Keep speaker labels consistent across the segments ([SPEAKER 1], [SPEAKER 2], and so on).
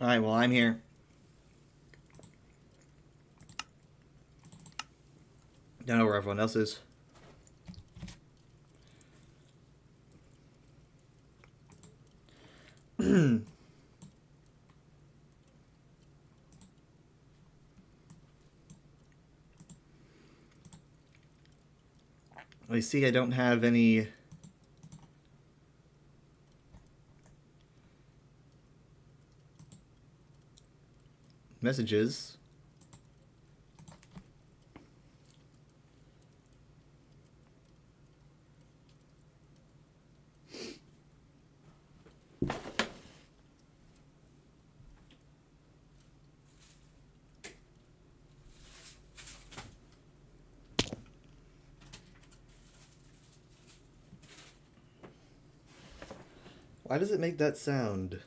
[SPEAKER 1] Alright, well, I'm here. Don't know where everyone else is. I see I don't have any messages. Why does it make that sound?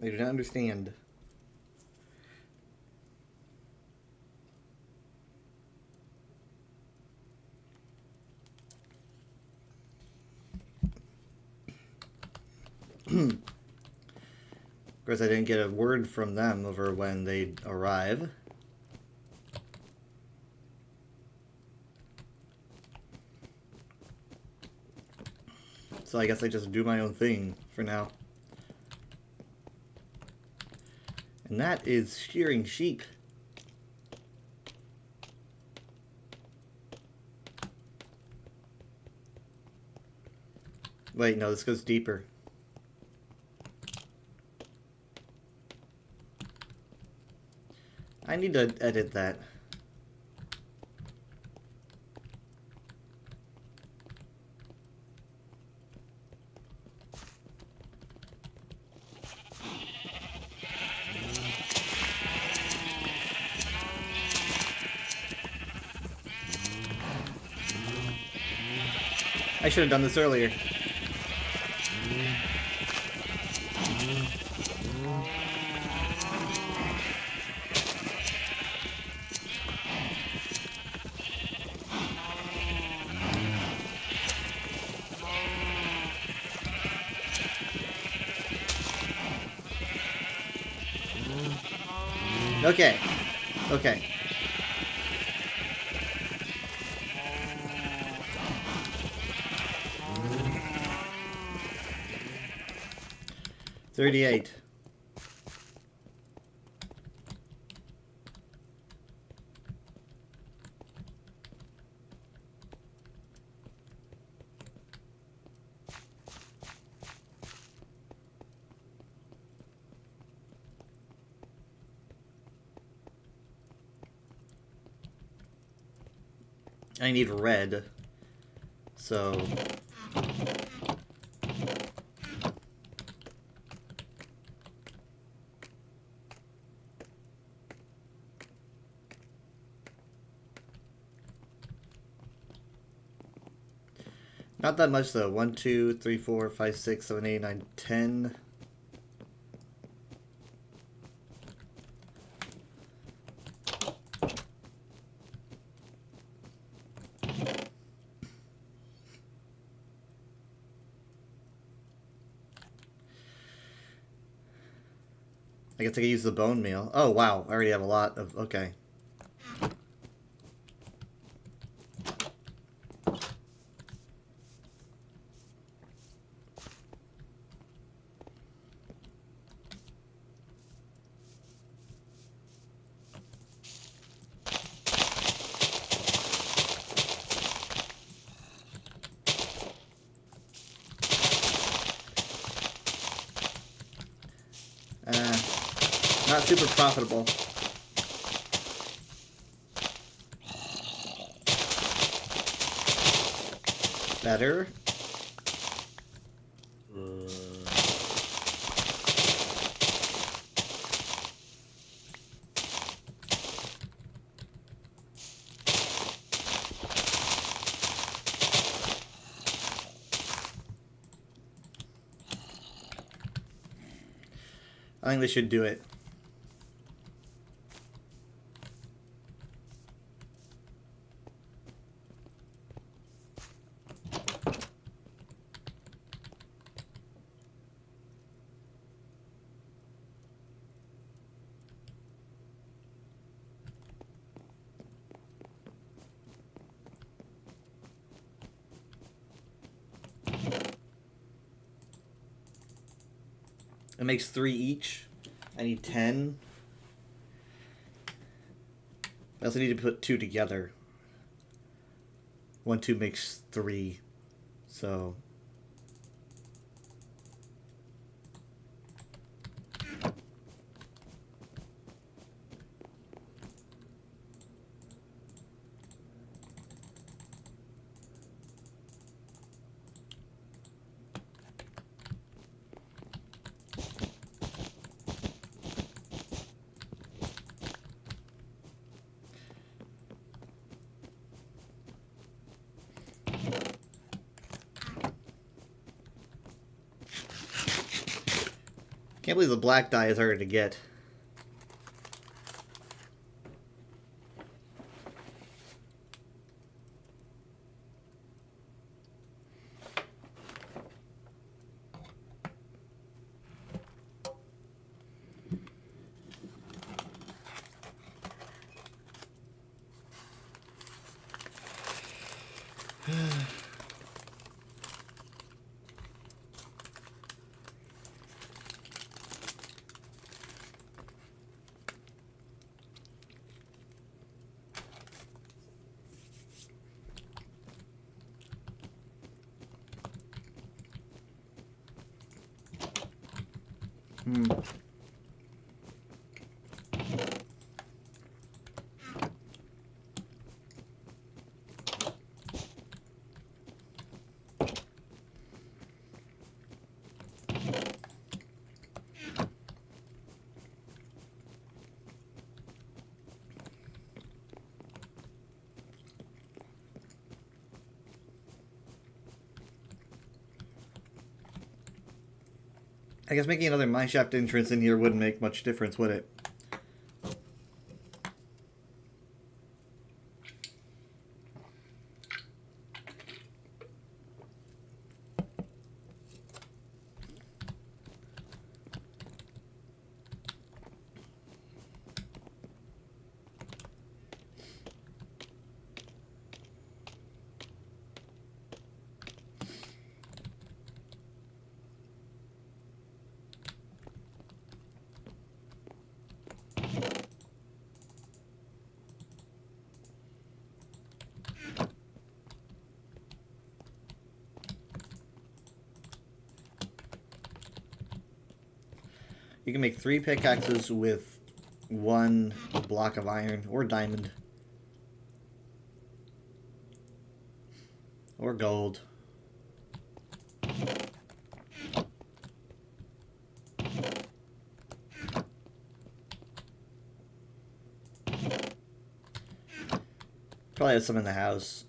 [SPEAKER 1] I do not understand. Of course, I didn't get a word from them over when they'd arrive. So I guess I just do my own thing for now. And that is shearing sheep. Wait, no, this goes deeper. I need to edit that. I should have done this earlier. Okay. Okay. $38. I need red. So not that much though. 1, 2, 3, 4, 5, 6, 7, 8, 9, 10. I guess I could use the bone meal. Oh wow, I already have a lot of okay. Not super profitable. Better. I think they should do it. It makes 3 each. I need 10. I also need to put 2 together. 1, 2 makes 3. So... Can't believe the black dye is harder to get. I guess making another mineshaft entrance in here wouldn't make much difference, would it? You can make 3 pickaxes with 1 block of iron or diamond. Or gold. Probably have some in the house.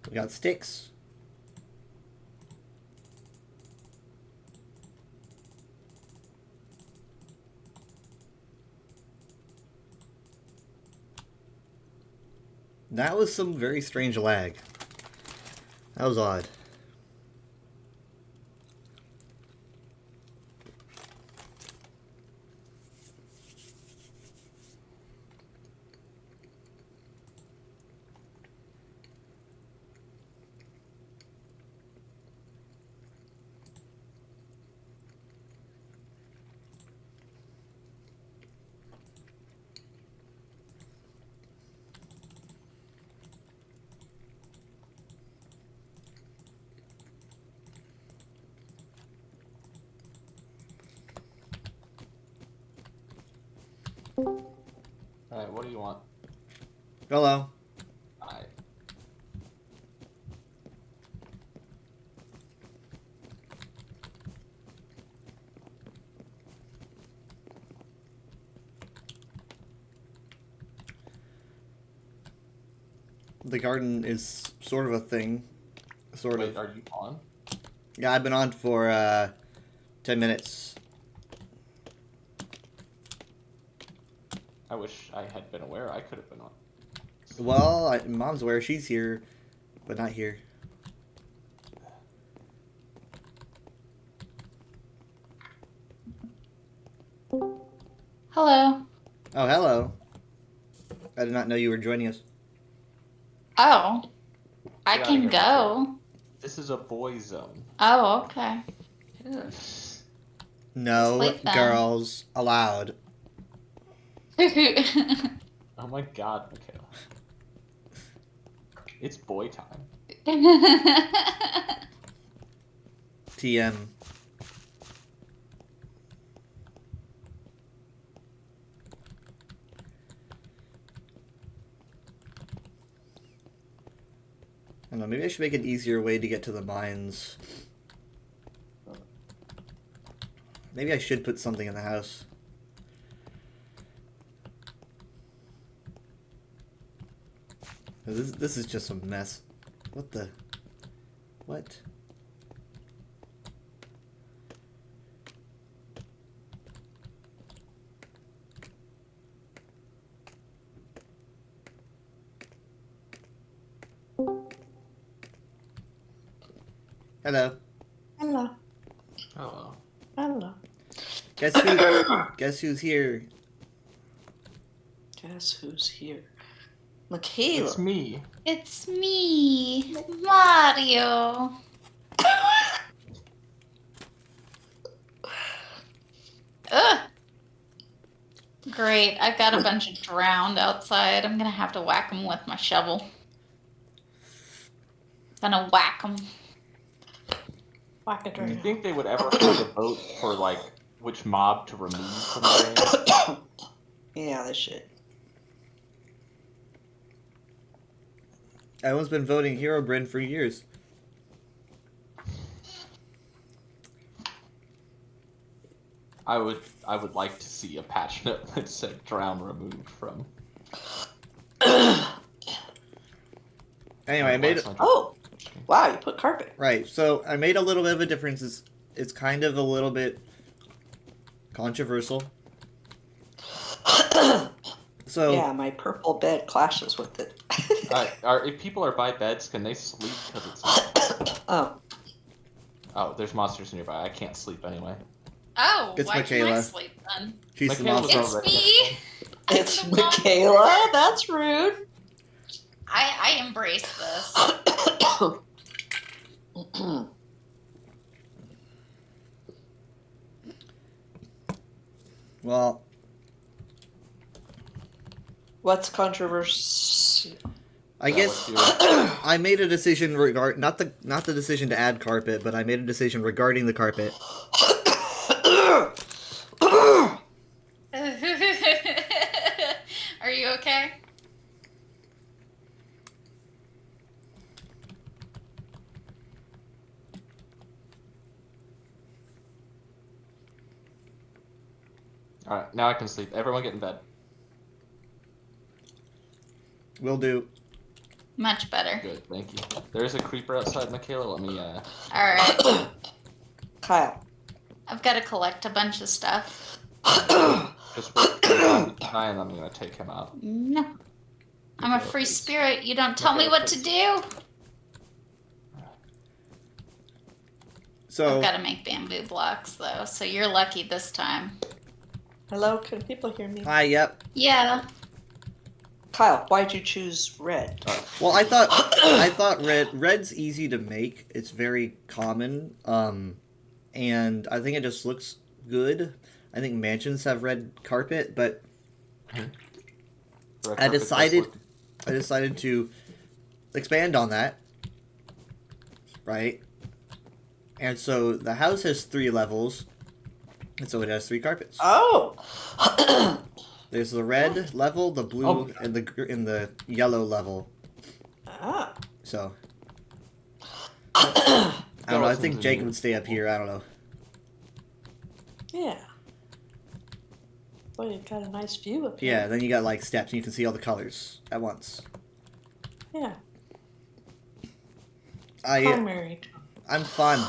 [SPEAKER 1] We got sticks. That was some very strange lag. That was odd.
[SPEAKER 2] Alright, what do you want?
[SPEAKER 1] Hello.
[SPEAKER 2] Alright.
[SPEAKER 1] The garden is sort of a thing. Sort
[SPEAKER 2] Wait,
[SPEAKER 1] of.
[SPEAKER 2] are you on?
[SPEAKER 1] Yeah, I've been on for 10 minutes.
[SPEAKER 2] I wish I had been aware. I could have been on.
[SPEAKER 1] Well, Mom's aware she's here, but not here.
[SPEAKER 3] Hello.
[SPEAKER 1] Oh, hello. I did not know you were joining us.
[SPEAKER 3] Oh. I
[SPEAKER 2] Get outta
[SPEAKER 3] can
[SPEAKER 2] here,
[SPEAKER 3] go.
[SPEAKER 2] This is a boy zone.
[SPEAKER 3] Oh, okay. Ew.
[SPEAKER 1] No
[SPEAKER 3] Sleep then.
[SPEAKER 1] girls allowed.
[SPEAKER 2] Oh my god, Michaela. It's boy time.
[SPEAKER 1] TM. I don't know, maybe I should make an easier way to get to the mines. Maybe I should put something in the house. This is just a mess. What the? What? Hello.
[SPEAKER 4] Hello.
[SPEAKER 2] Hello.
[SPEAKER 4] Hello.
[SPEAKER 1] Guess who's here?
[SPEAKER 4] Guess who's here? Michaela.
[SPEAKER 2] It's me.
[SPEAKER 3] It's me, Mario. Ugh. Great. I've got a bunch of drowned outside. I'm gonna have to whack them with my shovel. Gonna whack them.
[SPEAKER 4] Whack a
[SPEAKER 2] Do you
[SPEAKER 4] drain.
[SPEAKER 2] think they would ever have a vote for like which mob to remove from the game?
[SPEAKER 4] Yeah, they should.
[SPEAKER 1] Everyone's been voting Herobrine for years.
[SPEAKER 2] I would like to see a patch note that said drown removed from.
[SPEAKER 1] Anyway, I made it.
[SPEAKER 4] Oh, wow! You put carpet.
[SPEAKER 1] Right, so I made a little bit of a difference. It's kind of a little bit controversial. So
[SPEAKER 4] Yeah, my purple bed clashes with it.
[SPEAKER 2] If people are by beds, can they sleep? Because it's.
[SPEAKER 4] Oh,
[SPEAKER 2] Oh, there's monsters nearby. I can't sleep anyway.
[SPEAKER 3] Oh,
[SPEAKER 1] It's
[SPEAKER 3] why can't I
[SPEAKER 1] Michaela.
[SPEAKER 3] sleep then?
[SPEAKER 1] she's the
[SPEAKER 2] Michaela was
[SPEAKER 1] monster.
[SPEAKER 3] It's
[SPEAKER 2] already-
[SPEAKER 3] me.
[SPEAKER 4] it's
[SPEAKER 3] the monster.
[SPEAKER 4] Michaela. That's rude.
[SPEAKER 3] I embrace this.
[SPEAKER 1] Well,
[SPEAKER 4] What's controversy?
[SPEAKER 1] I guess I made a decision not the decision to add carpet, but I made a decision regarding the carpet.
[SPEAKER 3] Are you okay?
[SPEAKER 2] Alright, now I can sleep. Everyone get in bed.
[SPEAKER 1] Will do.
[SPEAKER 3] Much better.
[SPEAKER 2] Good, thank you. There's a creeper outside, Michaela. Let me,
[SPEAKER 3] Alright.
[SPEAKER 4] Kyle.
[SPEAKER 3] I've got to collect a bunch of stuff.
[SPEAKER 2] just wait for the guy and I'm gonna take him out.
[SPEAKER 3] No. I'm a free spirit. You don't tell me what to do.
[SPEAKER 1] So
[SPEAKER 3] I've got to make bamboo blocks, though, so you're lucky this time.
[SPEAKER 4] Hello, can people hear me?
[SPEAKER 1] hi, yep.
[SPEAKER 3] Yeah.
[SPEAKER 4] Kyle, why'd you choose red?
[SPEAKER 1] Well, I thought red's easy to make. It's very common. And I think it just looks good. I think mansions have red carpet, but
[SPEAKER 2] Red
[SPEAKER 1] I
[SPEAKER 2] carpet does
[SPEAKER 1] decided to expand on that. Right? And so the house has 3 levels, and so it has 3 carpets.
[SPEAKER 4] Oh.
[SPEAKER 1] There's the red level, the blue, and the yellow level.
[SPEAKER 4] Ah.
[SPEAKER 1] So I don't know. I think
[SPEAKER 2] Skeleton's
[SPEAKER 1] Jake
[SPEAKER 2] in
[SPEAKER 1] would stay up here. I don't know.
[SPEAKER 4] Yeah. Boy, you've got a nice view up here.
[SPEAKER 1] Yeah. Then you got like steps, and you can see all the colors at once.
[SPEAKER 4] Yeah.
[SPEAKER 1] I'm
[SPEAKER 4] Primary.
[SPEAKER 1] fun.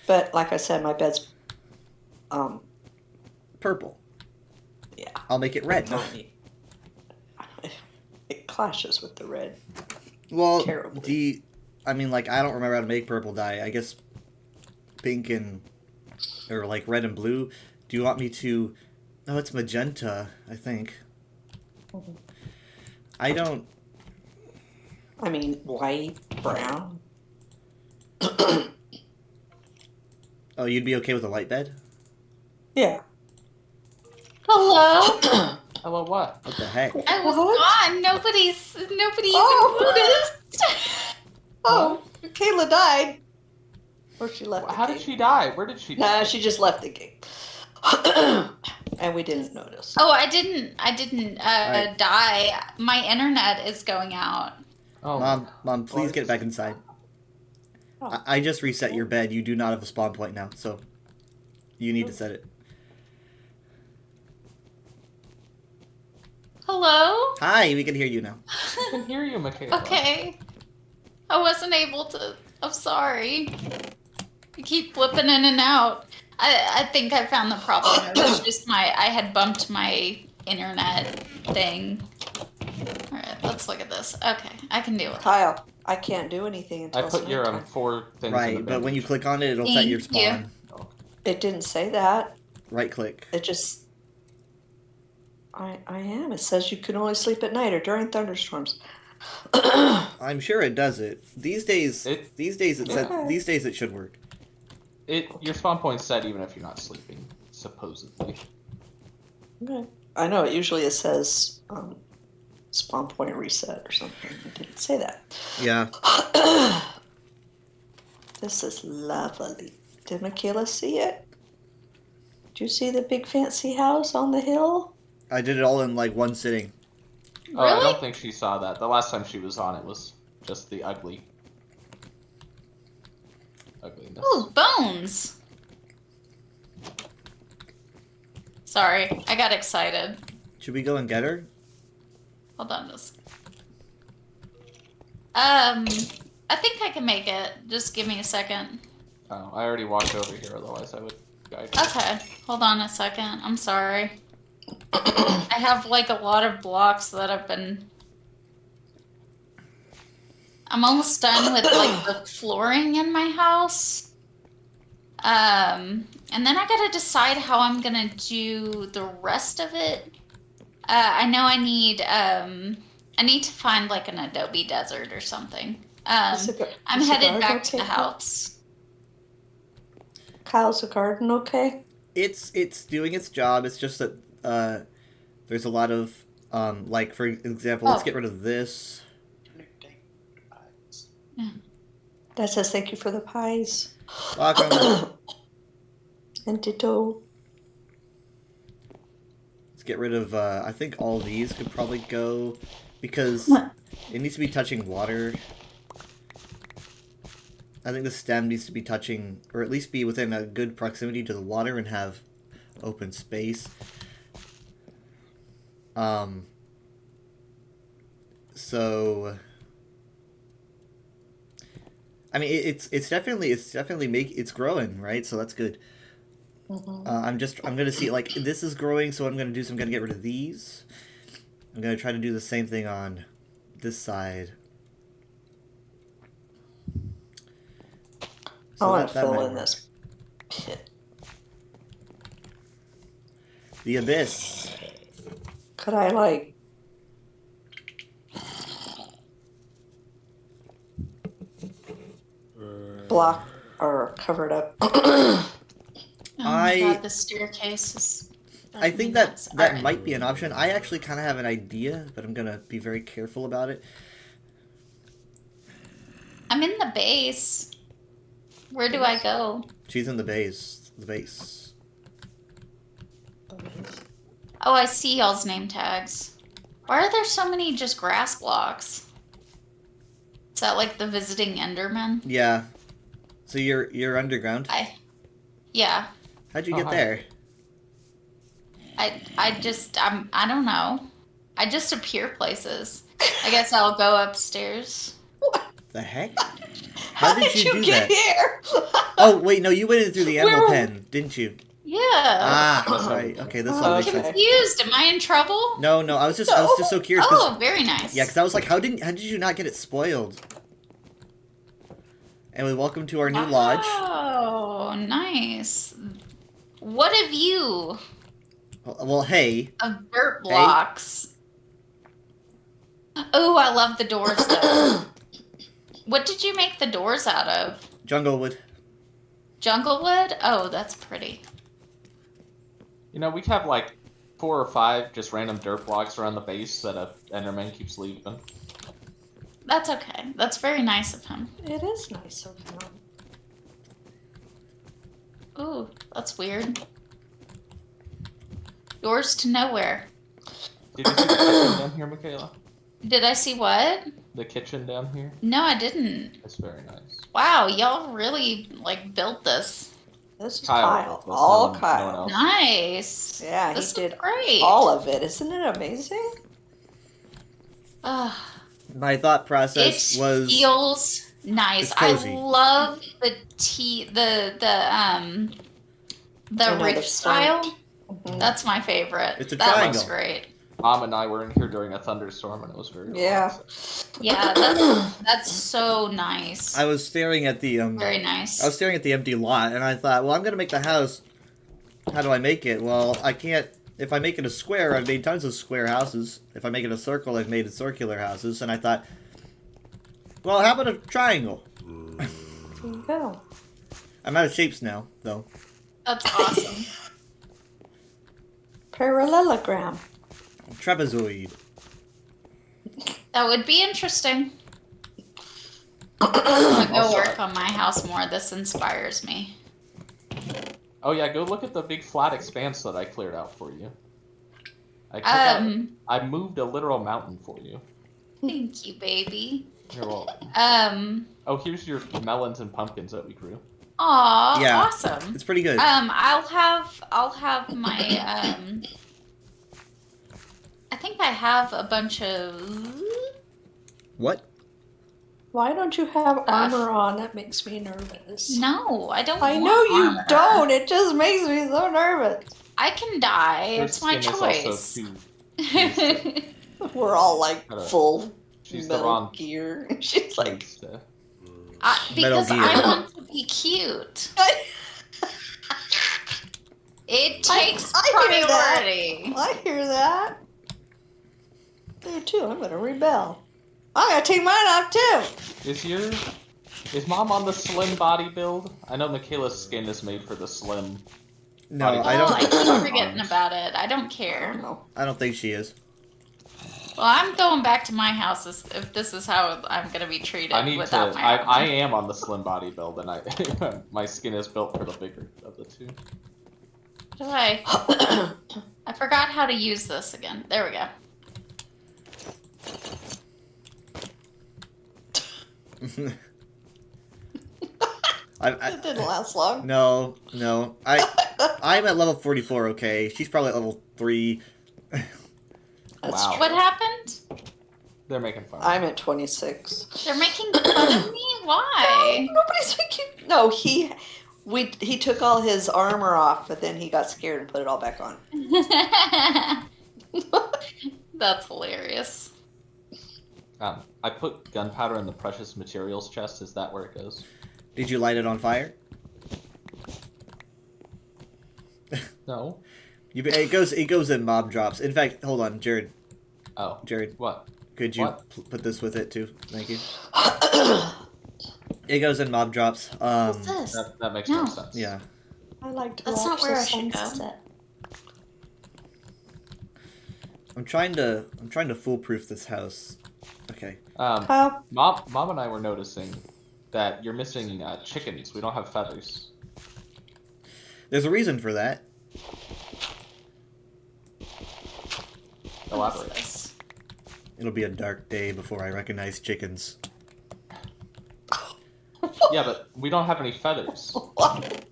[SPEAKER 4] But like I said, my bed's
[SPEAKER 1] Purple. I'll make it red.
[SPEAKER 4] It clashes with the red.
[SPEAKER 1] Well,
[SPEAKER 4] Terribly.
[SPEAKER 1] I mean, like, I don't remember how to make purple dye. I guess pink and, or like red and blue. Do you want me to, no, it's magenta, I think. I don't,
[SPEAKER 4] I mean, white, brown.
[SPEAKER 1] oh, you'd be okay with a light bed?
[SPEAKER 4] Yeah.
[SPEAKER 3] Hello?
[SPEAKER 2] Hello, what?
[SPEAKER 1] What the heck?
[SPEAKER 3] I was
[SPEAKER 4] What?
[SPEAKER 3] gone. Nobody
[SPEAKER 4] Oh.
[SPEAKER 3] even noticed.
[SPEAKER 4] Oh, Kayla died. Or she left.
[SPEAKER 2] How did she die? Where did she die?
[SPEAKER 4] Nah, she just left the game. And we didn't notice.
[SPEAKER 3] Oh, I didn't
[SPEAKER 1] Alright.
[SPEAKER 3] die. My internet is going out.
[SPEAKER 2] Oh,
[SPEAKER 1] Mom, please get back inside.
[SPEAKER 4] Oh.
[SPEAKER 1] I just reset your bed. You do not have a spawn point now, so you need to set it.
[SPEAKER 3] Hello?
[SPEAKER 1] Hi, we can hear you now.
[SPEAKER 2] I can hear you, Michaela.
[SPEAKER 3] Okay. I wasn't able to. I'm sorry. You keep flipping in and out. I think I found the problem. It was just I had bumped my internet thing. Alright, let's look at this. Okay, I can deal with it.
[SPEAKER 4] Kyle, I can't do anything
[SPEAKER 2] I
[SPEAKER 4] until
[SPEAKER 2] put your
[SPEAKER 4] nighttime.
[SPEAKER 2] 4 things in the
[SPEAKER 1] Right, but when you
[SPEAKER 2] bench.
[SPEAKER 1] click on it, it'll set your
[SPEAKER 3] Thank you.
[SPEAKER 1] spawn.
[SPEAKER 4] It didn't say that.
[SPEAKER 1] Right click.
[SPEAKER 4] It just. I am. It says you can only sleep at night or during thunderstorms.
[SPEAKER 1] I'm sure it does it. These days,
[SPEAKER 2] Okay.
[SPEAKER 1] these days it should work.
[SPEAKER 2] Your spawn point's set even if you're not sleeping, supposedly.
[SPEAKER 4] Okay. I know. Usually it says spawn point reset or something. It didn't say that.
[SPEAKER 1] Yeah.
[SPEAKER 4] This is lovely. Did Michaela see it? Did you see the big fancy house on the hill?
[SPEAKER 1] I did it all in like one sitting.
[SPEAKER 2] Oh, I
[SPEAKER 3] Really?
[SPEAKER 2] don't think she saw that. The last time she was on, it was just the ugliness.
[SPEAKER 3] Ooh, bones. Sorry, I got excited.
[SPEAKER 1] Should we go and get her?
[SPEAKER 3] Hold on just. I think I can make it. Just give me a second.
[SPEAKER 2] Oh, I already walked over here, otherwise I would guide you.
[SPEAKER 3] Okay, hold on a second. I'm sorry. I have like a lot of blocks that I've been. I'm almost done with like the flooring in my house. And then I gotta decide how I'm gonna do the rest of it. I know I need to find like an Adobe desert or something. I'm
[SPEAKER 4] Is the
[SPEAKER 3] headed
[SPEAKER 4] garden
[SPEAKER 3] back to
[SPEAKER 4] okay?
[SPEAKER 3] the house.
[SPEAKER 4] Kyle's the garden okay?
[SPEAKER 1] It's doing its job. It's just that there's a lot of like for example, let's
[SPEAKER 3] Oh.
[SPEAKER 1] get rid of this.
[SPEAKER 4] That says thank you for the pies.
[SPEAKER 1] Welcome.
[SPEAKER 4] And ditto.
[SPEAKER 1] Let's get rid of I think all these could probably go because it needs to be touching water. I think the stem needs to be touching, or at least be within a good proximity to the water and have open space. So, I mean, it's definitely it's growing, right? So that's good.
[SPEAKER 4] Mhm.
[SPEAKER 1] I'm gonna see, like, this is growing, so what I'm gonna do is I'm gonna get rid of these. I'm gonna try to do the same thing on this side.
[SPEAKER 4] I want to
[SPEAKER 1] that
[SPEAKER 4] fill
[SPEAKER 1] might
[SPEAKER 4] in
[SPEAKER 1] work.
[SPEAKER 4] this pit.
[SPEAKER 1] The abyss.
[SPEAKER 4] Could I like block or cover it up?
[SPEAKER 3] Oh my
[SPEAKER 1] I-
[SPEAKER 3] god, the staircase is.
[SPEAKER 1] I think
[SPEAKER 3] nuts.
[SPEAKER 1] that
[SPEAKER 3] Alright.
[SPEAKER 1] might be an option. I actually kind of have an idea, but I'm gonna be very careful about it.
[SPEAKER 3] I'm in the base. Where do I go?
[SPEAKER 1] She's in the base. The base.
[SPEAKER 3] Oh, I see y'all's name tags. Why are there so many just grass blocks? Is that like the visiting Enderman?
[SPEAKER 1] Yeah. So you're underground.
[SPEAKER 3] Yeah.
[SPEAKER 1] How'd you
[SPEAKER 2] Oh,
[SPEAKER 1] get
[SPEAKER 2] hi.
[SPEAKER 1] there?
[SPEAKER 3] I don't know. I just appear places. I guess I'll go upstairs.
[SPEAKER 1] The heck?
[SPEAKER 4] How did you
[SPEAKER 1] do
[SPEAKER 4] get
[SPEAKER 1] that?
[SPEAKER 4] here?
[SPEAKER 1] Oh wait, no, you went in through the
[SPEAKER 4] Where
[SPEAKER 1] animal
[SPEAKER 4] were-
[SPEAKER 1] pen, didn't you?
[SPEAKER 3] Yeah.
[SPEAKER 1] Ah, right. Okay, this all
[SPEAKER 3] I'm
[SPEAKER 1] makes sense.
[SPEAKER 3] confused. Am I in trouble?
[SPEAKER 1] No, I was just so curious. 'Cause-
[SPEAKER 3] Oh, very nice.
[SPEAKER 1] yeah, because I was like, how did you not get it spoiled? And welcome to our new lodge.
[SPEAKER 3] Oh, nice. What have you
[SPEAKER 1] Well, hey,
[SPEAKER 3] of dirt blocks? Oh, I love the doors though. What did you make the doors out of?
[SPEAKER 1] jungle wood.
[SPEAKER 3] Jungle wood? Oh, that's pretty.
[SPEAKER 2] You know, we have like 4 or 5 just random dirt blocks around the base that a Enderman keeps leaving.
[SPEAKER 3] That's okay. That's very nice of him.
[SPEAKER 4] It is nice of him.
[SPEAKER 3] Ooh, that's weird. Doors to nowhere.
[SPEAKER 2] Did you see the kitchen down here, Michaela?
[SPEAKER 3] Did I see what?
[SPEAKER 2] The kitchen down here?
[SPEAKER 3] No, I didn't.
[SPEAKER 2] It's very nice.
[SPEAKER 3] Wow, y'all really built this.
[SPEAKER 4] This is
[SPEAKER 2] Kyle.
[SPEAKER 4] Kyle.
[SPEAKER 2] That's
[SPEAKER 4] All
[SPEAKER 2] no one
[SPEAKER 4] Kyle.
[SPEAKER 2] else.
[SPEAKER 3] Nice.
[SPEAKER 4] Yeah,
[SPEAKER 3] This
[SPEAKER 4] he
[SPEAKER 3] is
[SPEAKER 4] did
[SPEAKER 3] great.
[SPEAKER 4] all of it. Isn't it amazing?
[SPEAKER 3] Ugh.
[SPEAKER 1] My thought
[SPEAKER 3] It
[SPEAKER 1] process was
[SPEAKER 3] feels nice.
[SPEAKER 1] It's
[SPEAKER 3] I
[SPEAKER 1] cozy.
[SPEAKER 3] love the
[SPEAKER 4] know, the
[SPEAKER 3] rift style.
[SPEAKER 4] Mhm.
[SPEAKER 3] That's my favorite.
[SPEAKER 1] It's a
[SPEAKER 3] that
[SPEAKER 1] triangle.
[SPEAKER 3] looks great.
[SPEAKER 2] Mom and I were in here during a thunderstorm, and it was very
[SPEAKER 4] Yeah.
[SPEAKER 2] relaxing.
[SPEAKER 3] Yeah, that's so nice.
[SPEAKER 1] I was staring at the
[SPEAKER 3] Very nice.
[SPEAKER 1] I was staring at the empty lot, and I thought, well, I'm gonna make the house. How do I make it? Well, I can't. If I make it a square, I've made tons of square houses. If I make it a circle, I've made circular houses. And I thought, well, how about a triangle?
[SPEAKER 4] There you go.
[SPEAKER 1] I'm out of shapes now, though.
[SPEAKER 3] That's awesome.
[SPEAKER 4] Parallelogram.
[SPEAKER 1] Trapezoid.
[SPEAKER 3] That would be interesting. I'm gonna go
[SPEAKER 2] Also-
[SPEAKER 3] work on my house more. This inspires me.
[SPEAKER 2] Oh yeah, go look at the big flat expanse that I cleared out for you. I moved a literal mountain for you.
[SPEAKER 3] Thank you, baby.
[SPEAKER 2] You're welcome. Oh, here's your melons and pumpkins that we grew.
[SPEAKER 3] Aw,
[SPEAKER 1] Yeah.
[SPEAKER 3] awesome.
[SPEAKER 1] It's pretty good.
[SPEAKER 3] I'll have my I think I have a bunch of
[SPEAKER 1] What?
[SPEAKER 4] Why don't you have armor on? That makes me nervous.
[SPEAKER 3] No, I don't
[SPEAKER 4] I
[SPEAKER 3] want
[SPEAKER 4] know you
[SPEAKER 3] armor.
[SPEAKER 4] don't. It just makes me so nervous.
[SPEAKER 3] I can die.
[SPEAKER 2] Her
[SPEAKER 3] It's my
[SPEAKER 2] skin is
[SPEAKER 3] choice.
[SPEAKER 2] also too.
[SPEAKER 4] We're all like
[SPEAKER 2] Hello.
[SPEAKER 4] full
[SPEAKER 2] She's the
[SPEAKER 4] Metal
[SPEAKER 2] wrong.
[SPEAKER 4] Gear. She's like,
[SPEAKER 2] place to-
[SPEAKER 1] Metal
[SPEAKER 3] because
[SPEAKER 1] Gear.
[SPEAKER 3] I want to be cute. It takes
[SPEAKER 4] I hear that.
[SPEAKER 3] priority.
[SPEAKER 4] I hear that. There too. I'm gonna rebel. I'm gonna take mine off too.
[SPEAKER 2] Is Mom on the slim body build? I know Michaela's skin is made for the slim.
[SPEAKER 1] No,
[SPEAKER 2] Body
[SPEAKER 1] I
[SPEAKER 3] Oh, I
[SPEAKER 1] don't.
[SPEAKER 3] keep forgetting about it. I don't
[SPEAKER 4] I
[SPEAKER 3] care.
[SPEAKER 4] don't know.
[SPEAKER 1] I don't think she is.
[SPEAKER 3] Well, I'm going back to my house if this is how I'm gonna be treated
[SPEAKER 2] I need to.
[SPEAKER 3] without my
[SPEAKER 2] I
[SPEAKER 3] armor.
[SPEAKER 2] am on the slim body build, and my skin is built for the bigger of the two.
[SPEAKER 3] Do I forgot how to use this again. There we go.
[SPEAKER 4] It didn't last long.
[SPEAKER 1] No. I'm at level 44. Okay, she's probably at level 3.
[SPEAKER 4] That's
[SPEAKER 2] Wow.
[SPEAKER 4] true.
[SPEAKER 3] What happened?
[SPEAKER 2] They're making fun.
[SPEAKER 4] I'm at 26.
[SPEAKER 3] They're making fun of me? Why?
[SPEAKER 4] Nobody's making. No, he took all his armor off, but then he got scared and put it all back on.
[SPEAKER 3] That's hilarious.
[SPEAKER 2] I put gunpowder in the precious materials chest. Is that where it goes?
[SPEAKER 1] Did you light it on fire?
[SPEAKER 2] No.
[SPEAKER 1] It goes in mob drops. In fact, hold on, Jared.
[SPEAKER 2] Oh.
[SPEAKER 1] Jared,
[SPEAKER 2] What?
[SPEAKER 1] could you
[SPEAKER 2] What?
[SPEAKER 1] put this with it too? Thank you. It goes in mob drops.
[SPEAKER 3] What's this?
[SPEAKER 2] That makes
[SPEAKER 3] No.
[SPEAKER 2] more sense.
[SPEAKER 1] Yeah.
[SPEAKER 4] I like to
[SPEAKER 3] That's
[SPEAKER 4] watch
[SPEAKER 3] not where
[SPEAKER 4] the
[SPEAKER 3] I should go.
[SPEAKER 4] sunset.
[SPEAKER 1] I'm trying to foolproof this house. Okay.
[SPEAKER 4] Kyle,
[SPEAKER 2] Mom and I were noticing that you're missing chickens. We don't have feathers.
[SPEAKER 1] There's a reason for that.
[SPEAKER 2] Elaborate.
[SPEAKER 3] What's this?
[SPEAKER 1] It'll be a dark day before I recognize chickens.
[SPEAKER 2] Yeah, but we don't have any feathers.
[SPEAKER 4] what?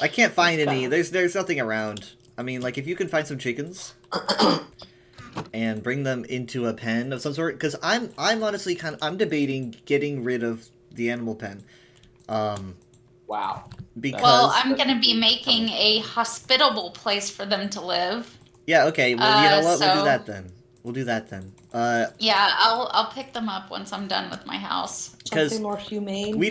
[SPEAKER 1] I can't find any. There's nothing around. I mean, like if you can find some chickens and bring them into a pen of some sort, because I'm honestly I'm debating getting rid of the animal pen.
[SPEAKER 2] Wow.
[SPEAKER 1] because
[SPEAKER 3] Well, I'm gonna be making a hospitable place for them to live.
[SPEAKER 1] yeah, okay. Well, you know what? We'll do
[SPEAKER 3] so-
[SPEAKER 1] that then. We'll do that then.
[SPEAKER 3] Yeah, I'll pick them up once I'm done with my house.
[SPEAKER 1] Because
[SPEAKER 4] Something more humane.
[SPEAKER 1] we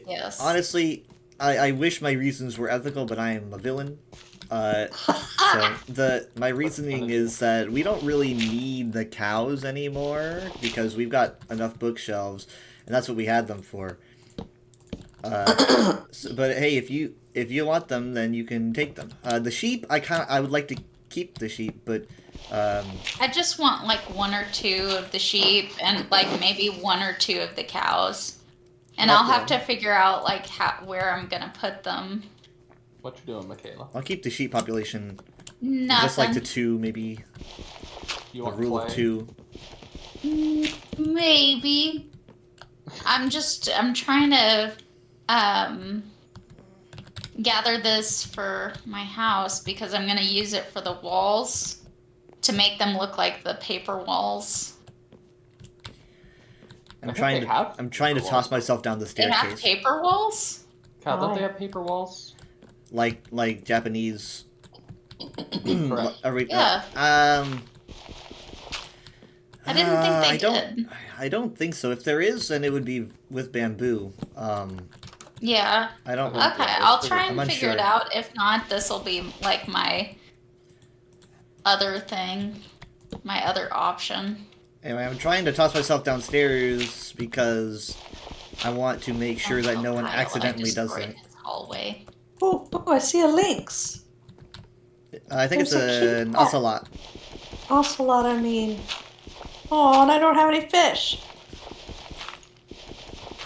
[SPEAKER 3] Yes.
[SPEAKER 1] honestly, I wish my reasons were ethical, but I am a villain. So my reasoning is that we don't really need the cows anymore because we've got enough bookshelves, and that's what we had them for. But hey, if you want them, then you can take them. The sheep, I would like to keep the sheep, but
[SPEAKER 3] I just want like 1 or 2 of the sheep and like maybe 1 or 2 of the cows. And I'll have to figure out like where I'm gonna put them.
[SPEAKER 2] What you doing, Michaela?
[SPEAKER 1] I'll keep the sheep population
[SPEAKER 3] Nothing.
[SPEAKER 1] just like to 2, maybe
[SPEAKER 2] You
[SPEAKER 1] a
[SPEAKER 2] want
[SPEAKER 1] rule
[SPEAKER 2] clay?
[SPEAKER 1] of 2.
[SPEAKER 3] Maybe. I'm trying to gather this for my house because I'm gonna use it for the walls to make them look like the paper walls.
[SPEAKER 2] I think they have
[SPEAKER 1] I'm trying to
[SPEAKER 2] paper
[SPEAKER 1] toss
[SPEAKER 2] walls.
[SPEAKER 1] myself down the
[SPEAKER 3] They have
[SPEAKER 1] staircase,
[SPEAKER 3] paper walls?
[SPEAKER 2] God, don't they
[SPEAKER 4] Why?
[SPEAKER 2] have paper walls?
[SPEAKER 1] like Japanese.
[SPEAKER 2] Correct.
[SPEAKER 3] Yeah. I didn't think they
[SPEAKER 1] I don't,
[SPEAKER 3] did.
[SPEAKER 1] I don't think so. If there is, then it would be with bamboo.
[SPEAKER 3] Yeah.
[SPEAKER 1] I don't.
[SPEAKER 2] Okay.
[SPEAKER 3] Okay, I'll try
[SPEAKER 1] I'm
[SPEAKER 3] and figure it
[SPEAKER 1] unsure.
[SPEAKER 3] out. If not, this will be like my other thing, my other option.
[SPEAKER 1] Anyway, I'm trying to toss myself downstairs because I want to make sure that no one
[SPEAKER 3] Kyle, I
[SPEAKER 1] accidentally does
[SPEAKER 3] destroyed
[SPEAKER 1] it.
[SPEAKER 3] his hallway.
[SPEAKER 4] Oh, I see a lynx.
[SPEAKER 1] I think
[SPEAKER 4] There's a
[SPEAKER 1] it's
[SPEAKER 4] cute
[SPEAKER 1] an
[SPEAKER 4] cat.
[SPEAKER 1] ocelot.
[SPEAKER 4] Ocelot, I mean. Oh, and I don't have any fish.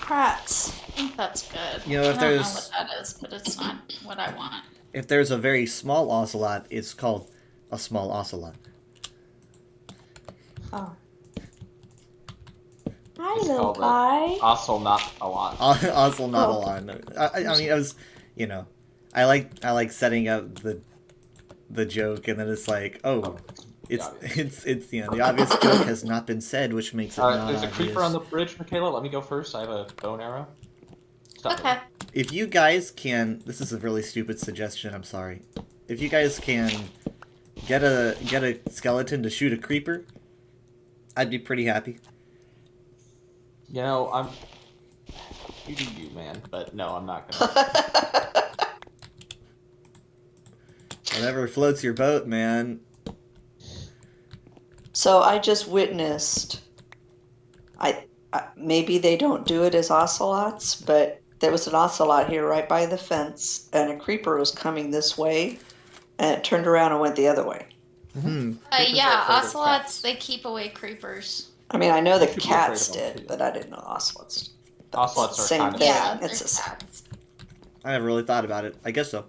[SPEAKER 4] Rats.
[SPEAKER 3] I think that's good.
[SPEAKER 1] You know, if
[SPEAKER 3] I don't know
[SPEAKER 1] there's-
[SPEAKER 3] what that is, but it's not what I want.
[SPEAKER 1] If there's a very small ocelot, it's called a small ocelot.
[SPEAKER 4] Oh. Hi,
[SPEAKER 2] Just
[SPEAKER 4] little
[SPEAKER 2] call
[SPEAKER 4] guy.
[SPEAKER 2] Also, not a lot.
[SPEAKER 1] Also, not a
[SPEAKER 4] Oh.
[SPEAKER 1] lot. No. I mean, I was, I like setting up the joke, and then it's like, oh, it's the obvious joke has not been said, which makes it not
[SPEAKER 2] There's a
[SPEAKER 1] obvious.
[SPEAKER 2] creeper on the bridge, Michaela. Let me go first. I have a bow and arrow. Stop
[SPEAKER 3] Okay.
[SPEAKER 1] If you guys can, this is a really stupid suggestion. I'm sorry. If you guys can get a skeleton to shoot a creeper, I'd be pretty happy.
[SPEAKER 2] You know, you do you, man. But no, I'm not gonna.
[SPEAKER 1] Whatever floats your boat, man.
[SPEAKER 4] So I just witnessed. Maybe they don't do it as ocelots, but there was an ocelot here right by the fence, and a creeper was coming this way, and it turned around and went the other way.
[SPEAKER 1] Hmm.
[SPEAKER 2] Creepers
[SPEAKER 3] Yeah,
[SPEAKER 2] are afraid of
[SPEAKER 3] ocelots,
[SPEAKER 2] cats.
[SPEAKER 3] they keep away creepers.
[SPEAKER 4] I mean, I know the
[SPEAKER 2] Should be afraid
[SPEAKER 4] cats
[SPEAKER 2] of them,
[SPEAKER 4] did,
[SPEAKER 2] too.
[SPEAKER 4] but I didn't know ocelots.
[SPEAKER 2] Ocelots are
[SPEAKER 4] Same
[SPEAKER 2] kind of
[SPEAKER 4] thing.
[SPEAKER 3] Yeah,
[SPEAKER 4] it's
[SPEAKER 3] they're
[SPEAKER 4] a-
[SPEAKER 3] cats.
[SPEAKER 1] I never really thought about it. I guess so.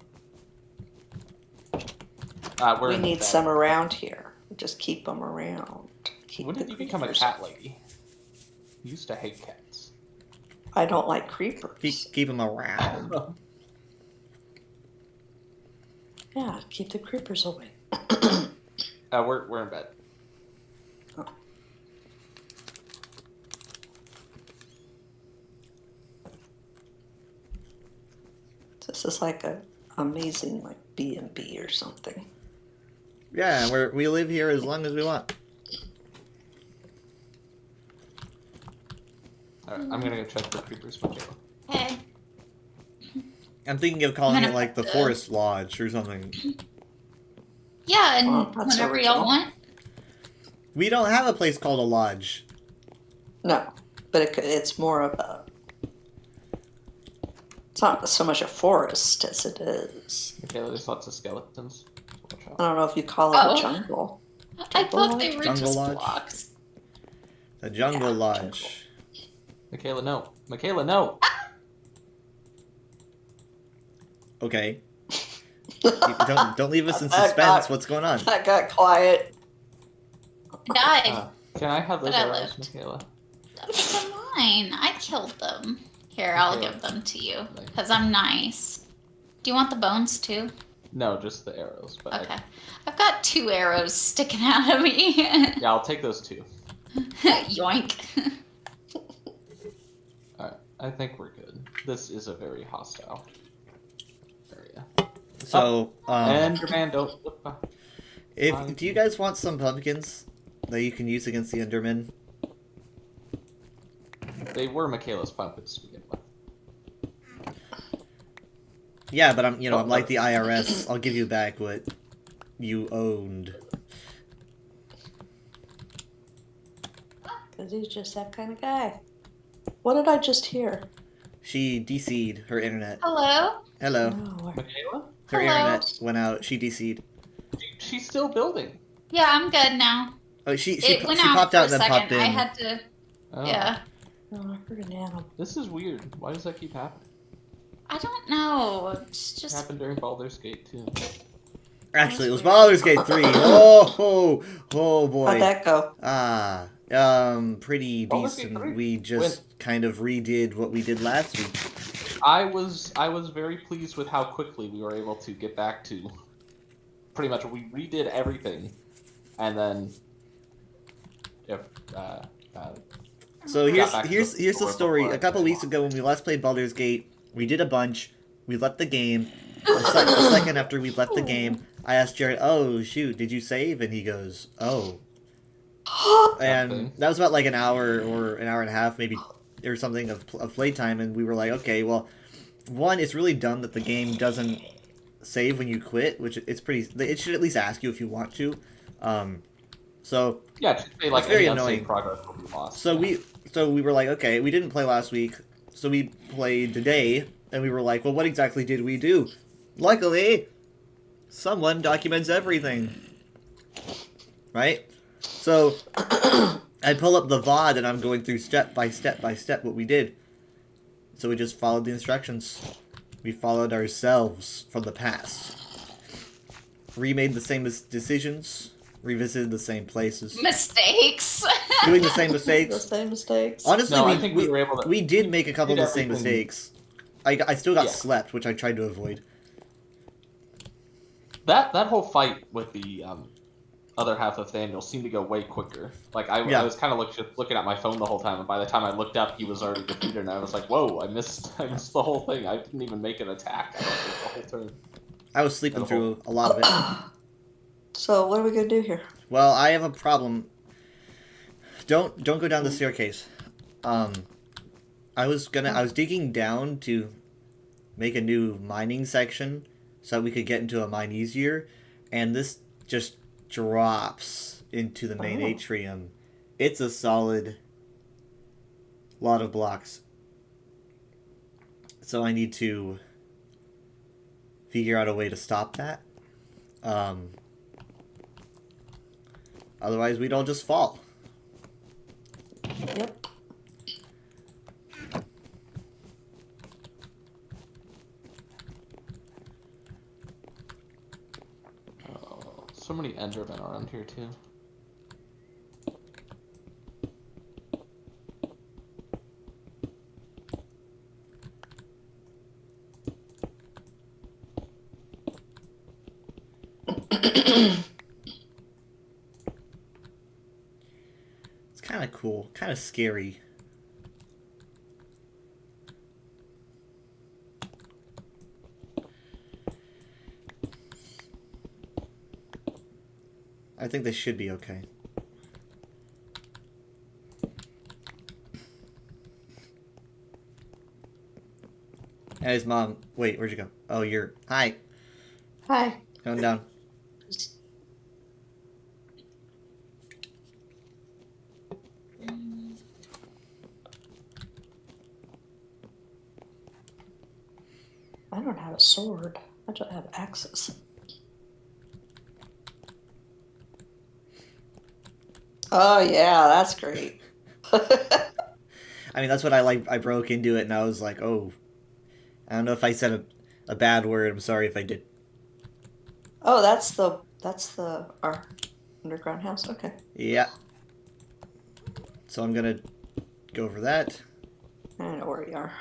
[SPEAKER 2] We're
[SPEAKER 4] We
[SPEAKER 2] in the
[SPEAKER 4] need
[SPEAKER 2] bed.
[SPEAKER 4] some around here. Just keep them around. Keep
[SPEAKER 2] When
[SPEAKER 4] the
[SPEAKER 2] did you become a
[SPEAKER 4] creepers.
[SPEAKER 2] cat lady? You used to hate cats.
[SPEAKER 4] I don't like creepers.
[SPEAKER 1] Keep them around.
[SPEAKER 4] Yeah, keep the creepers away.
[SPEAKER 2] We're in bed.
[SPEAKER 4] This is like a amazing like B&B or something.
[SPEAKER 1] Yeah, we live here as long as we want.
[SPEAKER 2] Alright, I'm gonna go check for creepers, Michaela.
[SPEAKER 3] Hey.
[SPEAKER 1] I'm thinking of calling
[SPEAKER 3] I'm
[SPEAKER 1] it
[SPEAKER 3] gonna
[SPEAKER 1] like the
[SPEAKER 3] put
[SPEAKER 1] Forest Lodge or something.
[SPEAKER 3] Yeah, and
[SPEAKER 4] Well, that's
[SPEAKER 3] whenever
[SPEAKER 4] original.
[SPEAKER 3] y'all want.
[SPEAKER 1] We don't have a place called a lodge.
[SPEAKER 4] No, but it's more of a. It's not so much a forest as it is.
[SPEAKER 2] Michaela, there's lots of skeletons. Watch out.
[SPEAKER 4] I don't know if you call it
[SPEAKER 3] Oh.
[SPEAKER 4] a jungle.
[SPEAKER 3] I thought they were
[SPEAKER 1] Jungle
[SPEAKER 3] just
[SPEAKER 1] Lodge?
[SPEAKER 3] blocks.
[SPEAKER 1] The Jungle
[SPEAKER 4] Yeah,
[SPEAKER 1] Lodge.
[SPEAKER 2] Michaela, no. Michaela, no!
[SPEAKER 1] Okay. Don't leave us in
[SPEAKER 4] I
[SPEAKER 1] suspense.
[SPEAKER 4] got-
[SPEAKER 1] What's going on?
[SPEAKER 4] I got quiet.
[SPEAKER 3] Died.
[SPEAKER 2] Can I have those
[SPEAKER 3] But I
[SPEAKER 2] arrows,
[SPEAKER 3] lived.
[SPEAKER 2] Michaela?
[SPEAKER 3] Those are mine. I killed them. Here, I'll
[SPEAKER 2] Okay.
[SPEAKER 3] give them to you. Because I'm nice. Do you want the bones too?
[SPEAKER 2] No, just the arrows. But
[SPEAKER 3] Okay. I've got 2 arrows sticking out of me.
[SPEAKER 2] yeah, I'll take those two.
[SPEAKER 3] Yoink.
[SPEAKER 2] Alright, I think we're good. this is a very hostile area.
[SPEAKER 1] So,
[SPEAKER 2] Enderman, don't.
[SPEAKER 1] do you guys want some pumpkins that you can use against the Enderman?
[SPEAKER 2] They were Michaela's pumpkins to begin with.
[SPEAKER 1] Yeah, but I'm like the IRS. I'll give you back what you owned.
[SPEAKER 4] Because he's just that kind of guy. What did I just hear?
[SPEAKER 1] She DC'd her internet.
[SPEAKER 3] Hello?
[SPEAKER 1] Hello.
[SPEAKER 4] No.
[SPEAKER 2] Michaela?
[SPEAKER 1] Her
[SPEAKER 3] Hello?
[SPEAKER 1] internet went out. She DC'd.
[SPEAKER 2] She's still building.
[SPEAKER 3] Yeah, I'm good now.
[SPEAKER 1] Oh, she
[SPEAKER 3] It went
[SPEAKER 1] she
[SPEAKER 3] out
[SPEAKER 1] popped
[SPEAKER 3] for
[SPEAKER 1] out
[SPEAKER 3] a
[SPEAKER 1] and then
[SPEAKER 3] second.
[SPEAKER 1] popped in.
[SPEAKER 3] I had to.
[SPEAKER 2] Oh.
[SPEAKER 3] Yeah.
[SPEAKER 4] No, I heard an animal.
[SPEAKER 2] This is weird. Why does that keep happening?
[SPEAKER 3] I don't know. It's
[SPEAKER 2] It
[SPEAKER 3] just.
[SPEAKER 2] happened during Baldur's Gate too.
[SPEAKER 1] Actually, it
[SPEAKER 4] That's
[SPEAKER 1] was
[SPEAKER 4] weird.
[SPEAKER 1] Baldur's Gate 3. Oh boy.
[SPEAKER 4] How'd that go?
[SPEAKER 1] Pretty
[SPEAKER 2] Baldur's Gate
[SPEAKER 1] decent.
[SPEAKER 2] 3
[SPEAKER 1] We just kind of redid what we did last week.
[SPEAKER 2] I was very pleased with how quickly we were able to get back to. Pretty much, we redid everything, and then.
[SPEAKER 1] So
[SPEAKER 2] got back to
[SPEAKER 1] here's
[SPEAKER 2] the
[SPEAKER 1] the
[SPEAKER 2] story
[SPEAKER 1] story.
[SPEAKER 2] before
[SPEAKER 1] A couple
[SPEAKER 2] I
[SPEAKER 1] weeks ago, when we last played Baldur's Gate, we did a bunch. We left the game. A second after we left the game, I asked Jared, "Oh shoot, did you save?" And he goes, "Oh." And
[SPEAKER 2] Something.
[SPEAKER 1] that was about like an hour or an hour and a half, maybe, or something of playtime. And we were like, okay, well, one, it's really dumb that the game doesn't save when you quit, which it's pretty. It should at least ask you if you want to. So
[SPEAKER 2] Yeah, to say like
[SPEAKER 1] It's very
[SPEAKER 2] any unsaved
[SPEAKER 1] annoying.
[SPEAKER 2] progress will be lost.
[SPEAKER 1] So we were like, okay, we didn't play last week, so we played today, and we were like, well, what exactly did we do? Luckily, someone documents everything, right? So I pull up the VOD, and I'm going through step by step what we did. So we just followed the instructions. We followed ourselves from the past. Remade the same decisions. Revisited the same places.
[SPEAKER 3] Mistakes.
[SPEAKER 1] Doing the same
[SPEAKER 4] The
[SPEAKER 1] mistakes.
[SPEAKER 4] same mistakes.
[SPEAKER 1] Honestly,
[SPEAKER 2] No, I think we were able to.
[SPEAKER 1] we did make a couple
[SPEAKER 2] did
[SPEAKER 1] of the same
[SPEAKER 2] everything.
[SPEAKER 1] mistakes. I still got
[SPEAKER 2] Yeah.
[SPEAKER 1] slept, which I tried to avoid.
[SPEAKER 2] That whole fight with the other half of Daniel seemed to go way quicker. Like I
[SPEAKER 1] Yeah.
[SPEAKER 2] was kind of looking at my phone the whole time, and by the time I looked up, he was already defeated, and I was like, "Whoa! I missed the whole thing. I didn't even make an attack. I don't think the whole turn."
[SPEAKER 1] I was sleeping through a lot of it.
[SPEAKER 4] So what are we gonna do here?
[SPEAKER 1] Well, I have a problem. Don't go down the staircase. I was digging down to make a new mining section so we could get into a mine easier, and this just drops into the main
[SPEAKER 4] Oh.
[SPEAKER 1] atrium. It's a solid lot of blocks. So I need to figure out a way to stop that. Otherwise, we'd all just fall.
[SPEAKER 4] Yep.
[SPEAKER 2] Oh, so many Endermen around here too.
[SPEAKER 1] It's kind of cool, kind of scary. I think this should be okay. Hey, his mom. Wait, where'd you go? Oh, you're. Hi.
[SPEAKER 4] Hi.
[SPEAKER 1] Going down.
[SPEAKER 4] I don't have a sword. I just have axes. Oh yeah, that's great.
[SPEAKER 1] I mean, that's what I broke into it, and I was like, oh. I don't know if I said a bad word. I'm sorry if I did.
[SPEAKER 4] Oh, that's our underground house. Okay.
[SPEAKER 1] Yeah. So I'm gonna go over that.
[SPEAKER 4] I know where you are.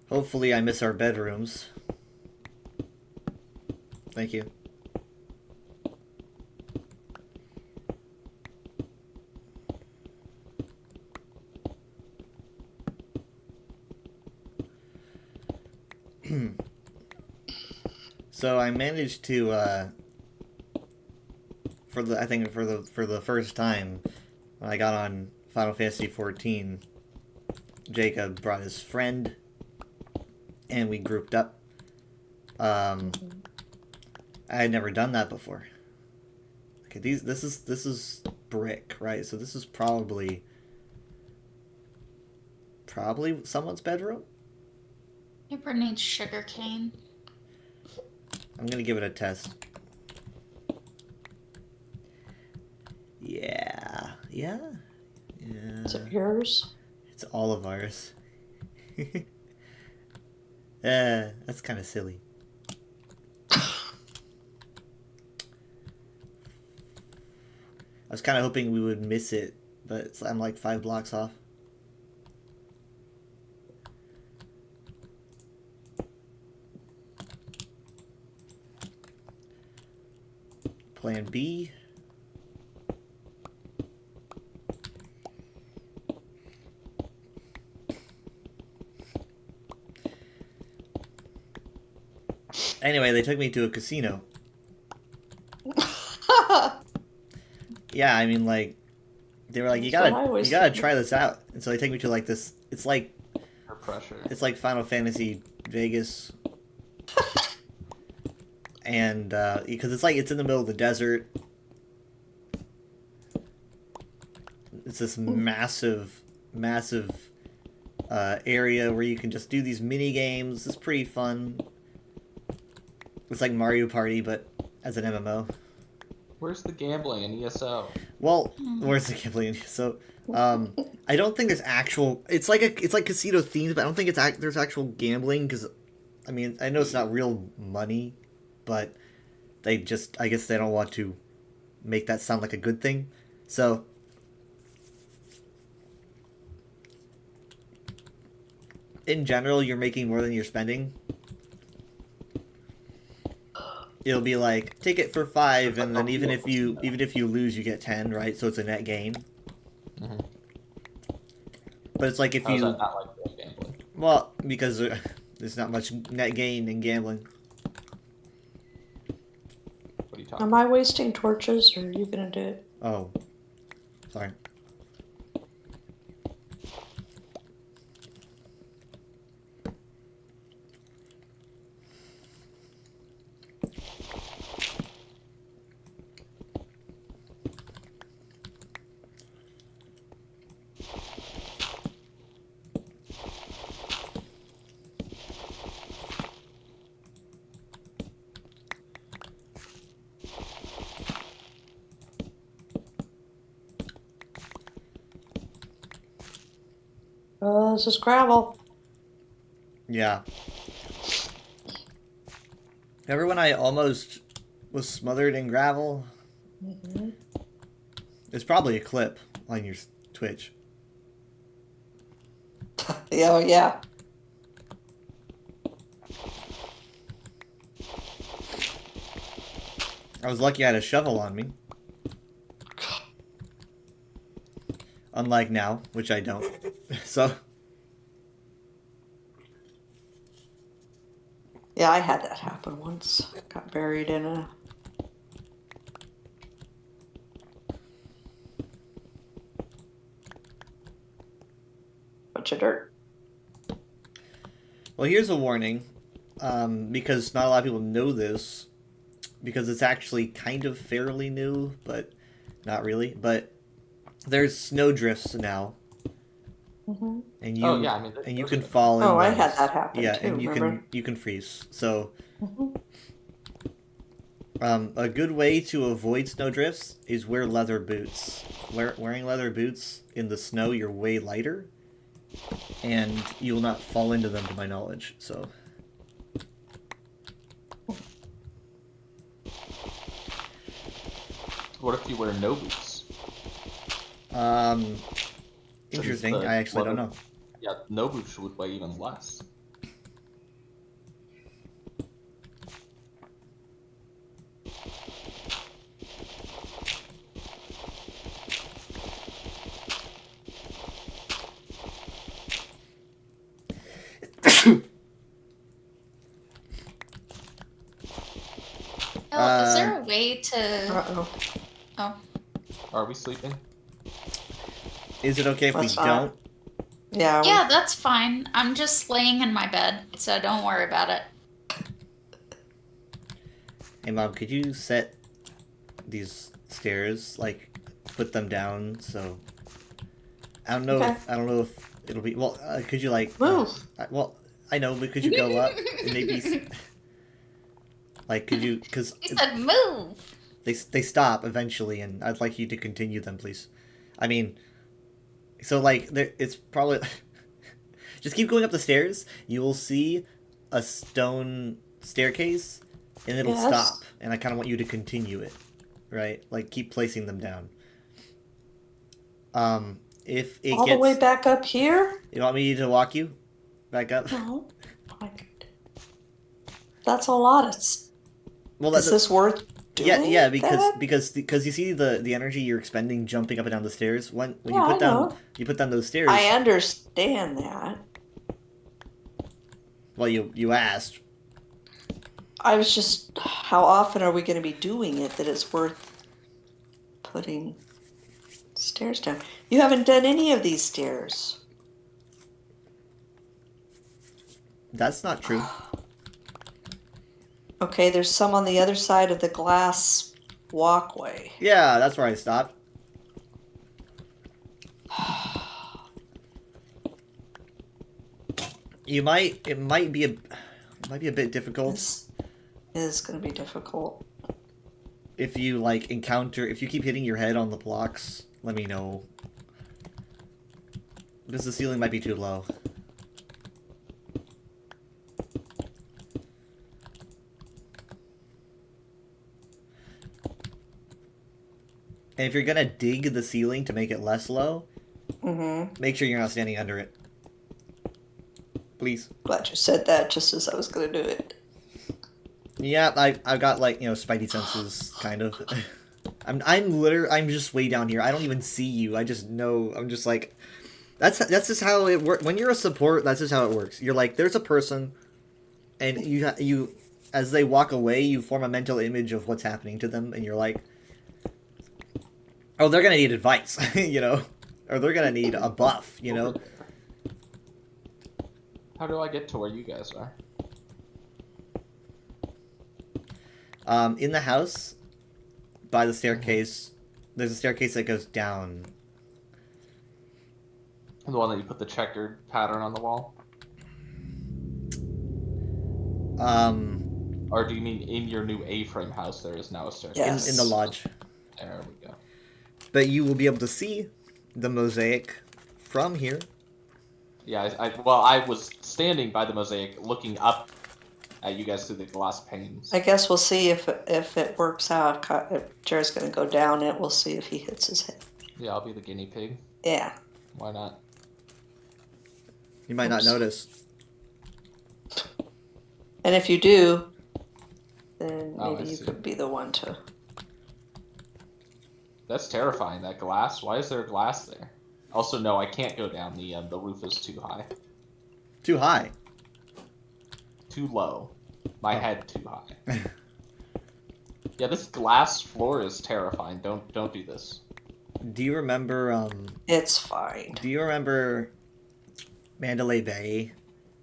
[SPEAKER 1] Hopefully I miss our bedrooms. Thank you. So I managed to for the first time when I got on Final Fantasy 14, Jacob brought his friend and we grouped up. I had never done that before. Okay, this is brick, right? So this is probably someone's bedroom.
[SPEAKER 3] Neighbor needs sugar cane.
[SPEAKER 1] I'm gonna give it a test. Yeah.
[SPEAKER 4] Is it yours?
[SPEAKER 1] It's all of ours. That's kind of silly. I was kind of hoping we would miss it, but I'm like 5 blocks off. Plan B. Anyway, they took me to a casino. Yeah, I mean, like, they were like, you
[SPEAKER 4] That's what I always
[SPEAKER 1] gotta
[SPEAKER 4] think.
[SPEAKER 1] try this out. And so they take me to like this. It's like
[SPEAKER 2] pressure.
[SPEAKER 1] Final Fantasy Vegas. And because it's in the middle of the desert. It's this massive area where you can just do these mini games. It's pretty fun. It's like Mario Party, but as an MMO.
[SPEAKER 2] Where's the gambling in ESO?
[SPEAKER 1] Well, where's the gambling? So, I don't think there's actual. It's like casino themed, but I don't think there's actual gambling because, I mean, I know it's not real money, but I guess they don't want to make that sound like a good thing. So, in general, you're making more than you're spending. It'll be like take it for 5, and then even if you lose, you get 10, right? So it's a net gain.
[SPEAKER 2] Mm-hmm.
[SPEAKER 1] But it's like if
[SPEAKER 2] How's
[SPEAKER 1] you
[SPEAKER 2] that not like real gambling?
[SPEAKER 1] well, because there's not much net gain in gambling.
[SPEAKER 2] What are you talking
[SPEAKER 4] Am I wasting torches, or are you gonna do it?
[SPEAKER 1] Oh, sorry.
[SPEAKER 4] This is gravel.
[SPEAKER 1] Yeah. Remember when I almost was smothered in gravel?
[SPEAKER 4] Mm-hmm.
[SPEAKER 1] It's probably a clip on your Twitch.
[SPEAKER 4] Yeah, yeah.
[SPEAKER 1] I was lucky I had a shovel on me. Unlike now, which I don't. So,
[SPEAKER 4] Yeah, I had that happen once. Got buried in a. Bunch of dirt.
[SPEAKER 1] well, here's a warning. Because not a lot of people know this. Because it's actually kind of fairly new, but not really. But there's snow drifts now.
[SPEAKER 4] Mm-hmm.
[SPEAKER 1] And you,
[SPEAKER 2] Oh, yeah, I mean,
[SPEAKER 1] and you
[SPEAKER 2] those
[SPEAKER 1] can
[SPEAKER 2] are-
[SPEAKER 1] fall in
[SPEAKER 4] Oh, I
[SPEAKER 1] those.
[SPEAKER 4] had that happen
[SPEAKER 1] Yeah,
[SPEAKER 4] too.
[SPEAKER 1] and you
[SPEAKER 4] remember?
[SPEAKER 1] can freeze. So,
[SPEAKER 4] Mhm.
[SPEAKER 1] a good way to avoid snow drifts is wear leather boots. Wearing leather boots in the snow, you're way lighter, and you will not fall into them, to my knowledge. So,
[SPEAKER 2] What if you wear no boots?
[SPEAKER 1] interesting.
[SPEAKER 2] the
[SPEAKER 1] I actually don't
[SPEAKER 2] leather-
[SPEAKER 1] know.
[SPEAKER 2] Yeah, no boots would weigh even less.
[SPEAKER 3] way to?
[SPEAKER 4] Uh-oh.
[SPEAKER 3] Oh,
[SPEAKER 2] Are we sleeping?
[SPEAKER 1] Is it okay if we
[SPEAKER 4] That's fine.
[SPEAKER 1] don't?
[SPEAKER 4] Yeah.
[SPEAKER 3] yeah, that's fine. I'm just laying in my bed, so don't worry about it.
[SPEAKER 1] Hey, Mom, could you set these stairs, like, put them down so... I don't know
[SPEAKER 4] Okay.
[SPEAKER 1] if it'll be... Well, could you, like...
[SPEAKER 4] Move.
[SPEAKER 1] Well, I know, but could you go up and maybe... Like, could you... Because
[SPEAKER 3] He said, "Move."
[SPEAKER 1] they stop eventually, and I'd like you to continue them, please. I mean... So, like, it's probably... Just keep going up the stairs. You will see a stone staircase, and it'll
[SPEAKER 4] Yes.
[SPEAKER 1] stop. And I kind of want you to continue it, right? Like, keep placing them down. If it
[SPEAKER 4] All
[SPEAKER 1] gets...
[SPEAKER 4] the way back up here?
[SPEAKER 1] You want me to walk you back up?
[SPEAKER 4] No. That's a lot.
[SPEAKER 1] Well,
[SPEAKER 4] Is this worth doing?
[SPEAKER 1] yeah,
[SPEAKER 4] that?
[SPEAKER 1] because you see the energy you're expending jumping up and down the stairs. When
[SPEAKER 4] Yeah,
[SPEAKER 1] you
[SPEAKER 4] I
[SPEAKER 1] put down
[SPEAKER 4] know.
[SPEAKER 1] those stairs.
[SPEAKER 4] I understand that.
[SPEAKER 1] Well, you asked.
[SPEAKER 4] I was just, how often are we going to be doing it that it's worth putting stairs down? You haven't done any of these stairs.
[SPEAKER 1] That's not true.
[SPEAKER 4] Okay, there's some on the other side of the glass walkway.
[SPEAKER 1] Yeah, that's where I stopped. It might be a bit difficult
[SPEAKER 4] This is going to be difficult.
[SPEAKER 1] if you like if you keep hitting your head on the blocks. Let me know, because the ceiling might be too low. And if you're gonna dig the ceiling to make it less low,
[SPEAKER 4] Mm-hmm.
[SPEAKER 1] make sure you're not standing under it. Please.
[SPEAKER 4] Glad you said that just as I was going to do it.
[SPEAKER 1] Yeah, I've got like, spidey senses, kind of. I'm just way down here. I don't even see you. I just know. I'm just like, that's just how it works. When you're a support, that's just how it works. You're like, there's a person, and you as they walk away, you form a mental image of what's happening to them, and you're like, oh, they're gonna need advice, or they're gonna need a buff,
[SPEAKER 2] Over there. How do I get to where you guys are?
[SPEAKER 1] In the house, by the staircase, there's a staircase that goes down.
[SPEAKER 2] The one that you put the checkered pattern on the wall? Or do you mean in your new A-frame house there is now a staircase?
[SPEAKER 4] Yes.
[SPEAKER 1] In the lodge.
[SPEAKER 2] There we go.
[SPEAKER 1] But you will be able to see the mosaic from here.
[SPEAKER 2] Yeah, I was standing by the mosaic looking up at you guys through the glass panes.
[SPEAKER 4] I guess we'll see if it works out. If Jared's going to go down it, we'll see if he hits his head.
[SPEAKER 2] Yeah, I'll be the guinea pig.
[SPEAKER 4] Yeah.
[SPEAKER 2] Why not?
[SPEAKER 1] You might not
[SPEAKER 4] Oops.
[SPEAKER 1] notice.
[SPEAKER 4] And if you do, then
[SPEAKER 2] Oh,
[SPEAKER 4] maybe
[SPEAKER 2] I
[SPEAKER 4] you
[SPEAKER 2] see.
[SPEAKER 4] could be the one to.
[SPEAKER 2] That's terrifying, that glass. Why is there glass there? Also, no, I can't go down. The roof is too high.
[SPEAKER 1] Too high.
[SPEAKER 2] Too low. My
[SPEAKER 1] Oh.
[SPEAKER 2] head too high. Yeah, this glass floor is terrifying. Don't do this.
[SPEAKER 1] Do you remember,
[SPEAKER 4] It's fine.
[SPEAKER 1] do you remember Mandalay Bay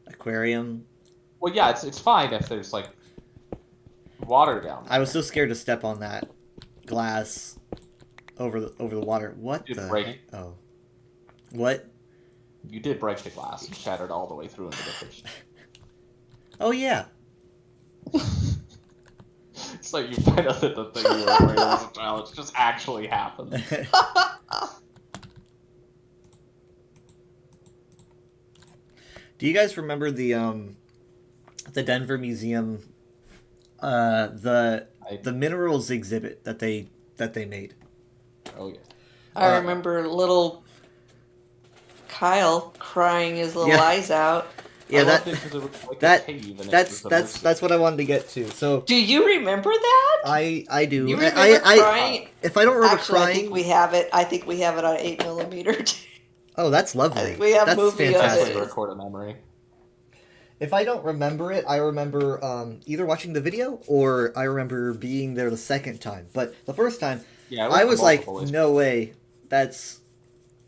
[SPEAKER 1] Aquarium?
[SPEAKER 2] Well, yeah, it's fine if there's, like, water down there.
[SPEAKER 1] I was so scared to step on that glass over the water. What
[SPEAKER 2] You
[SPEAKER 1] the
[SPEAKER 2] break
[SPEAKER 1] heck?
[SPEAKER 2] it.
[SPEAKER 1] Oh. What?
[SPEAKER 2] You did break the glass and shattered all the way through into the kitchen.
[SPEAKER 1] Oh, yeah.
[SPEAKER 2] It's like you find out that the thing you were afraid of as a child just actually happened.
[SPEAKER 1] Do you guys remember the Denver Museum, the minerals exhibit that they made?
[SPEAKER 2] Oh, yeah.
[SPEAKER 4] I remember little Kyle crying his little
[SPEAKER 1] Yeah.
[SPEAKER 4] eyes out.
[SPEAKER 1] Yeah,
[SPEAKER 2] I
[SPEAKER 1] that
[SPEAKER 2] loved it 'cause it was like
[SPEAKER 1] that-
[SPEAKER 2] a cave and
[SPEAKER 1] that's
[SPEAKER 2] it was
[SPEAKER 1] that's what I wanted to get to. So
[SPEAKER 4] Do you remember that?
[SPEAKER 1] I do.
[SPEAKER 4] You
[SPEAKER 1] I-
[SPEAKER 4] remember
[SPEAKER 1] I
[SPEAKER 4] crying?
[SPEAKER 1] if I don't remember
[SPEAKER 4] Actually, I
[SPEAKER 1] crying,
[SPEAKER 4] think we have it. I think we have it on 8mm.
[SPEAKER 1] oh, that's
[SPEAKER 4] I
[SPEAKER 1] lovely.
[SPEAKER 4] think we have
[SPEAKER 1] That's
[SPEAKER 4] movie of
[SPEAKER 1] fantastic.
[SPEAKER 2] impressive
[SPEAKER 4] it.
[SPEAKER 2] to record a memory.
[SPEAKER 1] if I don't remember it, I remember either watching the video or I remember being there the second time. But the first time,
[SPEAKER 2] Yeah, it
[SPEAKER 1] I
[SPEAKER 2] the
[SPEAKER 1] was like,
[SPEAKER 2] multiple.
[SPEAKER 1] no way, that's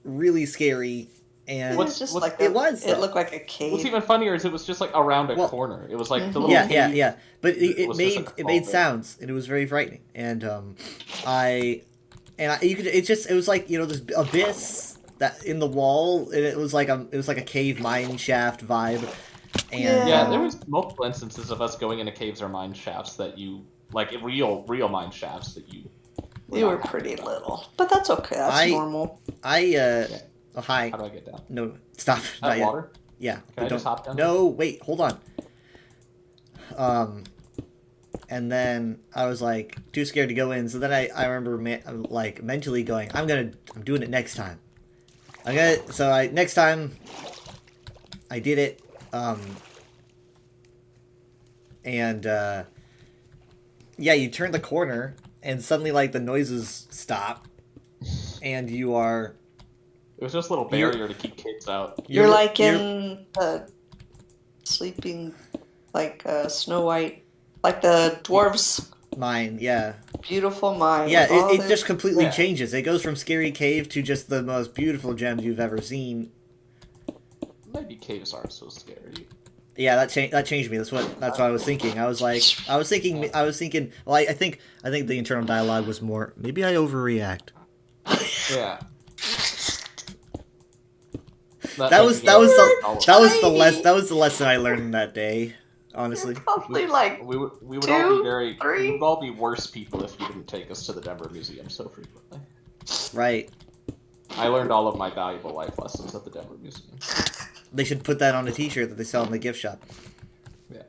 [SPEAKER 1] really scary. And
[SPEAKER 4] It was just
[SPEAKER 2] what's-
[SPEAKER 4] like
[SPEAKER 1] it was,
[SPEAKER 4] It
[SPEAKER 1] though.
[SPEAKER 4] looked like a cave.
[SPEAKER 2] What's even funnier is it was just like around a
[SPEAKER 1] Well,
[SPEAKER 2] corner. It was like the
[SPEAKER 4] Mhm.
[SPEAKER 2] little
[SPEAKER 1] yeah,
[SPEAKER 2] cave.
[SPEAKER 1] yeah. But it
[SPEAKER 2] was just
[SPEAKER 1] made
[SPEAKER 2] a
[SPEAKER 1] it made
[SPEAKER 2] cul-de.
[SPEAKER 1] sounds and it was very frightening. And you could it was like this abyss that in the wall, and it was like a cave mine shaft vibe. And
[SPEAKER 2] Yeah,
[SPEAKER 4] Yeah.
[SPEAKER 2] there was multiple instances of us going into caves or mine shafts that you like real mine shafts that you.
[SPEAKER 4] You were
[SPEAKER 2] not happy
[SPEAKER 4] pretty
[SPEAKER 2] about.
[SPEAKER 4] little, but that's okay. That's
[SPEAKER 1] I-
[SPEAKER 4] normal.
[SPEAKER 1] oh hi,
[SPEAKER 2] How do I get down?
[SPEAKER 1] no, stop, not yet.
[SPEAKER 2] Water?
[SPEAKER 1] Yeah,
[SPEAKER 2] Can
[SPEAKER 1] but
[SPEAKER 2] I just hop down?
[SPEAKER 1] No, wait, hold on. And then I was like too scared to go in. So then I remember mentally going, I'm doing it next time. Next time I did it. Yeah, you turn the corner and suddenly like the noises stop, and you are.
[SPEAKER 2] It was just a little barrier to keep kids out.
[SPEAKER 4] You're like in the sleeping, like Snow White, like the dwarves'
[SPEAKER 1] mine, yeah.
[SPEAKER 4] beautiful mind.
[SPEAKER 1] Yeah,
[SPEAKER 4] with all
[SPEAKER 1] it
[SPEAKER 4] the-
[SPEAKER 1] just completely
[SPEAKER 2] Yeah.
[SPEAKER 1] changes. It goes from scary cave to just the most beautiful gems you've ever seen.
[SPEAKER 2] Maybe caves aren't so scary.
[SPEAKER 1] Yeah, that changed me. That's what I was thinking. I was thinking. Well, I think the internal dialogue was more. Maybe I overreact.
[SPEAKER 2] Yeah.
[SPEAKER 1] That was the lesson I learned that day. Honestly,
[SPEAKER 4] You're probably like
[SPEAKER 2] We would all
[SPEAKER 4] two,
[SPEAKER 2] be
[SPEAKER 4] three?
[SPEAKER 2] we would all be worse people if you didn't take us to the Denver Museum so frequently.
[SPEAKER 1] right?
[SPEAKER 2] I learned all of my valuable life lessons at the Denver Museum.
[SPEAKER 1] They should put that on a T-shirt that they sell in the gift shop.
[SPEAKER 2] Yeah.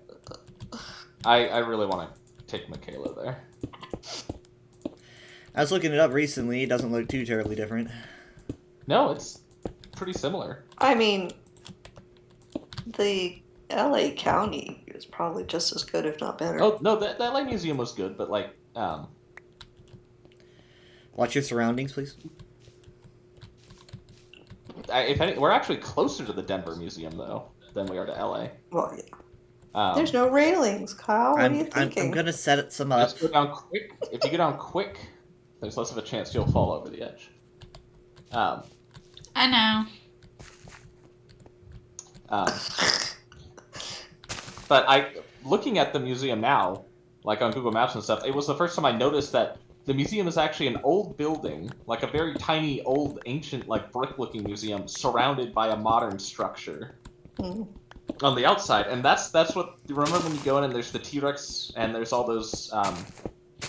[SPEAKER 2] I really want to take Michaela there.
[SPEAKER 1] I was looking it up recently. It doesn't look too terribly different.
[SPEAKER 2] No, it's pretty similar.
[SPEAKER 4] I mean, the LA County is probably just as good, if not better.
[SPEAKER 2] Oh no, the LA Museum was good, but like,
[SPEAKER 1] Watch your surroundings, please.
[SPEAKER 2] if any, we're actually closer to the Denver Museum though than we are to LA.
[SPEAKER 4] Well, yeah. There's
[SPEAKER 2] Um,
[SPEAKER 4] no railings, Kyle. What are you
[SPEAKER 1] I'm
[SPEAKER 4] thinking?
[SPEAKER 1] gonna set some up.
[SPEAKER 2] just go down quick. If you go down quick, there's less of a chance you'll fall over the edge.
[SPEAKER 3] I know.
[SPEAKER 2] But looking at the museum now, like on Google Maps and stuff, it was the first time I noticed that the museum is actually an old building, like a very tiny, old, ancient, like brick-looking museum, surrounded by a modern structure
[SPEAKER 4] Hmm.
[SPEAKER 2] on the outside. And that's what. Remember when you go in and there's the T-Rex and there's all those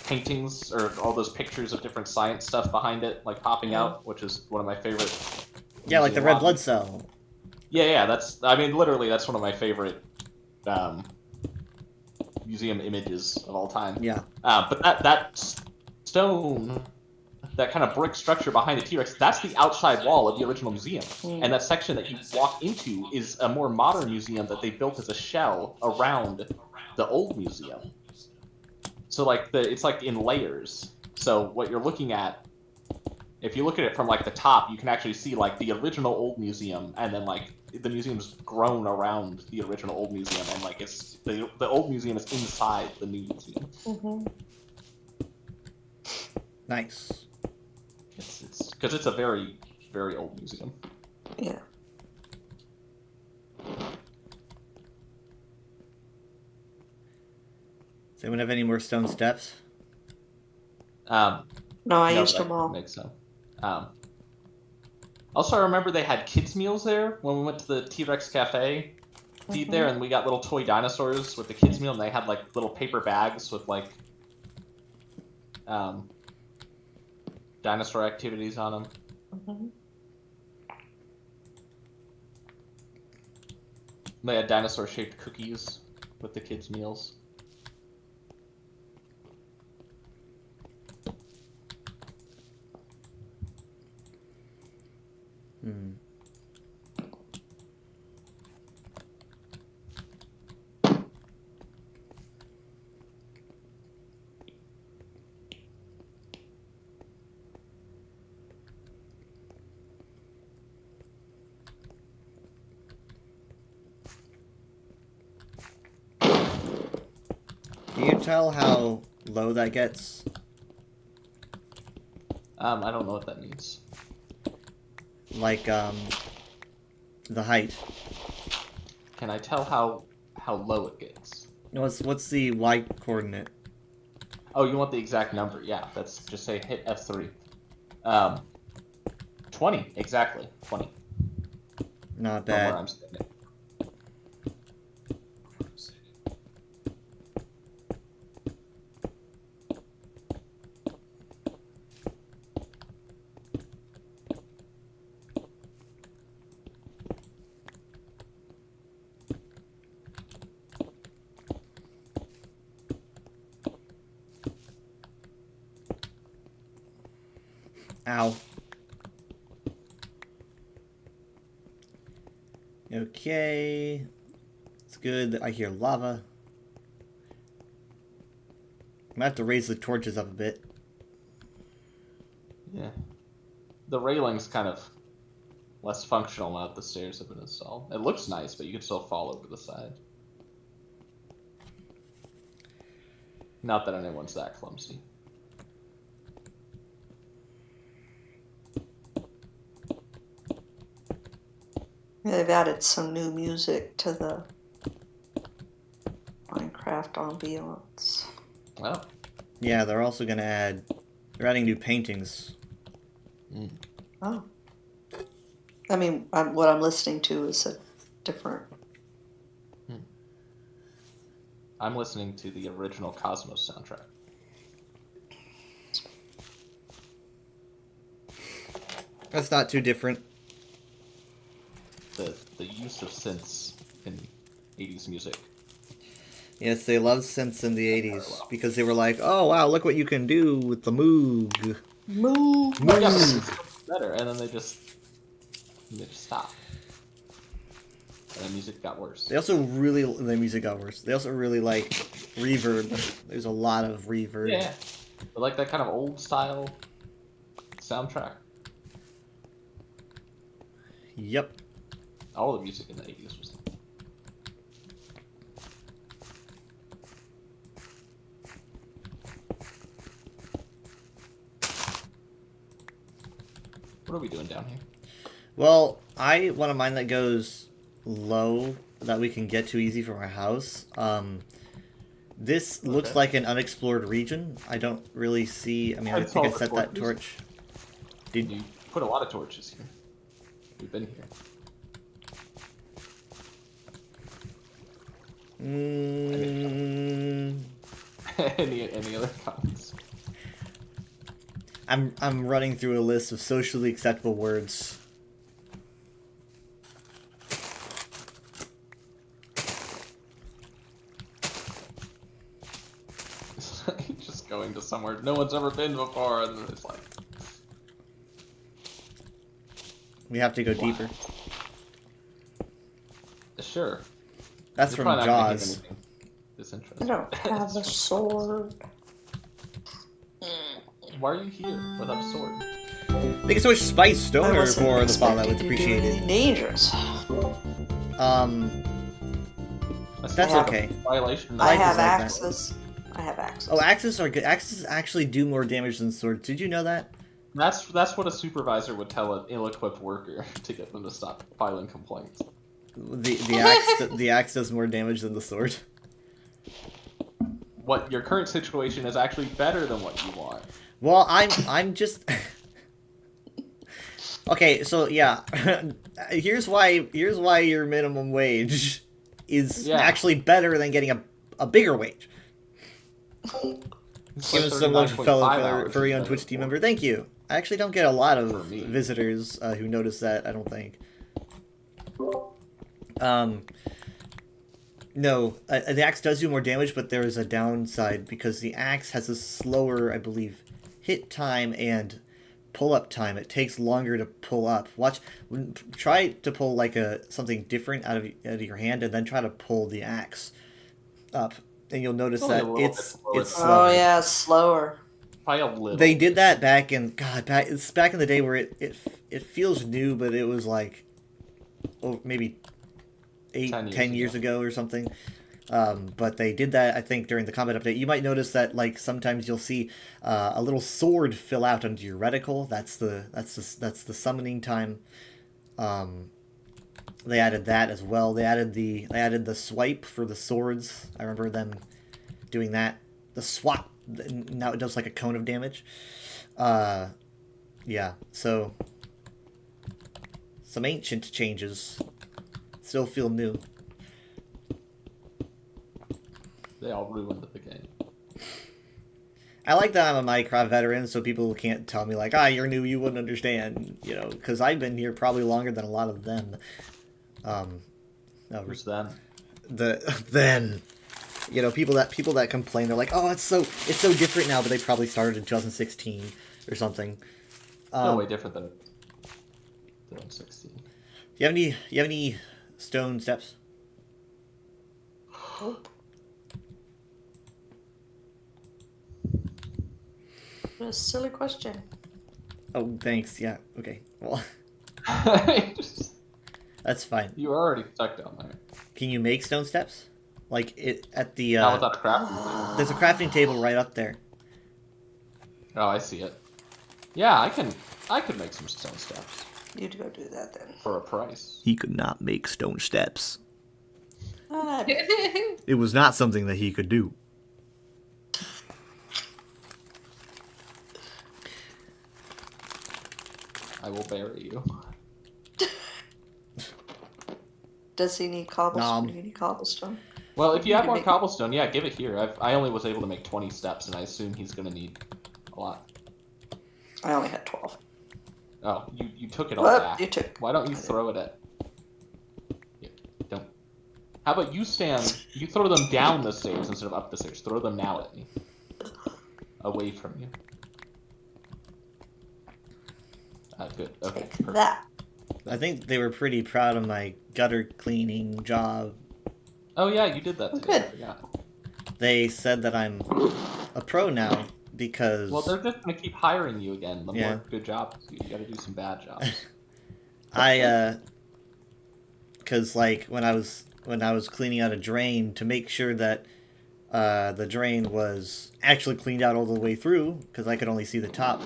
[SPEAKER 2] paintings or all those pictures of different science stuff behind it, like popping out, which is one of my favorite.
[SPEAKER 1] Yeah, like the
[SPEAKER 2] museum
[SPEAKER 1] red
[SPEAKER 2] lobbies.
[SPEAKER 1] blood cell.
[SPEAKER 2] Yeah, that's. I mean, literally, that's one of my favorite museum images of all time.
[SPEAKER 1] Yeah.
[SPEAKER 2] But that stone, that kind of brick structure behind the T-Rex, that's the outside wall of the original museum.
[SPEAKER 4] Hmm.
[SPEAKER 2] And that section that you walk into is a more modern museum that they built as a shell around the old museum. So like it's like in layers. So what you're looking at, if you look at it from like the top, you can actually see like the original old museum, and then like the museum's grown around the original old museum, and like it's the old museum is inside the new museum.
[SPEAKER 4] Mhm.
[SPEAKER 1] Nice.
[SPEAKER 2] It's because it's a very very old museum.
[SPEAKER 4] Yeah.
[SPEAKER 1] Does anyone have any more stone steps?
[SPEAKER 2] Um,
[SPEAKER 4] No, I
[SPEAKER 2] no,
[SPEAKER 4] used
[SPEAKER 2] that
[SPEAKER 4] them all.
[SPEAKER 2] makes sense. Also, I remember they had kids meals there when we went to the T-Rex Cafe to eat there, and we got little toy dinosaurs with the kids meal, and they had like little paper bags with like dinosaur activities on them.
[SPEAKER 4] Mhm.
[SPEAKER 2] They had dinosaur-shaped cookies with the kids' meals.
[SPEAKER 1] Hmm. Can you tell how low that gets?
[SPEAKER 2] I don't know what that means.
[SPEAKER 1] Like, the height.
[SPEAKER 2] Can I tell how low it gets?
[SPEAKER 1] What's the Y coordinate?
[SPEAKER 2] Oh, you want the exact number? Yeah, that's just say hit F3. 20 exactly. 20.
[SPEAKER 1] Not
[SPEAKER 2] From where
[SPEAKER 1] bad.
[SPEAKER 2] I'm sitting.
[SPEAKER 1] Ow. Okay. It's good. I hear lava. I'm gonna have to raise the torches up a bit.
[SPEAKER 2] Yeah. The railing's kind of less functional now that the stairs have been installed. It looks nice, but you can still fall over the side. Not that anyone's that clumsy.
[SPEAKER 4] Yeah, they've added some new music to the Minecraft ambiance.
[SPEAKER 2] Well,
[SPEAKER 1] Yeah, they're also gonna add. They're adding new paintings.
[SPEAKER 4] Oh. I mean, what I'm listening to is a different.
[SPEAKER 2] I'm listening to the original Cosmos soundtrack.
[SPEAKER 1] That's not too different.
[SPEAKER 2] The use of synths in 80s music.
[SPEAKER 1] Yes, they loved synths in the 80s because they were like, oh wow, look what you can do with the Moog.
[SPEAKER 4] Move.
[SPEAKER 2] Yeah, but it's better, and then they just stopped. And the music got worse.
[SPEAKER 1] They also really, the music got worse. They also really like reverb. There's a lot of reverb.
[SPEAKER 2] Yeah, but like that kind of old style soundtrack.
[SPEAKER 1] Yep.
[SPEAKER 2] All the music in the 80s was. What are we doing down here?
[SPEAKER 1] Well, I want a mine that goes low that we can get to easy from our house. This looks
[SPEAKER 2] Okay.
[SPEAKER 1] like an unexplored region. I don't really see. I mean, I
[SPEAKER 2] I'd
[SPEAKER 1] think I
[SPEAKER 2] follow the
[SPEAKER 1] set that
[SPEAKER 2] torches.
[SPEAKER 1] torch.
[SPEAKER 2] You put a lot of torches here. We've been here.
[SPEAKER 1] Mm,
[SPEAKER 2] Any other comments?
[SPEAKER 1] I'm running through a list of socially acceptable words.
[SPEAKER 2] Just going to somewhere no one's ever been before, and then it's like,
[SPEAKER 1] We have to go
[SPEAKER 2] Wow.
[SPEAKER 1] deeper.
[SPEAKER 2] sure.
[SPEAKER 1] That's
[SPEAKER 2] You're
[SPEAKER 1] from
[SPEAKER 2] probably not gonna
[SPEAKER 1] Jaws.
[SPEAKER 2] hit anything
[SPEAKER 4] I don't have a sword.
[SPEAKER 2] Why are you here without a sword?
[SPEAKER 1] Thank you so much, Spice
[SPEAKER 4] I
[SPEAKER 1] Stoner,
[SPEAKER 4] wasn't
[SPEAKER 1] for the follow.
[SPEAKER 4] expecting
[SPEAKER 1] It's
[SPEAKER 4] to do
[SPEAKER 1] appreciated.
[SPEAKER 4] anything dangerous.
[SPEAKER 1] That's
[SPEAKER 4] have-
[SPEAKER 1] okay.
[SPEAKER 2] Violation.
[SPEAKER 4] I
[SPEAKER 1] Life is
[SPEAKER 4] have
[SPEAKER 1] like that.
[SPEAKER 4] axes. I have axes.
[SPEAKER 1] Oh, axes are good. Axes actually do more damage than swords. Did you know that?
[SPEAKER 2] That's what a supervisor would tell an ill-equipped worker to get them to stop filing complaints.
[SPEAKER 1] The axe does more damage than the sword.
[SPEAKER 2] What your current situation is actually better than what you want.
[SPEAKER 1] Well, I'm just okay. So yeah, here's why your minimum wage is
[SPEAKER 2] Yeah.
[SPEAKER 1] actually better than getting a bigger wage.
[SPEAKER 2] It's
[SPEAKER 1] Give
[SPEAKER 2] like
[SPEAKER 1] us some love,
[SPEAKER 2] 39.5
[SPEAKER 1] fellow
[SPEAKER 2] hours
[SPEAKER 1] furry
[SPEAKER 2] is
[SPEAKER 1] on
[SPEAKER 2] better
[SPEAKER 1] Twitch team
[SPEAKER 2] for-
[SPEAKER 1] member. Thank you. I actually don't get a lot
[SPEAKER 2] For
[SPEAKER 1] of
[SPEAKER 2] me.
[SPEAKER 1] visitors who notice that. I don't think. No, the axe does do more damage, but there is a downside because the axe has a slower, I believe, hit time and pull-up time. It takes longer to pull up. Try to pull like something different out of your hand, and then try to pull the axe up, and you'll notice
[SPEAKER 2] Only a
[SPEAKER 1] that
[SPEAKER 2] little bit
[SPEAKER 1] it's
[SPEAKER 2] slower.
[SPEAKER 1] slower.
[SPEAKER 4] Oh yeah, slower.
[SPEAKER 2] By a little.
[SPEAKER 1] They did that back in it's back in the day where it feels new, but it was like maybe 10 years ago or something. But they did that, I think, during the combat update. You might notice that, like, sometimes you'll see a little sword fill out under your reticle. That's the summoning time. They added that as well. They added the swipe for the swords. I remember them doing that. The swap, now it does like a cone of damage. Yeah, so some ancient changes still feel new.
[SPEAKER 2] They all ruined the game.
[SPEAKER 1] I like that I'm a Minecraft veteran, so people can't tell me like, you're new, you wouldn't understand, you know, because I've been here probably longer than a lot of them. No,
[SPEAKER 2] Who's them?
[SPEAKER 1] Then, you know, people that complain, they're like, it's so different now, but they probably started in 2016 or something.
[SPEAKER 2] No way different than 2016.
[SPEAKER 1] You have any stone steps?
[SPEAKER 4] Nope. What a silly question.
[SPEAKER 1] Oh, thanks. Yeah. Okay. Well, that's fine.
[SPEAKER 2] You were already stuck down there.
[SPEAKER 1] Can you make stone steps? Like it at the
[SPEAKER 2] Not without a crafting table.
[SPEAKER 1] there's a crafting table right up there.
[SPEAKER 2] Oh, I see it. Yeah, I could make some stone steps
[SPEAKER 4] You'd go do that then.
[SPEAKER 2] for a price.
[SPEAKER 1] He could not make stone steps.
[SPEAKER 4] Ah,
[SPEAKER 1] It was not something that he could do.
[SPEAKER 2] I will bury you.
[SPEAKER 4] does he need cobblestone?
[SPEAKER 1] Nom.
[SPEAKER 4] Do you need cobblestone?
[SPEAKER 2] Well, if you
[SPEAKER 4] You
[SPEAKER 2] have
[SPEAKER 4] can
[SPEAKER 2] more
[SPEAKER 4] make-
[SPEAKER 2] cobblestone, yeah, give it here. I only was able to make 20 steps, and I assume he's gonna need a lot.
[SPEAKER 4] I only had 12.
[SPEAKER 2] Oh, you took it all
[SPEAKER 4] Well,
[SPEAKER 2] back.
[SPEAKER 4] you took.
[SPEAKER 2] Why don't you throw it at? Yeah, don't. How about you stand? You throw them down the stairs instead of up the stairs. Throw them now at me. Away from you. Good. Okay.
[SPEAKER 4] Take
[SPEAKER 2] Perfect.
[SPEAKER 4] that.
[SPEAKER 1] I think they were pretty proud of my gutter cleaning job.
[SPEAKER 2] Oh yeah, you did that
[SPEAKER 4] Oh,
[SPEAKER 2] today. I
[SPEAKER 4] good.
[SPEAKER 2] forgot.
[SPEAKER 1] They said that I'm a pro now because
[SPEAKER 2] Well, they're just gonna keep hiring you again. The
[SPEAKER 1] Yeah.
[SPEAKER 2] more good jobs you do. You gotta do some bad jobs.
[SPEAKER 1] because like when I was cleaning out a drain to make sure that the drain was actually cleaned out all the way through because I could only see the top.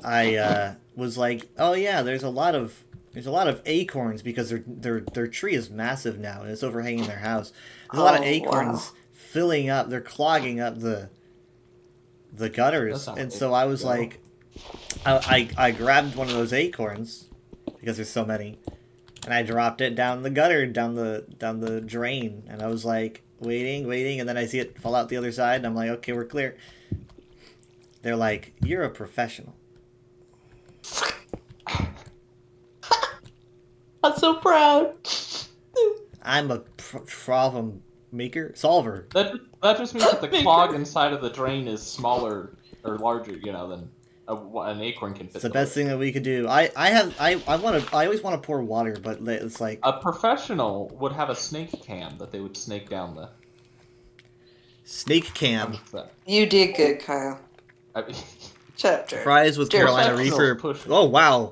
[SPEAKER 1] I was like, oh yeah, there's a lot of acorns because their tree is massive now and it's overhanging their house. There's a lot of
[SPEAKER 4] Oh,
[SPEAKER 1] acorns
[SPEAKER 4] wow.
[SPEAKER 1] filling up. They're clogging up the gutters,
[SPEAKER 2] That's not
[SPEAKER 1] and
[SPEAKER 2] good.
[SPEAKER 1] so I was
[SPEAKER 2] No.
[SPEAKER 1] like, I grabbed one of those acorns because there's so many, and I dropped it down the gutter, down the drain, and I was like waiting, and then I see it fall out the other side, and I'm like, okay, we're clear. They're like, you're a professional.
[SPEAKER 4] I'm so proud.
[SPEAKER 1] I'm a problem solver.
[SPEAKER 2] That just means that the
[SPEAKER 4] Maker.
[SPEAKER 2] clog inside of the drain is smaller or larger, than an acorn can fit.
[SPEAKER 1] It's the
[SPEAKER 2] through
[SPEAKER 1] best
[SPEAKER 2] it.
[SPEAKER 1] thing that we could do. I always want to pour water, but it's like
[SPEAKER 2] A professional would have a snake cam that they would snake down the.
[SPEAKER 1] snake cam
[SPEAKER 4] You did good, Kyle.
[SPEAKER 2] I mean,
[SPEAKER 4] Chapter.
[SPEAKER 1] fries with
[SPEAKER 4] Dear
[SPEAKER 1] Carolina
[SPEAKER 2] professional
[SPEAKER 1] Reaper.
[SPEAKER 2] push.
[SPEAKER 1] Oh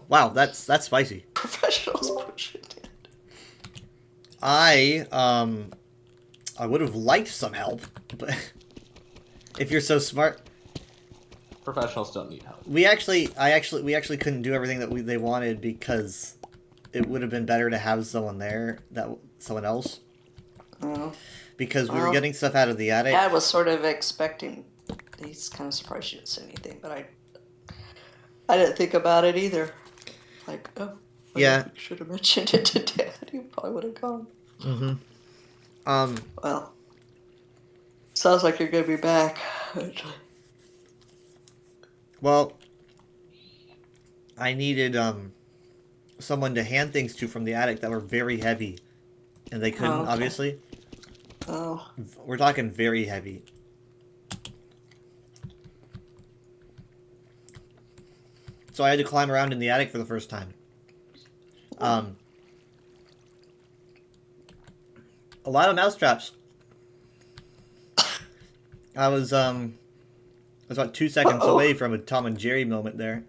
[SPEAKER 1] wow, that's spicy.
[SPEAKER 4] Professionals push it.
[SPEAKER 1] I would have liked some help, but if you're so smart,
[SPEAKER 2] professionals don't need help.
[SPEAKER 1] we actually couldn't do everything that they wanted because it would have been better to have someone else
[SPEAKER 4] Oh.
[SPEAKER 1] because we were
[SPEAKER 4] Well,
[SPEAKER 1] getting stuff out of the attic.
[SPEAKER 4] Dad was sort of expecting. He's kind of surprised you didn't say anything, but I didn't think about it either. Like, oh,
[SPEAKER 1] Yeah.
[SPEAKER 4] should have mentioned it to Dad. He probably would have gone.
[SPEAKER 1] Mm-hmm.
[SPEAKER 4] Well, sounds like you're gonna be back.
[SPEAKER 1] Well, I needed someone to hand things to from the attic that were very heavy, and they couldn't.
[SPEAKER 4] okay.
[SPEAKER 1] Obviously,
[SPEAKER 4] Oh,
[SPEAKER 1] we're talking very heavy. So I had to climb around in the attic for the first time. A lot of mousetraps. I was about 2 seconds
[SPEAKER 4] Uh-oh.
[SPEAKER 1] away from a Tom and Jerry moment there.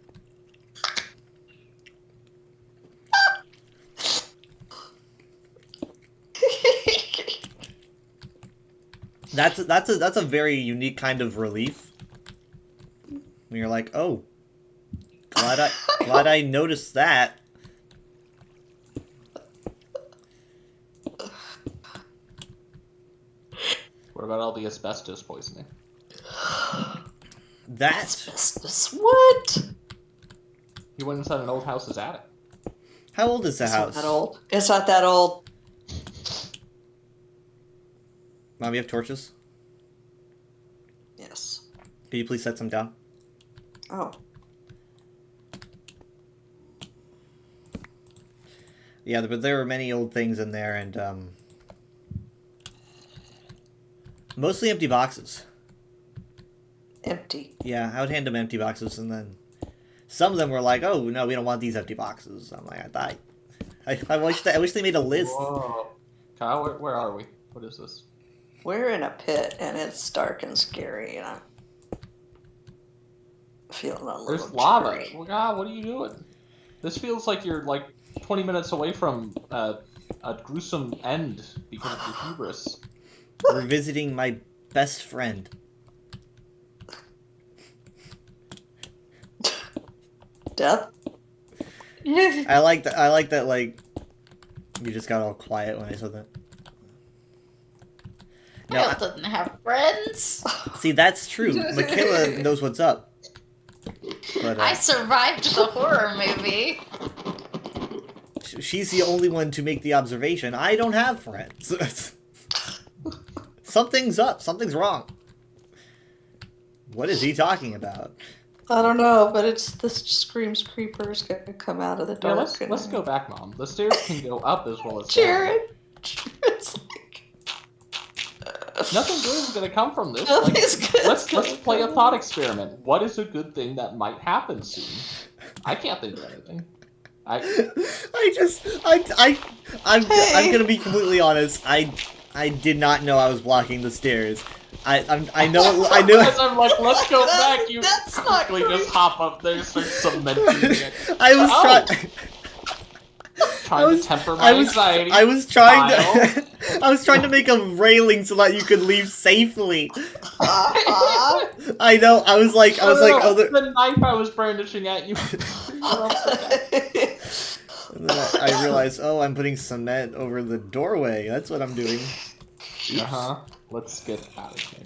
[SPEAKER 1] That's a very unique kind of relief. When you're like, oh, glad I noticed that.
[SPEAKER 2] What about all the asbestos poisoning?
[SPEAKER 1] That
[SPEAKER 4] Asbestos. What?
[SPEAKER 2] He went inside an old house's attic.
[SPEAKER 1] How old is the
[SPEAKER 4] It's
[SPEAKER 1] house?
[SPEAKER 4] not that old. It's not that old.
[SPEAKER 1] Mom, you have torches?
[SPEAKER 4] Yes.
[SPEAKER 1] Can you please set some down?
[SPEAKER 4] Oh.
[SPEAKER 1] Yeah, but there were many old things in there, and mostly empty boxes.
[SPEAKER 4] Empty.
[SPEAKER 1] Yeah, I would hand them empty boxes, and then some of them were like, "Oh no, we don't want these empty boxes." I'm like, I wish they made a list.
[SPEAKER 2] Whoa. Kyle, where are we? What is this?
[SPEAKER 4] We're in a pit and it's dark and scary and I'm feeling a little
[SPEAKER 2] There's lava.
[SPEAKER 4] jittery.
[SPEAKER 2] Well, God, what are you doing? This feels like you're like 20 minutes away from a gruesome end because of your hubris.
[SPEAKER 1] We're visiting my best friend.
[SPEAKER 4] Death?
[SPEAKER 1] I like that. Like, you just got all quiet when I said that. No,
[SPEAKER 3] Kyle doesn't have friends.
[SPEAKER 1] see, that's true. Michaela knows what's up. But
[SPEAKER 3] I survived the horror movie.
[SPEAKER 1] she's the only one to make the observation. I don't have friends. Something's up. Something's wrong. What is he talking about?
[SPEAKER 4] I don't know, but this screams creeper's gonna come out of the
[SPEAKER 2] Yeah,
[SPEAKER 4] dark.
[SPEAKER 2] let's go back, Mom. The stairs can go up as well as down.
[SPEAKER 4] Jared! Jared's like...
[SPEAKER 2] Nothing good is gonna come from this.
[SPEAKER 4] Nothing's
[SPEAKER 2] Like,
[SPEAKER 4] good.
[SPEAKER 2] let's play a thought experiment. What is a good thing that might happen soon? I can't think of anything.
[SPEAKER 1] I'm
[SPEAKER 4] Hey.
[SPEAKER 1] gonna be completely honest. I did not know I was blocking the stairs. I know.
[SPEAKER 2] As I'm like, let's go back. You
[SPEAKER 4] That's not
[SPEAKER 2] quickly
[SPEAKER 4] great.
[SPEAKER 2] just hop up there, start cementing it.
[SPEAKER 1] I was
[SPEAKER 2] Oh.
[SPEAKER 1] trying.
[SPEAKER 2] Trying to temper my anxiety.
[SPEAKER 1] I was trying
[SPEAKER 2] Kyle.
[SPEAKER 1] to. I was trying to make a railing so that you could leave safely. I know. I was like,
[SPEAKER 2] No,
[SPEAKER 1] oh,
[SPEAKER 2] the knife I was brandishing at you.
[SPEAKER 1] And then I realized, oh, I'm putting cement over the doorway. That's what I'm doing.
[SPEAKER 2] Uh-huh. Let's get out of here.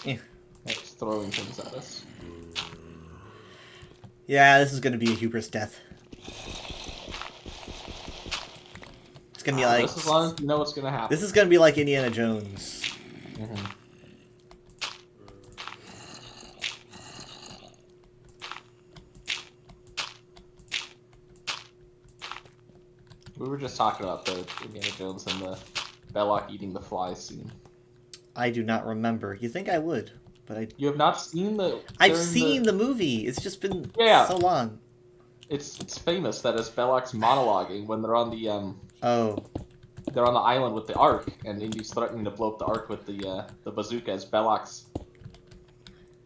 [SPEAKER 1] Yeah.
[SPEAKER 2] It's throwing things at us.
[SPEAKER 1] Yeah, this is gonna be a hubris death. It's gonna be like.
[SPEAKER 2] Just as long as you know what's gonna happen.
[SPEAKER 1] This is gonna be like Indiana Jones.
[SPEAKER 2] Mhm. We were just talking about the Indiana Jones and the Belloc eating the fly scene.
[SPEAKER 1] I do not remember. You think I would, but I.
[SPEAKER 2] You have not seen the.
[SPEAKER 1] I've
[SPEAKER 2] during
[SPEAKER 1] seen the movie. It's just been
[SPEAKER 2] Yeah.
[SPEAKER 1] so long.
[SPEAKER 2] It's famous that as Belloc's monologuing when they're on the
[SPEAKER 1] Oh,
[SPEAKER 2] they're on the island with the Ark, and Indy's threatening to blow up the Ark with the bazooka as Belloc's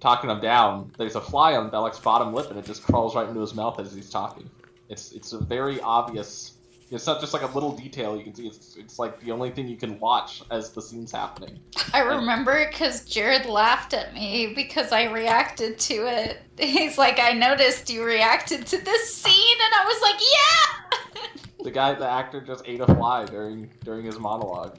[SPEAKER 2] talking him down. There's a fly on Belloc's bottom lip, and it just crawls right into his mouth as he's talking. It's a very obvious. It's not just like a little detail you can see. It's like the only thing you can watch as the scene's happening.
[SPEAKER 3] I remember it because Jared laughed at me because I reacted to it. He's like, I noticed you reacted to this scene, and I was like, yeah!
[SPEAKER 2] The actor just ate a fly during his monologue,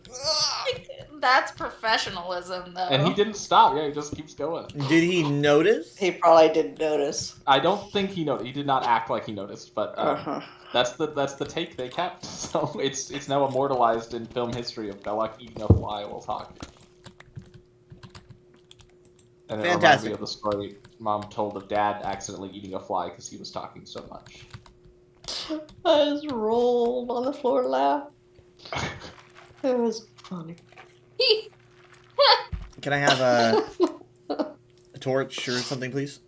[SPEAKER 3] That's professionalism, though.
[SPEAKER 2] and he didn't stop. Yeah, he just keeps going.
[SPEAKER 1] did he notice?
[SPEAKER 4] He probably didn't notice.
[SPEAKER 2] I don't think he noticed. He did not act like he noticed, but
[SPEAKER 4] Uh-huh.
[SPEAKER 2] that's the take they kept. So it's now immortalized in film history of Belloc eating a fly while talking. And it reminds
[SPEAKER 1] Fantastic.
[SPEAKER 2] me of the story Mom told of Dad accidentally eating a fly because he was talking so much.
[SPEAKER 4] I just rolled on the floor laugh. It was funny.
[SPEAKER 1] Can I have a torch or something, please?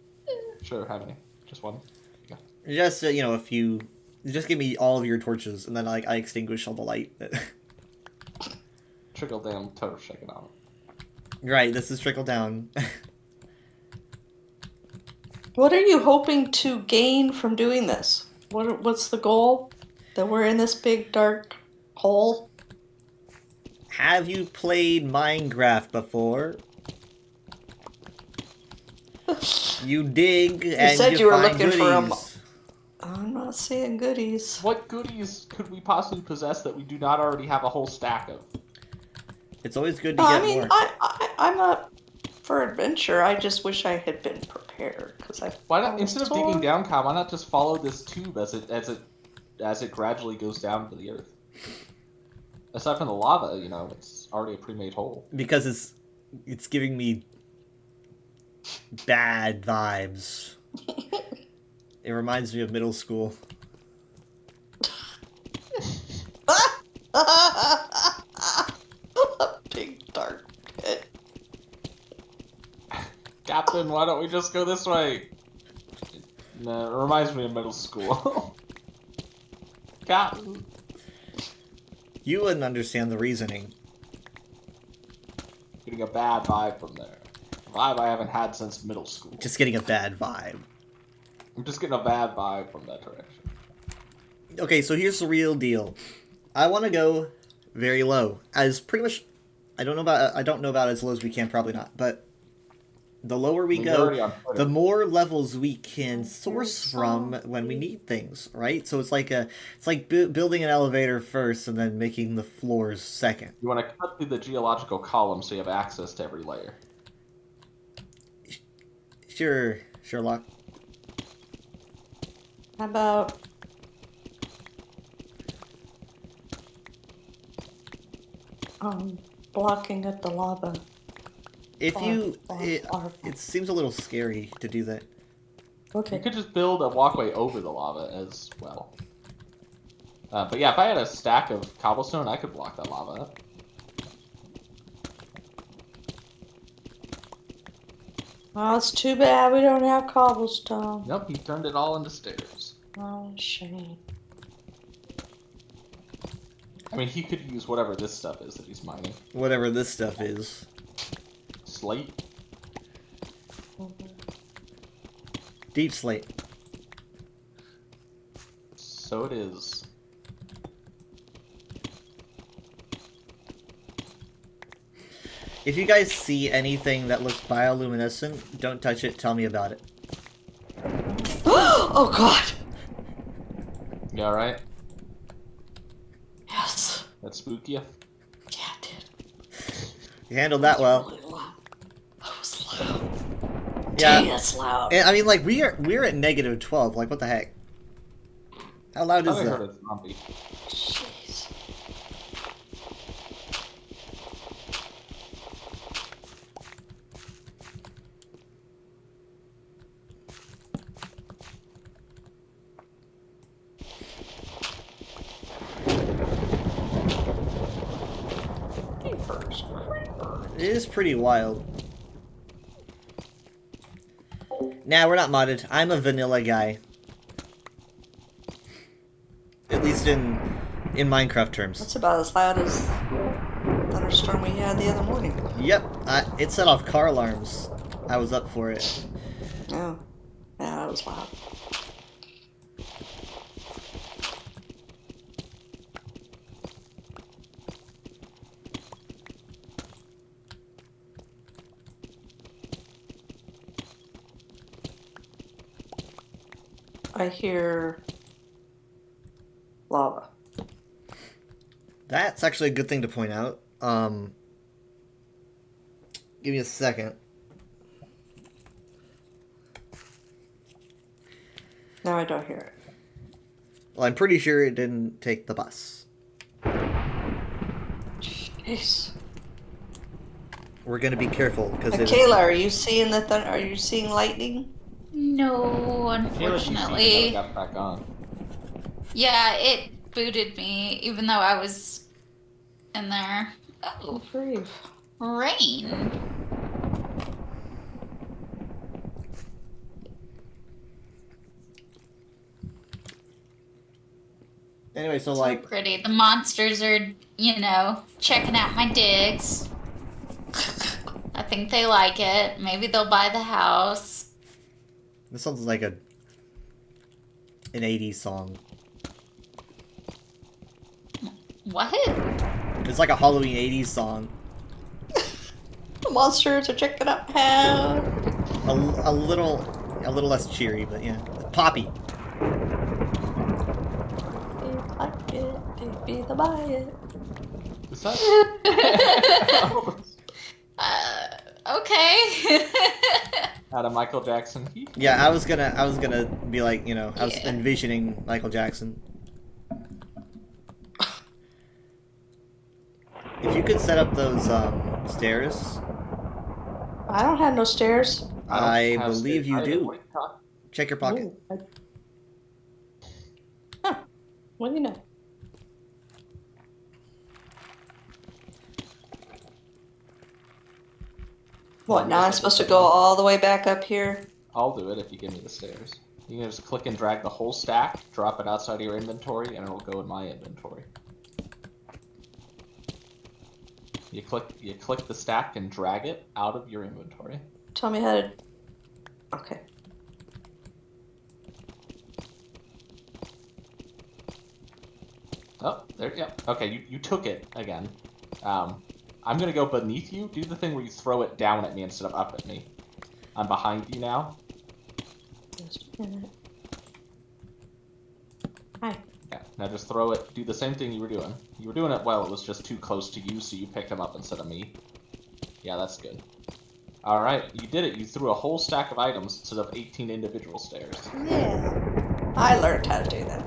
[SPEAKER 2] Sure, how many? Just one?
[SPEAKER 1] Just a few. Just give me all of your torches, and then I extinguish all the light.
[SPEAKER 2] Trickle down torch economic.
[SPEAKER 1] Right, this is trickle down.
[SPEAKER 4] What are you hoping to gain from doing this? What's the goal that we're in this big dark hole?
[SPEAKER 1] Have you played Minecraft before? You dig and
[SPEAKER 4] said you were
[SPEAKER 1] find
[SPEAKER 4] looking for 'em.
[SPEAKER 1] goodies.
[SPEAKER 4] I'm not seeing goodies.
[SPEAKER 2] What goodies could we possibly possess that we do not already have a whole stack of?
[SPEAKER 1] It's always good to
[SPEAKER 4] No,
[SPEAKER 1] get
[SPEAKER 4] I mean,
[SPEAKER 1] more.
[SPEAKER 4] I'm not for adventure. I just wish I had been prepared because I.
[SPEAKER 2] Why not, instead of digging down, Kyle, why not just follow this tube as it gradually goes down to the earth? Aside from the lava, you know, it's already a pre-made hole.
[SPEAKER 1] Because it's giving me bad vibes. It reminds me of middle school.
[SPEAKER 4] A big dark pit.
[SPEAKER 2] Captain, why don't we just go this way? No, it reminds me of middle school. Captain.
[SPEAKER 1] You wouldn't understand the reasoning.
[SPEAKER 2] Getting a bad vibe from there. A vibe I haven't had since middle school.
[SPEAKER 1] Just getting a bad vibe.
[SPEAKER 2] I'm just getting a bad vibe from that direction.
[SPEAKER 1] Okay, so here's the real deal. I want to go very low, as pretty much. I don't know about as low as we can. Probably not, but the lower we
[SPEAKER 2] You're already
[SPEAKER 1] go,
[SPEAKER 2] on Twitter.
[SPEAKER 1] the more levels we can source from when we need things, right? So it's like building an elevator first and then making the floors second.
[SPEAKER 2] You want to cut through the geological column so you have access to every layer.
[SPEAKER 1] Sure, Sherlock.
[SPEAKER 4] How about blocking at the lava?
[SPEAKER 1] If you,
[SPEAKER 4] Or-
[SPEAKER 1] it seems a little scary to do that.
[SPEAKER 2] You
[SPEAKER 4] Okay.
[SPEAKER 2] could just build a walkway over the lava as well. But yeah, if I had a stack of cobblestone, I could block that lava up.
[SPEAKER 4] Oh, it's too bad we don't have cobblestone.
[SPEAKER 2] Nope, he turned it all into stairs.
[SPEAKER 4] Oh, shame.
[SPEAKER 2] I mean, he could use whatever this stuff is that he's mining.
[SPEAKER 1] Whatever this stuff is.
[SPEAKER 2] Slate?
[SPEAKER 1] Deep slate.
[SPEAKER 2] So it is.
[SPEAKER 1] If you guys see anything that looks bioluminescent, don't touch it. Tell me about it.
[SPEAKER 4] Oh, God.
[SPEAKER 2] You alright?
[SPEAKER 4] Yes.
[SPEAKER 2] That spook you?
[SPEAKER 4] Yeah, it did.
[SPEAKER 1] You handled that well.
[SPEAKER 4] Really loud. That was loud.
[SPEAKER 1] Yeah.
[SPEAKER 4] Dang, that's loud.
[SPEAKER 1] And, I mean, like we're at -12. Like, what the heck? How loud
[SPEAKER 2] I
[SPEAKER 1] is
[SPEAKER 2] thought I heard
[SPEAKER 1] that?
[SPEAKER 2] a zombie.
[SPEAKER 4] Jeez. Creepers, creepers.
[SPEAKER 1] It is pretty wild. Nah, we're not modded. I'm a vanilla guy. At least in Minecraft terms.
[SPEAKER 4] That's about as loud as the thunderstorm we had the other morning.
[SPEAKER 1] Yep, it set off car alarms. I was up for it.
[SPEAKER 4] Oh. Yeah, that was loud. I hear lava.
[SPEAKER 1] That's actually a good thing to point out. Give me a second.
[SPEAKER 4] Now I don't hear it.
[SPEAKER 1] Well, I'm pretty sure it didn't take the bus.
[SPEAKER 4] Jeez.
[SPEAKER 1] We're gonna be careful because
[SPEAKER 4] Kayla, are you seeing the Are you seeing lightning?
[SPEAKER 3] No,
[SPEAKER 2] Caleb, you see it,
[SPEAKER 3] unfortunately.
[SPEAKER 2] got back on.
[SPEAKER 3] Yeah, it booted me, even though I was in there. Oh,
[SPEAKER 4] Grief.
[SPEAKER 3] rain.
[SPEAKER 1] Anyway, so
[SPEAKER 3] So
[SPEAKER 1] like,
[SPEAKER 3] pretty. The monsters are, checking out my digs. I think they like it. Maybe they'll buy the house.
[SPEAKER 1] this sounds like an 80s song.
[SPEAKER 3] What?
[SPEAKER 1] It's like a Halloween 80s song.
[SPEAKER 4] The monsters are checking out how.
[SPEAKER 1] A little less cheery, but yeah. Poppy.
[SPEAKER 4] They like it, they be the buy it.
[SPEAKER 2] Is that?
[SPEAKER 3] Okay.
[SPEAKER 2] Out of Michael Jackson.
[SPEAKER 1] Yeah, I was gonna be like, you know, I was
[SPEAKER 3] Yeah.
[SPEAKER 1] envisioning Michael Jackson. If you could set up those stairs,
[SPEAKER 4] I don't have no stairs.
[SPEAKER 1] I
[SPEAKER 2] don't have
[SPEAKER 1] believe you
[SPEAKER 2] I-
[SPEAKER 1] do.
[SPEAKER 2] what are you talking-
[SPEAKER 1] Check your pocket.
[SPEAKER 4] Ooh, Huh. What do you know? What, now I'm supposed to go all the way back up here?
[SPEAKER 2] I'll do it if you give me the stairs. You can just click and drag the whole stack, drop it outside of your inventory, and it'll go in my inventory. You click the stack and drag it out of your inventory.
[SPEAKER 4] Tell me how to... Okay.
[SPEAKER 2] Oh, there, yeah. Okay, you took it again. I'm gonna go beneath you. Do the thing where you throw it down at me instead of up at me. I'm behind you now.
[SPEAKER 4] Just a minute. Hi.
[SPEAKER 2] Yeah, now just throw it. Do the same thing you were doing. You were doing it well. It was just too close to you, so you picked him up instead of me. Yeah, that's good. Alright, you did it. You threw a whole stack of items instead of 18 individual stairs.
[SPEAKER 4] Yeah. I learned how to do that.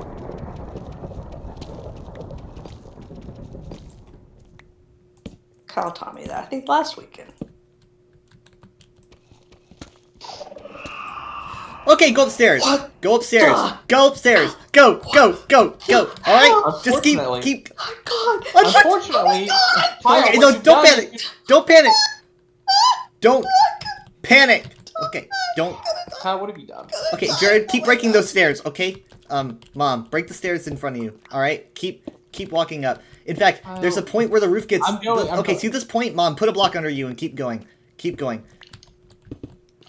[SPEAKER 4] Kyle taught me that, I think, last weekend.
[SPEAKER 1] Okay, go upstairs.
[SPEAKER 4] What
[SPEAKER 1] Go upstairs.
[SPEAKER 4] the-
[SPEAKER 1] Go upstairs. Go. All right. Just keep.
[SPEAKER 2] Unfortunately-
[SPEAKER 4] Oh, God.
[SPEAKER 1] Oh, shit.
[SPEAKER 2] Unfortunately, Kyle,
[SPEAKER 1] Okay,
[SPEAKER 2] what
[SPEAKER 1] no,
[SPEAKER 2] you've
[SPEAKER 1] don't
[SPEAKER 2] done
[SPEAKER 1] panic.
[SPEAKER 2] is-
[SPEAKER 1] Don't panic. Don't panic. Okay, don't.
[SPEAKER 2] Kyle, what have you done?
[SPEAKER 1] Okay, Jared, keep breaking those stairs. Okay, Mom, break the stairs in front of you. All right, keep walking up. In fact, there's a point where the roof gets.
[SPEAKER 2] I'm going, I'm
[SPEAKER 1] okay,
[SPEAKER 2] going.
[SPEAKER 1] see this point, Mom? Put a block under you and keep going. Keep going.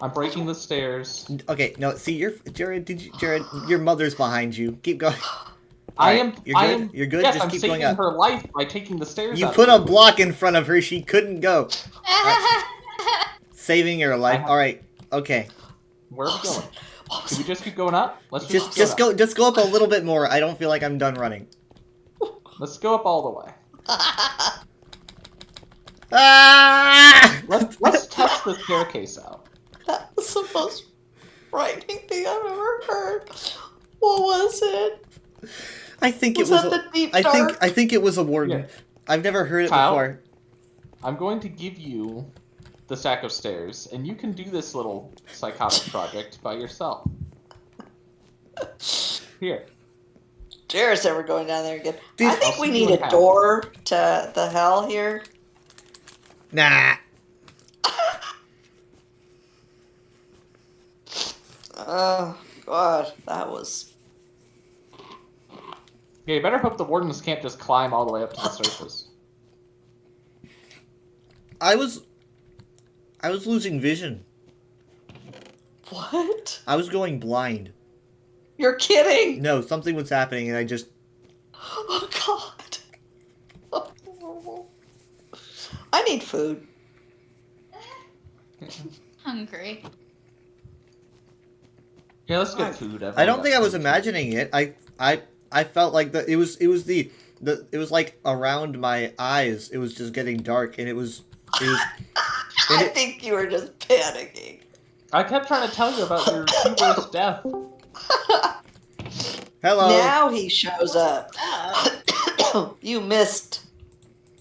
[SPEAKER 2] I'm breaking the stairs.
[SPEAKER 1] Okay, no, see, Jared, your mother's behind you. Keep going.
[SPEAKER 2] I
[SPEAKER 1] Alright,
[SPEAKER 2] am.
[SPEAKER 1] you're
[SPEAKER 2] I
[SPEAKER 1] good?
[SPEAKER 2] am.
[SPEAKER 1] You're good?
[SPEAKER 2] Yes,
[SPEAKER 1] Just
[SPEAKER 2] I'm
[SPEAKER 1] keep
[SPEAKER 2] saving
[SPEAKER 1] going up.
[SPEAKER 2] her life by taking the stairs.
[SPEAKER 1] You
[SPEAKER 2] out
[SPEAKER 1] put
[SPEAKER 2] of
[SPEAKER 1] a
[SPEAKER 2] the-
[SPEAKER 1] block in front of her, she couldn't go. Saving her life.
[SPEAKER 2] have-
[SPEAKER 1] All right. Okay.
[SPEAKER 2] Where are we going?
[SPEAKER 4] What was
[SPEAKER 2] Can we just keep going up? Let's
[SPEAKER 1] Just go up a little bit more. I don't feel like I'm done running.
[SPEAKER 2] Let's go up all the way.
[SPEAKER 1] Ah!
[SPEAKER 2] Let's test the staircase out.
[SPEAKER 4] That was the most frightening thing I've ever heard. What was it?
[SPEAKER 1] I think
[SPEAKER 4] Was
[SPEAKER 1] it was.
[SPEAKER 4] that the deep
[SPEAKER 1] I
[SPEAKER 4] dark?
[SPEAKER 1] think it was a warden.
[SPEAKER 2] Yeah.
[SPEAKER 1] I've never heard it
[SPEAKER 2] Kyle?
[SPEAKER 1] before.
[SPEAKER 2] I'm going to give you the stack of stairs, and you can do this little psychotic project by yourself. Here.
[SPEAKER 4] Jared's never going down there again.
[SPEAKER 1] Dude,
[SPEAKER 4] I think
[SPEAKER 2] I'll
[SPEAKER 4] we
[SPEAKER 2] see you
[SPEAKER 4] need
[SPEAKER 2] in
[SPEAKER 4] a
[SPEAKER 2] hell.
[SPEAKER 4] door to the hell here.
[SPEAKER 1] Nah.
[SPEAKER 4] Oh, God. That was...
[SPEAKER 2] Yeah, you better hope the wardens can't just climb all the way up to the surface.
[SPEAKER 1] I was losing vision.
[SPEAKER 4] What?
[SPEAKER 1] I was going blind.
[SPEAKER 4] You're kidding!
[SPEAKER 1] No, something was happening, and I just.
[SPEAKER 4] Oh, God. I need food.
[SPEAKER 3] Hungry.
[SPEAKER 2] Yeah, let's get food.
[SPEAKER 1] I don't think I was imagining it. I felt like it was like around my eyes. It was just getting dark, and it was.
[SPEAKER 4] I think you were just panicking.
[SPEAKER 2] I kept trying to tell you about your two-verse death.
[SPEAKER 1] Hello.
[SPEAKER 4] Now he shows up. You missed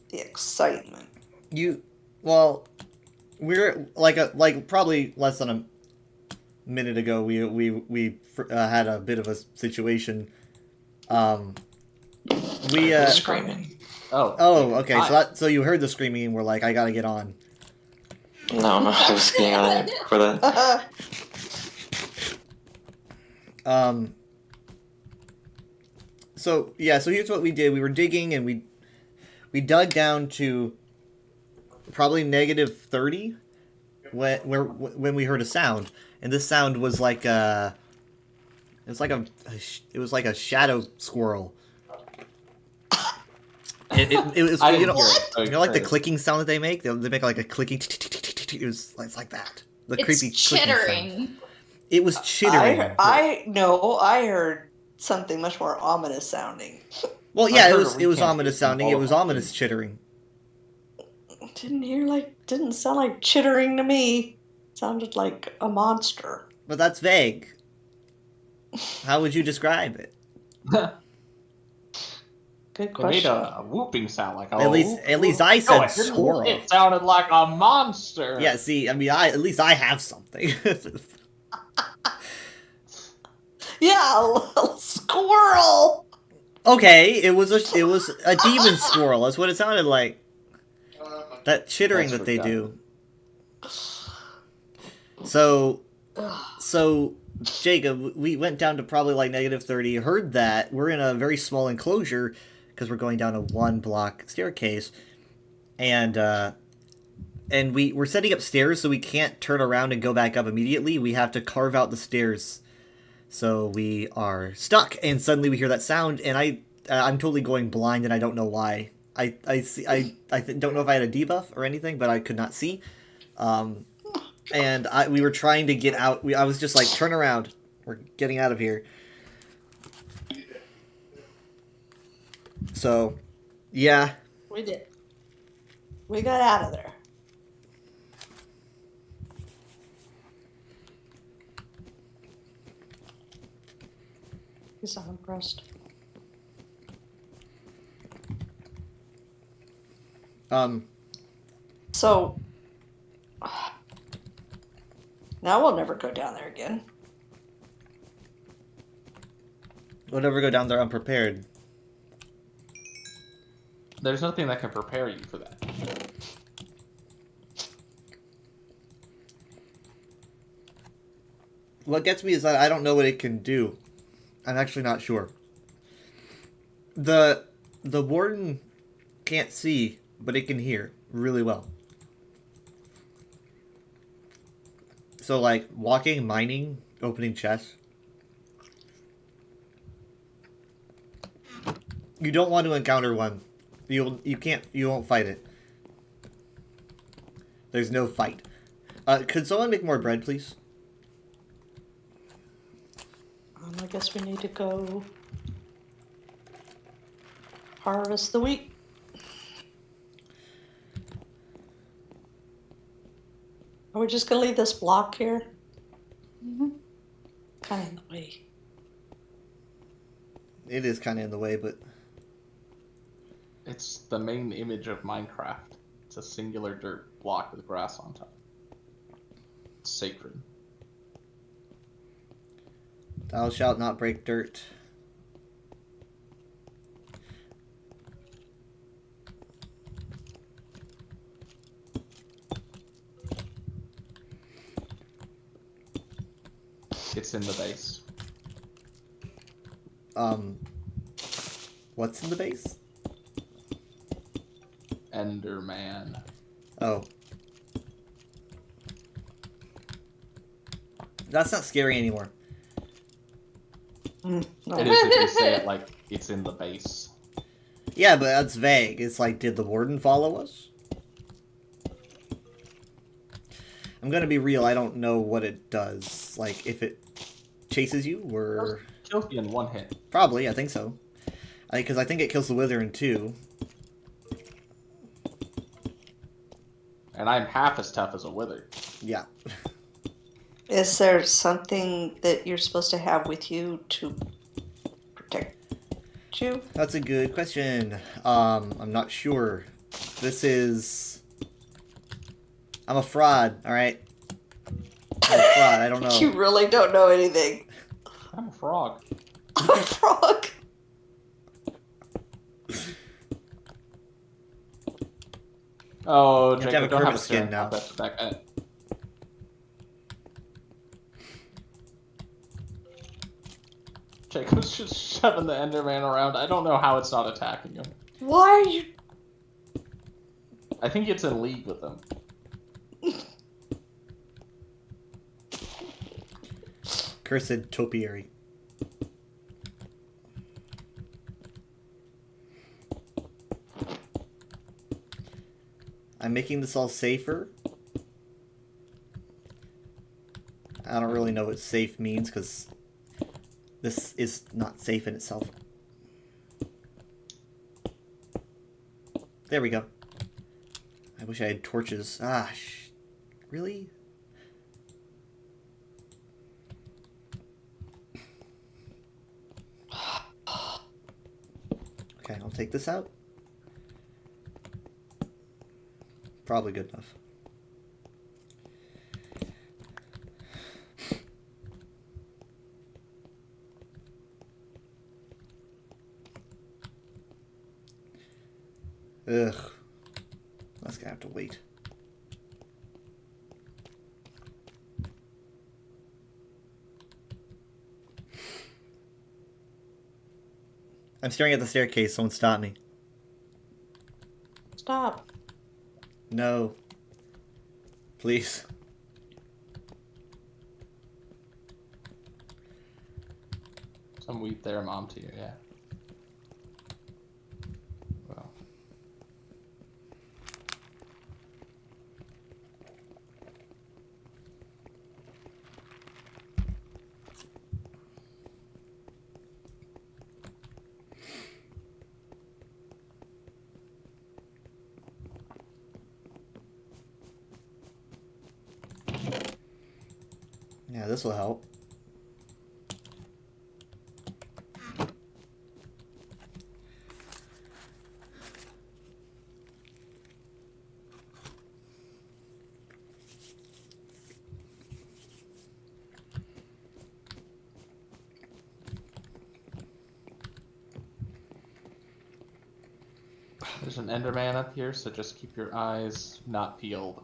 [SPEAKER 4] the excitement.
[SPEAKER 1] Well, we're like probably less than a minute ago. We had a bit of a situation.
[SPEAKER 4] Screaming.
[SPEAKER 2] Oh.
[SPEAKER 1] Okay. So you heard the screaming, and we're like, I gotta get on.
[SPEAKER 5] No, I was getting on it for that.
[SPEAKER 1] So here's what we did. We were digging, and we dug down to probably -30 when we heard a sound, and this sound was like it was like a shadow squirrel. It was,
[SPEAKER 2] I
[SPEAKER 1] you
[SPEAKER 2] didn't
[SPEAKER 1] know,
[SPEAKER 2] hear it, so
[SPEAKER 1] you know, like the
[SPEAKER 2] it's-
[SPEAKER 1] clicking sound that they make. They make like a clicking. It's like that. The
[SPEAKER 3] It's
[SPEAKER 1] creepy clicking sound.
[SPEAKER 3] chittering.
[SPEAKER 1] It was chittering.
[SPEAKER 4] I heard something much more ominous sounding.
[SPEAKER 1] Well,
[SPEAKER 2] I
[SPEAKER 1] yeah,
[SPEAKER 2] heard
[SPEAKER 1] it was
[SPEAKER 2] a
[SPEAKER 1] ominous
[SPEAKER 2] recantation
[SPEAKER 1] sounding. It
[SPEAKER 2] of
[SPEAKER 1] was
[SPEAKER 2] all of
[SPEAKER 1] ominous
[SPEAKER 2] them.
[SPEAKER 1] chittering.
[SPEAKER 4] Didn't sound like chittering to me. Sounded like a monster.
[SPEAKER 1] But that's vague. How would you describe it?
[SPEAKER 4] Good
[SPEAKER 2] It made
[SPEAKER 4] question.
[SPEAKER 2] a whooping sound like
[SPEAKER 1] At least I
[SPEAKER 2] No,
[SPEAKER 1] said
[SPEAKER 2] it didn't.
[SPEAKER 1] squirrel.
[SPEAKER 2] It sounded like a monster.
[SPEAKER 1] Yeah, see, I mean, at least I have something.
[SPEAKER 4] Yeah, a squirrel.
[SPEAKER 1] Okay, it was a demon squirrel. That's what it sounded like. That chittering
[SPEAKER 2] That's
[SPEAKER 1] that they
[SPEAKER 2] redundant.
[SPEAKER 1] do. So Jacob, we went down to probably like -30. Heard that we're in a very small enclosure because we're going down a 1-block staircase, and we're setting up stairs so we can't turn around and go back up immediately. We have to carve out the stairs. So we are stuck, and suddenly we hear that sound, and I'm totally going blind, and I don't know why. I don't know if I had a debuff or anything, but I could not see. And we were trying to get out. I was just like, turn around. We're getting out of here. So, yeah.
[SPEAKER 4] We did. We got out of there. He's not impressed. So now we'll never go down there again.
[SPEAKER 1] We'll never go down there unprepared.
[SPEAKER 2] There's nothing that can prepare you for that.
[SPEAKER 1] What gets me is that I don't know what it can do. I'm actually not sure. The warden can't see, but it can hear really well. So like walking, mining, opening chests. You don't want to encounter one. You won't fight it. There's no fight. Could someone make more bread, please?
[SPEAKER 4] I guess we need to go harvest the wheat. Are we just gonna leave this block here? Kind of in the way.
[SPEAKER 1] It is kind of in the way, but
[SPEAKER 2] It's the main image of Minecraft. It's a singular dirt block with grass on top. It's sacred.
[SPEAKER 1] thou shalt not break dirt.
[SPEAKER 2] It's in the base.
[SPEAKER 1] What's in the base?
[SPEAKER 2] Enderman.
[SPEAKER 1] Oh. That's not scary anymore.
[SPEAKER 4] No.
[SPEAKER 2] It is if you say it like it's in the base.
[SPEAKER 1] Yeah, but that's vague. It's like, did the warden follow us? I'm gonna be real, I don't know what it does. Like, if it chases you, or...
[SPEAKER 2] Kills you in one hit.
[SPEAKER 1] Probably, I think so. Because I think it kills the wither in 2.
[SPEAKER 2] And I'm half as tough as a wither.
[SPEAKER 1] Yeah.
[SPEAKER 4] Is there something that you're supposed to have with you to protect you?
[SPEAKER 1] That's a good question. I'm not sure. This is... I'm a fraud, alright? I'm a fraud, I don't know.
[SPEAKER 4] You really don't know anything.
[SPEAKER 2] I'm a frog.
[SPEAKER 4] A frog.
[SPEAKER 2] Oh,
[SPEAKER 1] have to
[SPEAKER 2] Jacob,
[SPEAKER 1] have a
[SPEAKER 2] don't have
[SPEAKER 1] Kermit
[SPEAKER 2] a
[SPEAKER 1] skin
[SPEAKER 2] skin
[SPEAKER 1] now.
[SPEAKER 2] That guy. Jacob's just shoving the Enderman around. I don't know how it's not attacking him.
[SPEAKER 4] Why are you?
[SPEAKER 2] I think it's in league with them.
[SPEAKER 1] Cursed topiary. I'm making this all safer. I don't really know what safe means because this is not safe in itself. There we go. I wish I had torches. Ah, really? Okay, I'll take this out. Probably good enough. Ugh. That's gonna have to wait. I'm staring at the staircase. Someone stop me.
[SPEAKER 4] Stop.
[SPEAKER 1] No. Please.
[SPEAKER 2] Some wheat there, Mom, to you, yeah. Well.
[SPEAKER 1] Yeah, this will help.
[SPEAKER 2] There's an Enderman up here, so just keep your eyes not peeled.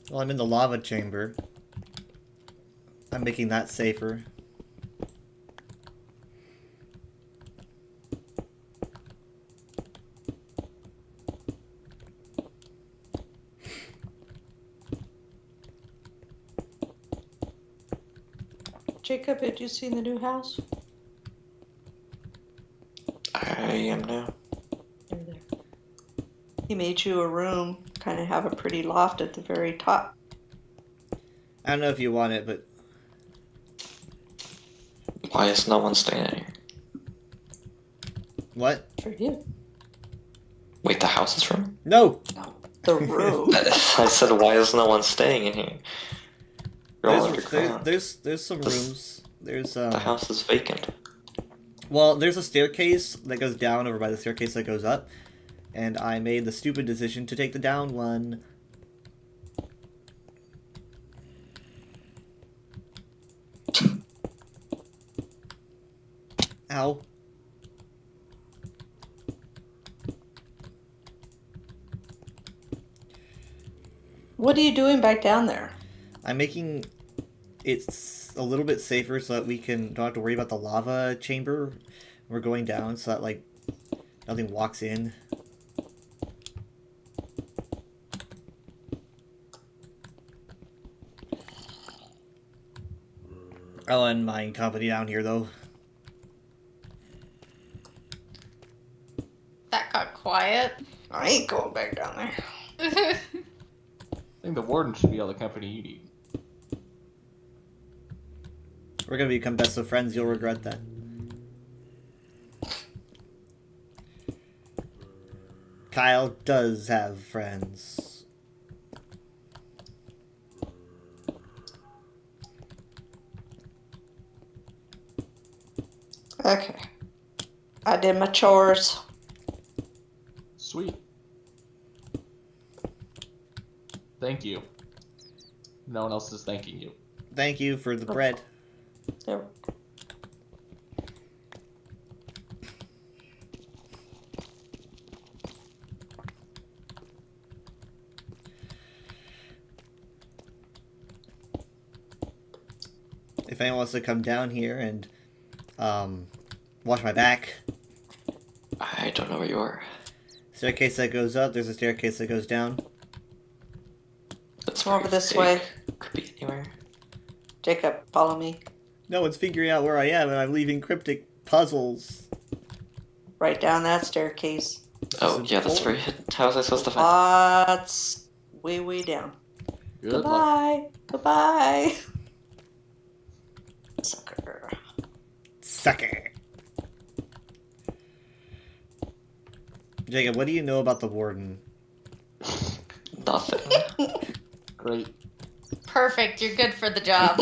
[SPEAKER 1] Well, I'm in the lava chamber. I'm making that safer.
[SPEAKER 4] Jacob, had you seen the new house?
[SPEAKER 5] I am now.
[SPEAKER 4] You're there. He made you a room, kind of have a pretty loft at the very top.
[SPEAKER 1] I don't know if you want it, but
[SPEAKER 5] Why is no one staying in here?
[SPEAKER 1] what?
[SPEAKER 4] For you.
[SPEAKER 5] Wait, the house is room?
[SPEAKER 1] No.
[SPEAKER 4] The room.
[SPEAKER 5] I said, why is no one staying in here? You're all underground.
[SPEAKER 1] There's some
[SPEAKER 5] This-
[SPEAKER 1] rooms. There's
[SPEAKER 5] The house is vacant.
[SPEAKER 1] well, there's a staircase that goes down over by the staircase that goes up, and I made the stupid decision to take the down one. Ow.
[SPEAKER 4] What are you doing back down there?
[SPEAKER 1] I'm making it a little bit safer so that we don't have to worry about the lava chamber. We're going down so that, like, nothing walks in. Oh, and mine company down here, though.
[SPEAKER 3] That got quiet.
[SPEAKER 4] I ain't going back down there.
[SPEAKER 2] I think the warden should be all the company you need.
[SPEAKER 1] We're gonna become best of friends, you'll regret that. Kyle does have friends.
[SPEAKER 4] Okay. I did my chores.
[SPEAKER 2] Sweet. Thank you. No one else is thanking you.
[SPEAKER 1] Thank you for the bread.
[SPEAKER 4] There.
[SPEAKER 1] If anyone wants to come down here and watch my back,
[SPEAKER 5] I don't know where you are.
[SPEAKER 1] staircase that goes up, there's a staircase that goes down.
[SPEAKER 5] That's
[SPEAKER 4] Come over
[SPEAKER 5] pretty
[SPEAKER 4] this
[SPEAKER 5] vague.
[SPEAKER 4] way.
[SPEAKER 5] Could be anywhere.
[SPEAKER 4] Jacob, follow me.
[SPEAKER 1] No one's figuring out where I am, and I'm leaving cryptic puzzles.
[SPEAKER 4] Right down that staircase.
[SPEAKER 5] Oh,
[SPEAKER 1] is
[SPEAKER 5] yeah, that's very hidden. How was I supposed to find
[SPEAKER 4] Lots way, way down.
[SPEAKER 2] Good luck.
[SPEAKER 4] Goodbye. Goodbye. Sucker.
[SPEAKER 1] Sucker. Jacob, what do you know about the warden?
[SPEAKER 5] nothing?
[SPEAKER 2] Great.
[SPEAKER 3] Perfect. You're good for the job.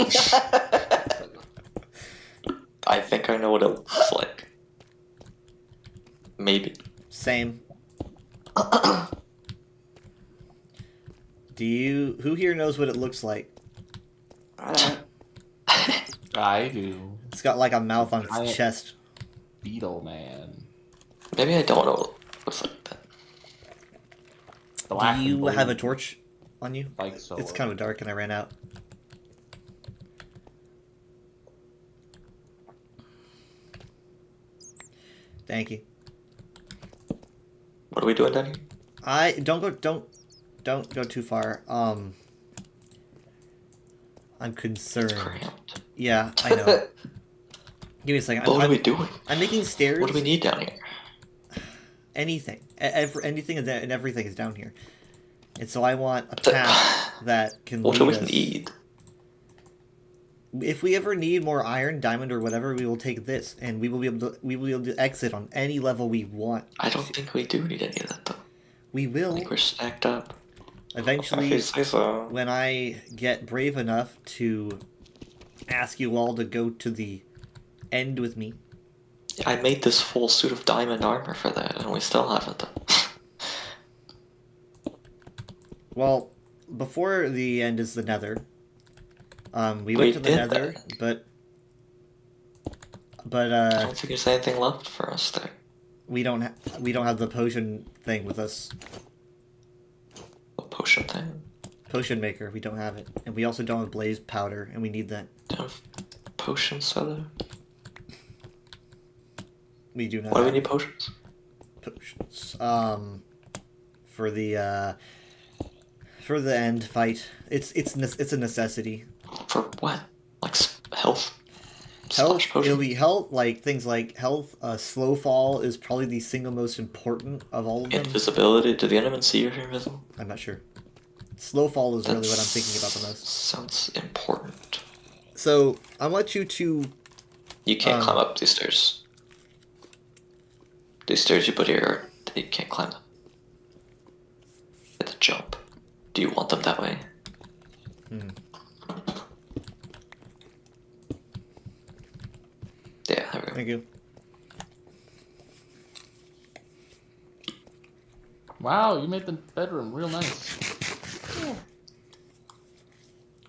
[SPEAKER 5] I think I know what it looks like. Maybe.
[SPEAKER 1] Same. Who here knows what it looks like?
[SPEAKER 4] I don't.
[SPEAKER 2] I do.
[SPEAKER 1] It's got like a mouth on its
[SPEAKER 2] Giant
[SPEAKER 1] chest.
[SPEAKER 2] Beetle Man.
[SPEAKER 5] Maybe I don't know what it looks like then.
[SPEAKER 2] Black
[SPEAKER 1] Do
[SPEAKER 2] and
[SPEAKER 1] you
[SPEAKER 2] blue,
[SPEAKER 1] have a torch on you?
[SPEAKER 2] Like so.
[SPEAKER 1] It's kind of dark and I ran out. Thank you.
[SPEAKER 5] What are we doing down here?
[SPEAKER 1] Don't go too far. I'm concerned.
[SPEAKER 5] Cramped.
[SPEAKER 1] Yeah, I know. Give me a second.
[SPEAKER 5] What are
[SPEAKER 1] I'm,
[SPEAKER 5] we doing?
[SPEAKER 1] I'm making stairs.
[SPEAKER 5] What do we need down here?
[SPEAKER 1] Anything. Anything and everything is down here. And so I want a path that can
[SPEAKER 5] What do
[SPEAKER 1] lead
[SPEAKER 5] we
[SPEAKER 1] us.
[SPEAKER 5] need?
[SPEAKER 1] If we ever need more iron, diamond, or whatever, we will take this, and we will be able to exit on any level we want.
[SPEAKER 5] I don't think we do need any of that though.
[SPEAKER 1] We
[SPEAKER 5] I
[SPEAKER 1] will
[SPEAKER 5] think we're stacked up.
[SPEAKER 1] eventually
[SPEAKER 5] If you say so.
[SPEAKER 1] when I get brave enough to ask you all to go to the end with me.
[SPEAKER 5] I made this full suit of diamond armor for that, and we still haven't though.
[SPEAKER 1] Well, before the end is the Nether. We
[SPEAKER 5] We
[SPEAKER 1] went to the
[SPEAKER 5] did
[SPEAKER 1] Nether,
[SPEAKER 5] that.
[SPEAKER 1] but
[SPEAKER 5] I don't think there's anything left for us there.
[SPEAKER 1] we don't have the potion thing with us.
[SPEAKER 5] A potion thing.
[SPEAKER 1] Potion maker, we don't have it, and we also don't have blaze powder, and we need that.
[SPEAKER 5] Don't have potions, Heather.
[SPEAKER 1] We do not.
[SPEAKER 5] Why do we
[SPEAKER 1] have
[SPEAKER 5] need potions?
[SPEAKER 1] potions. For the end fight, it's a necessity.
[SPEAKER 5] For what? Like health?
[SPEAKER 1] Health,
[SPEAKER 5] Slash potion?
[SPEAKER 1] it'll be health, like things like health. Slow fall is probably the single most important of all of them.
[SPEAKER 5] Invisibility? Do the enemies see if you're invisible?
[SPEAKER 1] I'm not sure. Slow fall is really what I'm thinking about the most.
[SPEAKER 5] Sounds important.
[SPEAKER 1] So I want you to.
[SPEAKER 5] You can't
[SPEAKER 1] Um,
[SPEAKER 5] climb up these stairs. These stairs you put here, you can't climb them. You have to jump. Do you want them that way?
[SPEAKER 1] Hmm.
[SPEAKER 5] Yeah, there we go.
[SPEAKER 1] Thank you.
[SPEAKER 2] Wow, you made the bedroom real nice.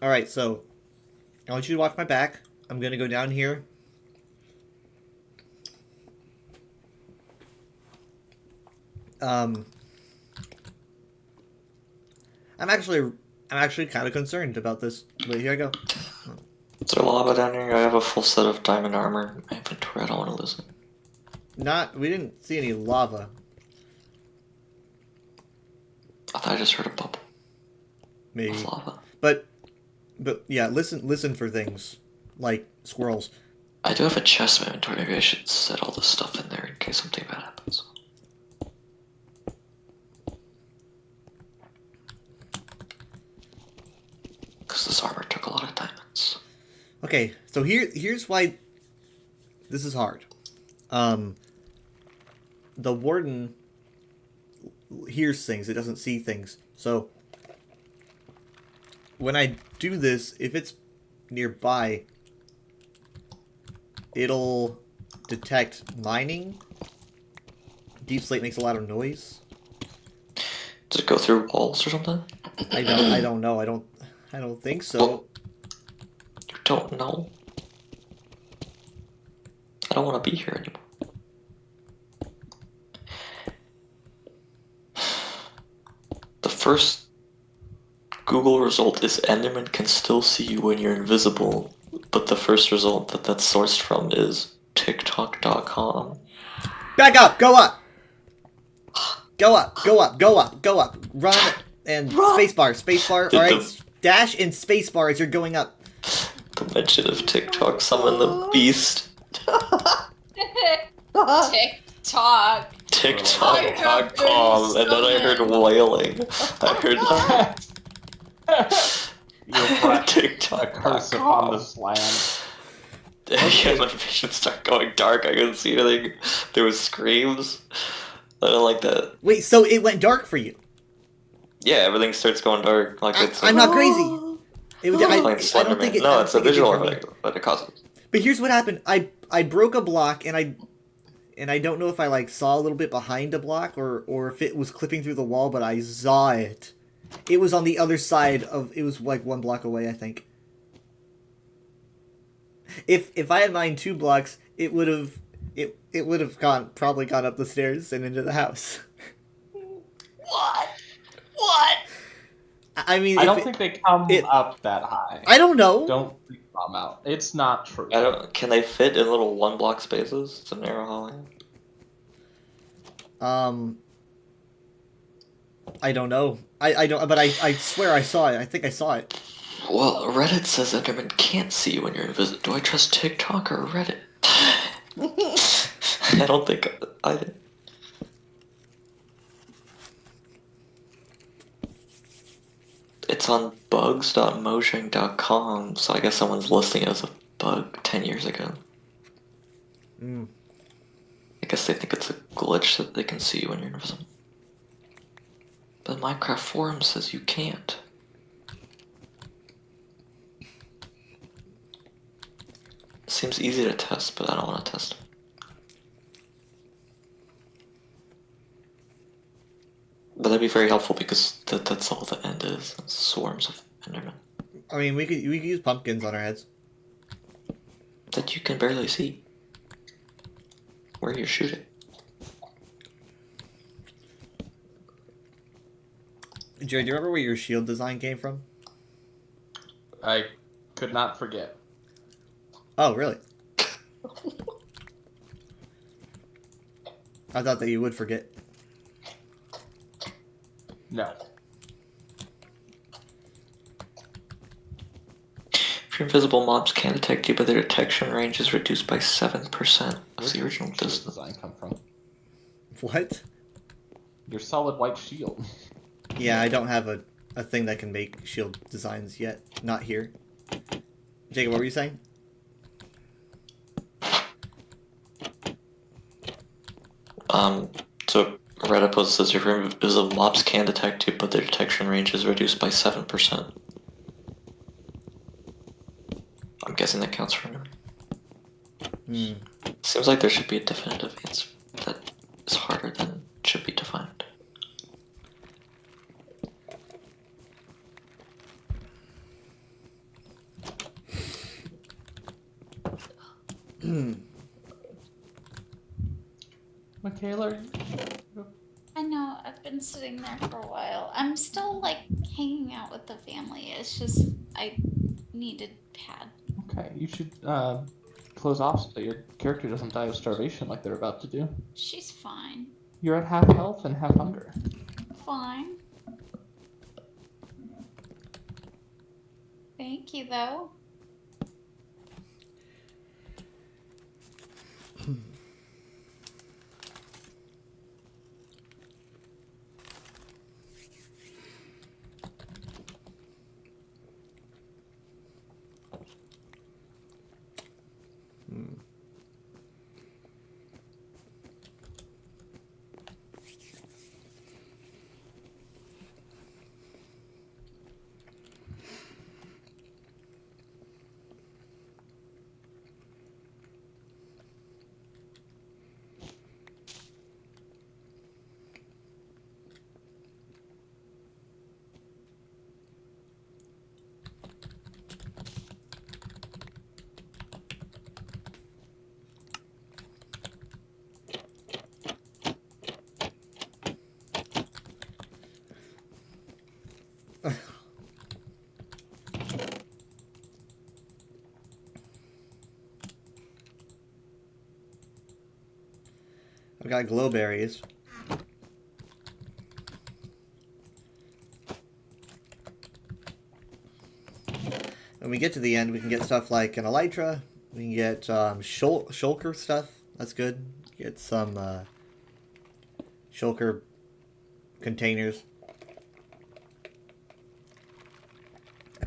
[SPEAKER 1] All right, so I want you to watch my back. I'm gonna go down here. I'm actually kind of concerned about this, but here I go.
[SPEAKER 5] Is there lava down here? I have a full set of diamond armor in my inventory. I don't want to lose it.
[SPEAKER 1] We didn't see any lava.
[SPEAKER 5] I thought I just heard a bubble
[SPEAKER 1] Maybe,
[SPEAKER 5] of lava.
[SPEAKER 1] but yeah, listen for things like squirrels.
[SPEAKER 5] I do have a chest in my inventory. Maybe I should set all this stuff in there in case something bad happens. Because this armor took a lot of diamonds.
[SPEAKER 1] Okay, so here's why this is hard. The warden hears things; it doesn't see things. So when I do this, if it's nearby, it'll detect mining. Deep slate makes a lot of noise.
[SPEAKER 5] Does it go through walls or something?
[SPEAKER 1] I don't know. I don't think so.
[SPEAKER 5] Well, you don't know? I don't want to be here anymore. The first Google result is Enderman can still see you when you're invisible, but the first result that's sourced from is TikTok.com.
[SPEAKER 1] Back up! Go up! Go up! Go up! Go up! Go up! Run and
[SPEAKER 4] Run!
[SPEAKER 1] spacebar. All right, dash and spacebar as you're going up.
[SPEAKER 5] The mention of TikTok summon the beast.
[SPEAKER 3] TikTok.
[SPEAKER 5] TikTok.com, and then I heard wailing. I heard
[SPEAKER 2] You brought a
[SPEAKER 5] TikTok.
[SPEAKER 2] curse upon this land.
[SPEAKER 5] Yeah, my vision started going dark. I couldn't see anything. There was screams. I don't like that.
[SPEAKER 1] Wait, so it went dark for you?
[SPEAKER 5] Yeah, everything starts going dark. Like it's.
[SPEAKER 1] I'm not crazy. I don't
[SPEAKER 5] like
[SPEAKER 1] think it.
[SPEAKER 5] No,
[SPEAKER 1] I
[SPEAKER 5] it's
[SPEAKER 1] don't
[SPEAKER 5] a
[SPEAKER 1] think it did
[SPEAKER 5] visual
[SPEAKER 1] for me.
[SPEAKER 5] effect, but it causes.
[SPEAKER 1] But here's what happened. I broke a block and I don't know if I like saw a little bit behind a block or if it was clipping through the wall, but I saw it. It was on the other side of. It was like 1 block away, I think. If I had mined 2 blocks, it would have probably gone up the stairs and into the house.
[SPEAKER 4] What?
[SPEAKER 1] I mean,
[SPEAKER 2] I don't think they come up that high.
[SPEAKER 1] I don't know.
[SPEAKER 2] Don't think them out. It's not true.
[SPEAKER 5] I don't. Can they fit in little 1-block spaces? It's a narrow hallway.
[SPEAKER 1] I don't know. I don't. But I swear I saw it. I think I saw it.
[SPEAKER 5] Well, Reddit says Enderman can't see you when you're invisible. Do I trust TikTok or Reddit? I don't think either. It's on bugs.mojang.com, so I guess someone's listing it as a bug 10 years ago.
[SPEAKER 1] Mm.
[SPEAKER 5] I guess they think it's a glitch that they can see you when you're invisible. But Minecraft forum says you can't. Seems easy to test, but I don't want to test it. But that'd be very helpful because that's all the end is. It's swarms of Endermen
[SPEAKER 1] I mean, we could use pumpkins on our heads.
[SPEAKER 5] that you can barely see where you're shooting.
[SPEAKER 1] Jared, do you remember where your shield design came from?
[SPEAKER 2] I could not forget.
[SPEAKER 1] Oh, really? I thought that you would forget.
[SPEAKER 2] No.
[SPEAKER 5] If you're invisible, mobs can detect you, but their detection range is reduced by 7% of the original
[SPEAKER 2] Where's your
[SPEAKER 5] distance.
[SPEAKER 2] design come from?
[SPEAKER 1] What?
[SPEAKER 2] Your solid white shield.
[SPEAKER 1] Yeah, I don't have a thing that can make shield designs yet. Not here. Jacob, what were you saying?
[SPEAKER 5] So Reddit post says if you're invisible, mobs can detect you, but their detection range is reduced by 7%. I'm guessing that counts for Enderman.
[SPEAKER 1] Hmm.
[SPEAKER 5] Seems like there should be a definitive answer that is harder than should be defined.
[SPEAKER 2] Michaela,
[SPEAKER 3] I know, I've been sitting there for a while. I'm still like hanging out with the family. It's just I needed pad.
[SPEAKER 2] okay, you should close off so your character doesn't die of starvation like they're about to do.
[SPEAKER 3] She's fine.
[SPEAKER 2] You're at half health and half hunger.
[SPEAKER 3] Fine. Thank you though.
[SPEAKER 1] I've got glowberries. When we get to the end, we can get stuff like an elytra. We can get shulker stuff. That's good. Get some shulker containers.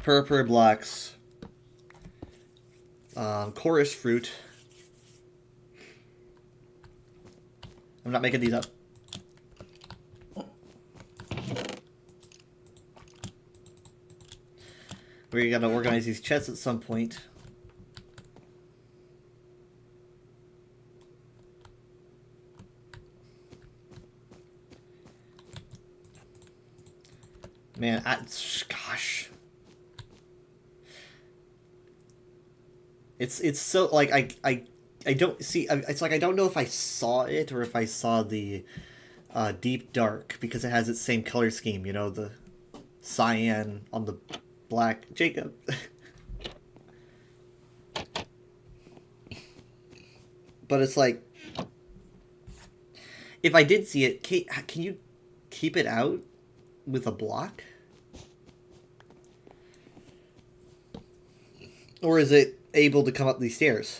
[SPEAKER 1] Purpur blocks. Chorus fruit. I'm not making these up. We're gonna organize these chests at some point. Man, gosh. It's so like I don't see. It's like I don't know if I saw it or if I saw the deep dark because it has its same color scheme. You know, the cyan on the black. Jacob. But it's like, if I did see it, can you keep it out with a block? Or is it able to come up these stairs?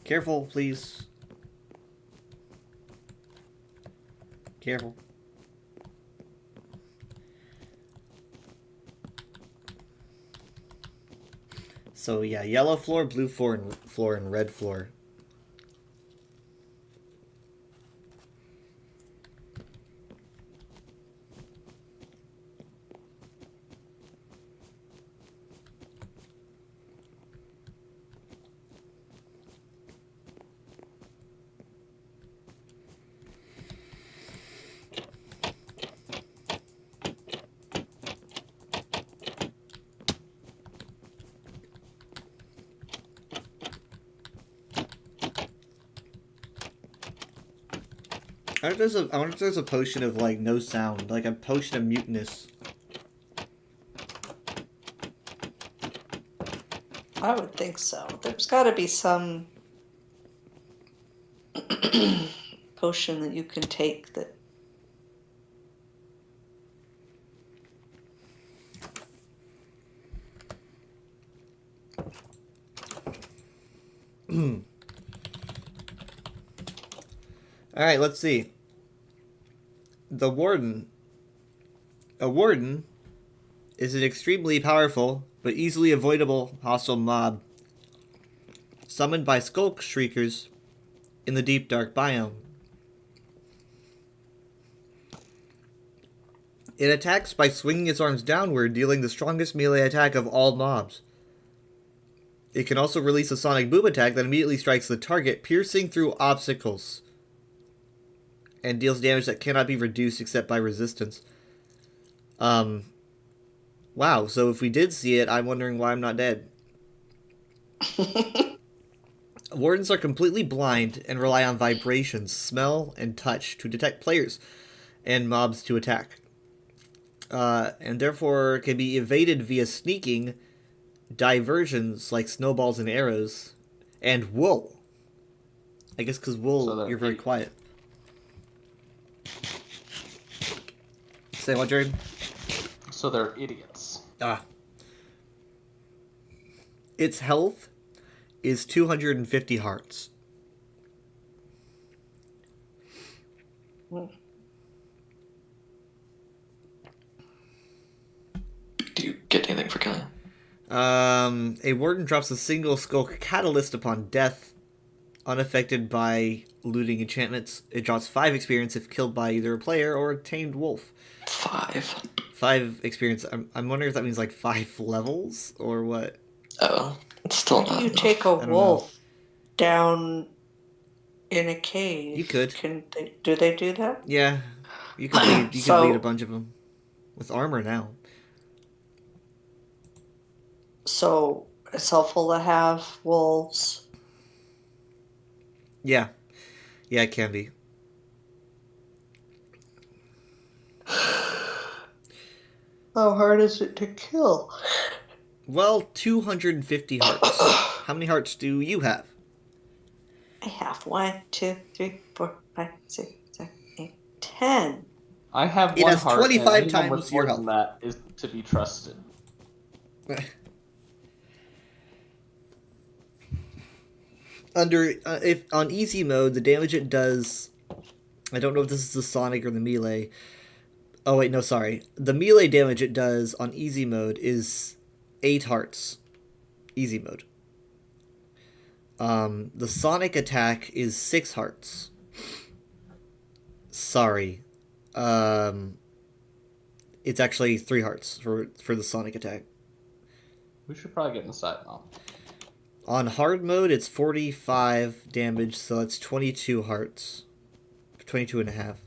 [SPEAKER 1] Careful, please. Careful. So yeah, yellow floor, blue floor, and red floor. I wonder if there's a potion of, like, no sound. Like a potion of muteness.
[SPEAKER 4] I would think so. There's got to be some potion that you can take that.
[SPEAKER 1] Alright, let's see. The Warden. A Warden is an extremely powerful but easily avoidable hostile mob summoned by Skulk Shriekers in the deep dark biome. It attacks by swinging its arms downward, dealing the strongest melee attack of all mobs. It can also release a sonic boom attack that immediately strikes the target, piercing through obstacles, and deals damage that cannot be reduced except by resistance. Wow, so if we did see it, I'm wondering why I'm not dead. Wardens are completely blind and rely on vibrations, smell, and touch to detect players and mobs to attack. And therefore can be evaded via sneaking, diversions like snowballs and arrows, and wool. I guess because wool,
[SPEAKER 2] So
[SPEAKER 1] you're very quiet. Say what, Jared?
[SPEAKER 2] So they're idiots.
[SPEAKER 1] Its health is 250 hearts.
[SPEAKER 5] Do you get anything for killing?
[SPEAKER 1] A warden drops a single skulk catalyst upon death, unaffected by looting enchantments. It drops 5 experience if killed by either a player or a tamed wolf.
[SPEAKER 5] 5.
[SPEAKER 1] 5 experience. I'm wondering if that means like 5 levels or what.
[SPEAKER 5] Oh, it's still
[SPEAKER 4] How
[SPEAKER 5] not
[SPEAKER 4] do you
[SPEAKER 5] enough.
[SPEAKER 4] take a
[SPEAKER 1] don't know.
[SPEAKER 4] wolf down in a cave?
[SPEAKER 1] You could.
[SPEAKER 4] Do they do that?
[SPEAKER 1] Yeah, you could lead. You
[SPEAKER 4] So-
[SPEAKER 1] could lead a bunch of them with armor now.
[SPEAKER 4] So it's helpful to have wolves.
[SPEAKER 1] Yeah, it can be.
[SPEAKER 4] How hard is it to kill?
[SPEAKER 1] Well, 250 hearts. How many hearts do you have?
[SPEAKER 4] I have 1, 2, 3, 4, 5, 6, 7, 8, 10.
[SPEAKER 2] I have
[SPEAKER 1] It
[SPEAKER 2] one
[SPEAKER 1] has
[SPEAKER 2] heart,
[SPEAKER 1] 25
[SPEAKER 2] and anyone with
[SPEAKER 1] times your
[SPEAKER 2] more than
[SPEAKER 1] health.
[SPEAKER 2] that is to be trusted.
[SPEAKER 1] Under if on easy mode, the damage it does. I don't know if this is the Sonic or the melee. Oh wait, no, sorry. The melee damage it does on easy mode is 8 hearts. Easy mode. The Sonic attack is 6 hearts. Sorry. It's actually 3 hearts for the Sonic attack.
[SPEAKER 2] We should probably get inside now.
[SPEAKER 1] On hard mode, it's 45 damage, so it's 22 hearts. 22 and a half.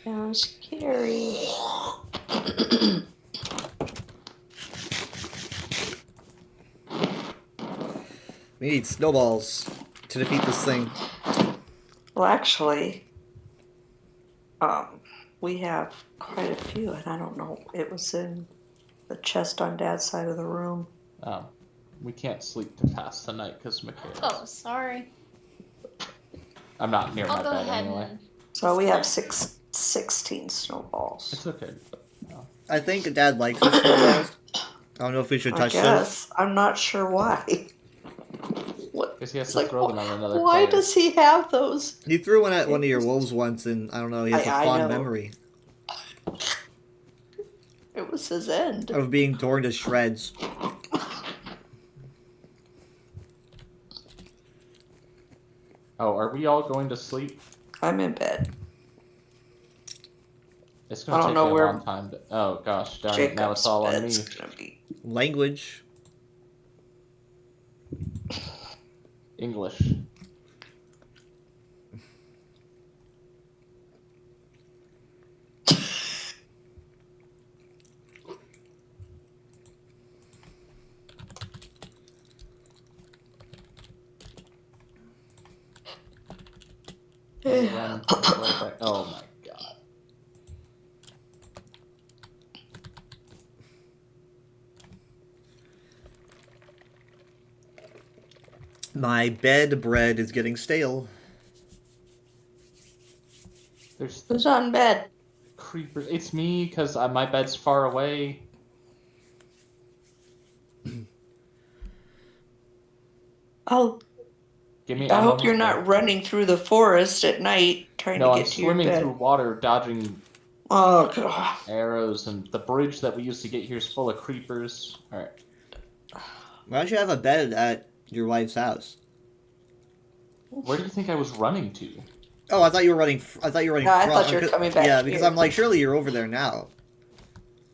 [SPEAKER 4] Sounds scary.
[SPEAKER 1] We need snowballs to defeat this thing.
[SPEAKER 4] Well, actually, we have quite a few, and I don't know. It was in the chest on Dad's side of the room.
[SPEAKER 2] We can't sleep to pass the night because Michaela.
[SPEAKER 3] Oh, sorry.
[SPEAKER 2] I'm not near
[SPEAKER 3] I'll
[SPEAKER 2] my
[SPEAKER 3] go
[SPEAKER 2] bed
[SPEAKER 3] ahead
[SPEAKER 2] anyway.
[SPEAKER 3] and.
[SPEAKER 4] So we have 16 snowballs.
[SPEAKER 2] It's okay.
[SPEAKER 1] I think Dad likes the snowballs. I don't know if we should
[SPEAKER 4] I
[SPEAKER 1] touch them.
[SPEAKER 4] guess. I'm not sure why. What?
[SPEAKER 2] Because he has
[SPEAKER 4] It's
[SPEAKER 2] to
[SPEAKER 4] like,
[SPEAKER 2] throw them on another
[SPEAKER 4] why
[SPEAKER 2] player.
[SPEAKER 4] does he have those?
[SPEAKER 1] He threw one at one of your wolves once, and I don't know, he has a
[SPEAKER 4] I
[SPEAKER 1] fond
[SPEAKER 4] know.
[SPEAKER 1] memory
[SPEAKER 4] It was his end.
[SPEAKER 1] of being torn to shreds.
[SPEAKER 2] Oh, are we all going to sleep?
[SPEAKER 4] I'm in bed.
[SPEAKER 2] It's
[SPEAKER 4] I
[SPEAKER 2] going to
[SPEAKER 4] don't
[SPEAKER 2] take
[SPEAKER 4] know
[SPEAKER 2] me a
[SPEAKER 4] where
[SPEAKER 2] long time. Oh gosh, darn it! Now
[SPEAKER 4] Jacob's
[SPEAKER 2] it's all on me.
[SPEAKER 4] bed's gonna be.
[SPEAKER 1] Language.
[SPEAKER 2] English. Run right back. Oh my god.
[SPEAKER 1] My bed bread is getting stale.
[SPEAKER 2] There's
[SPEAKER 4] Who's on bed?
[SPEAKER 2] creepers. It's me because my bed's far away.
[SPEAKER 4] Oh,
[SPEAKER 2] Give me.
[SPEAKER 4] I
[SPEAKER 2] a
[SPEAKER 4] hope you're
[SPEAKER 2] moment.
[SPEAKER 4] not running through the forest at night trying
[SPEAKER 2] No,
[SPEAKER 4] to
[SPEAKER 2] I'm
[SPEAKER 4] get to your
[SPEAKER 2] swimming
[SPEAKER 4] bed.
[SPEAKER 2] through water, dodging
[SPEAKER 4] Oh god.
[SPEAKER 2] arrows, and the bridge that we used to get here is full of creepers. All right.
[SPEAKER 1] Why don't you have a bed at your wife's house?
[SPEAKER 2] Where do you think I was running to?
[SPEAKER 1] Oh, I thought you were running. I thought you were running.
[SPEAKER 4] No, I
[SPEAKER 1] from,
[SPEAKER 4] thought you were
[SPEAKER 1] because-
[SPEAKER 4] coming back
[SPEAKER 1] Yeah, because
[SPEAKER 4] here.
[SPEAKER 1] I'm like, surely you're over there now.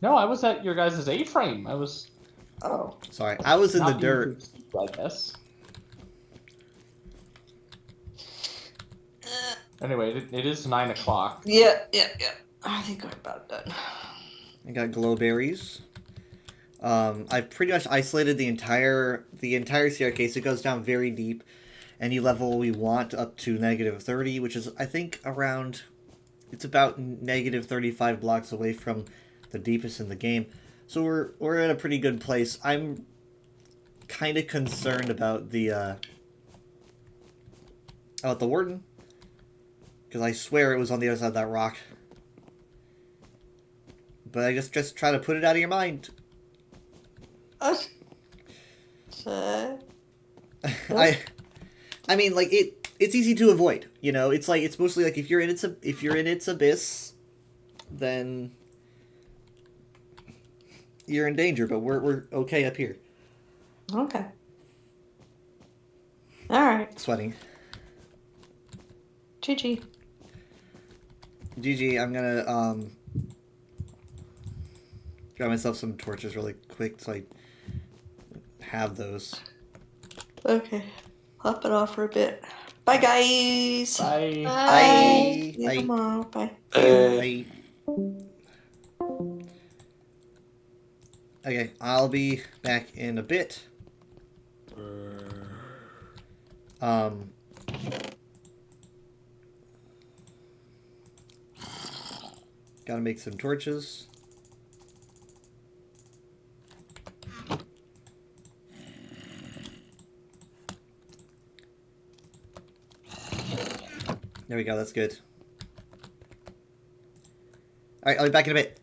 [SPEAKER 2] No, I was at your guys' A-frame. I was
[SPEAKER 4] Oh.
[SPEAKER 1] Sorry, I was in the
[SPEAKER 2] not being
[SPEAKER 1] dirt.
[SPEAKER 2] perceived, I guess. Anyway, it is 9 o'clock.
[SPEAKER 4] Yeah. I think I'm about done.
[SPEAKER 1] I got glowberries. I've pretty much isolated the entire staircase. It goes down very deep. Any level we want up to -30, which is I think around. It's about -35 blocks away from the deepest in the game. So we're at a pretty good place. I'm kind of concerned about the warden, because I swear it was on the other side of that rock. But I just try to put it out of your mind. I mean, like it's easy to avoid. You know, it's like it's mostly like if you're in its abyss, then you're in danger. But we're okay up here.
[SPEAKER 4] Okay. Alright.
[SPEAKER 1] Sweating.
[SPEAKER 4] GG.
[SPEAKER 1] GG. I'm gonna grab myself some torches really quick so I have those.
[SPEAKER 4] Okay. Hop it off for a bit. Bye, guys.
[SPEAKER 2] Bye.
[SPEAKER 1] Bye.
[SPEAKER 4] See you tomorrow. Bye.
[SPEAKER 1] Bye. Okay, I'll be back in a bit. Um, gotta make some torches. There we go, that's good. Alright, I'll be back in a bit.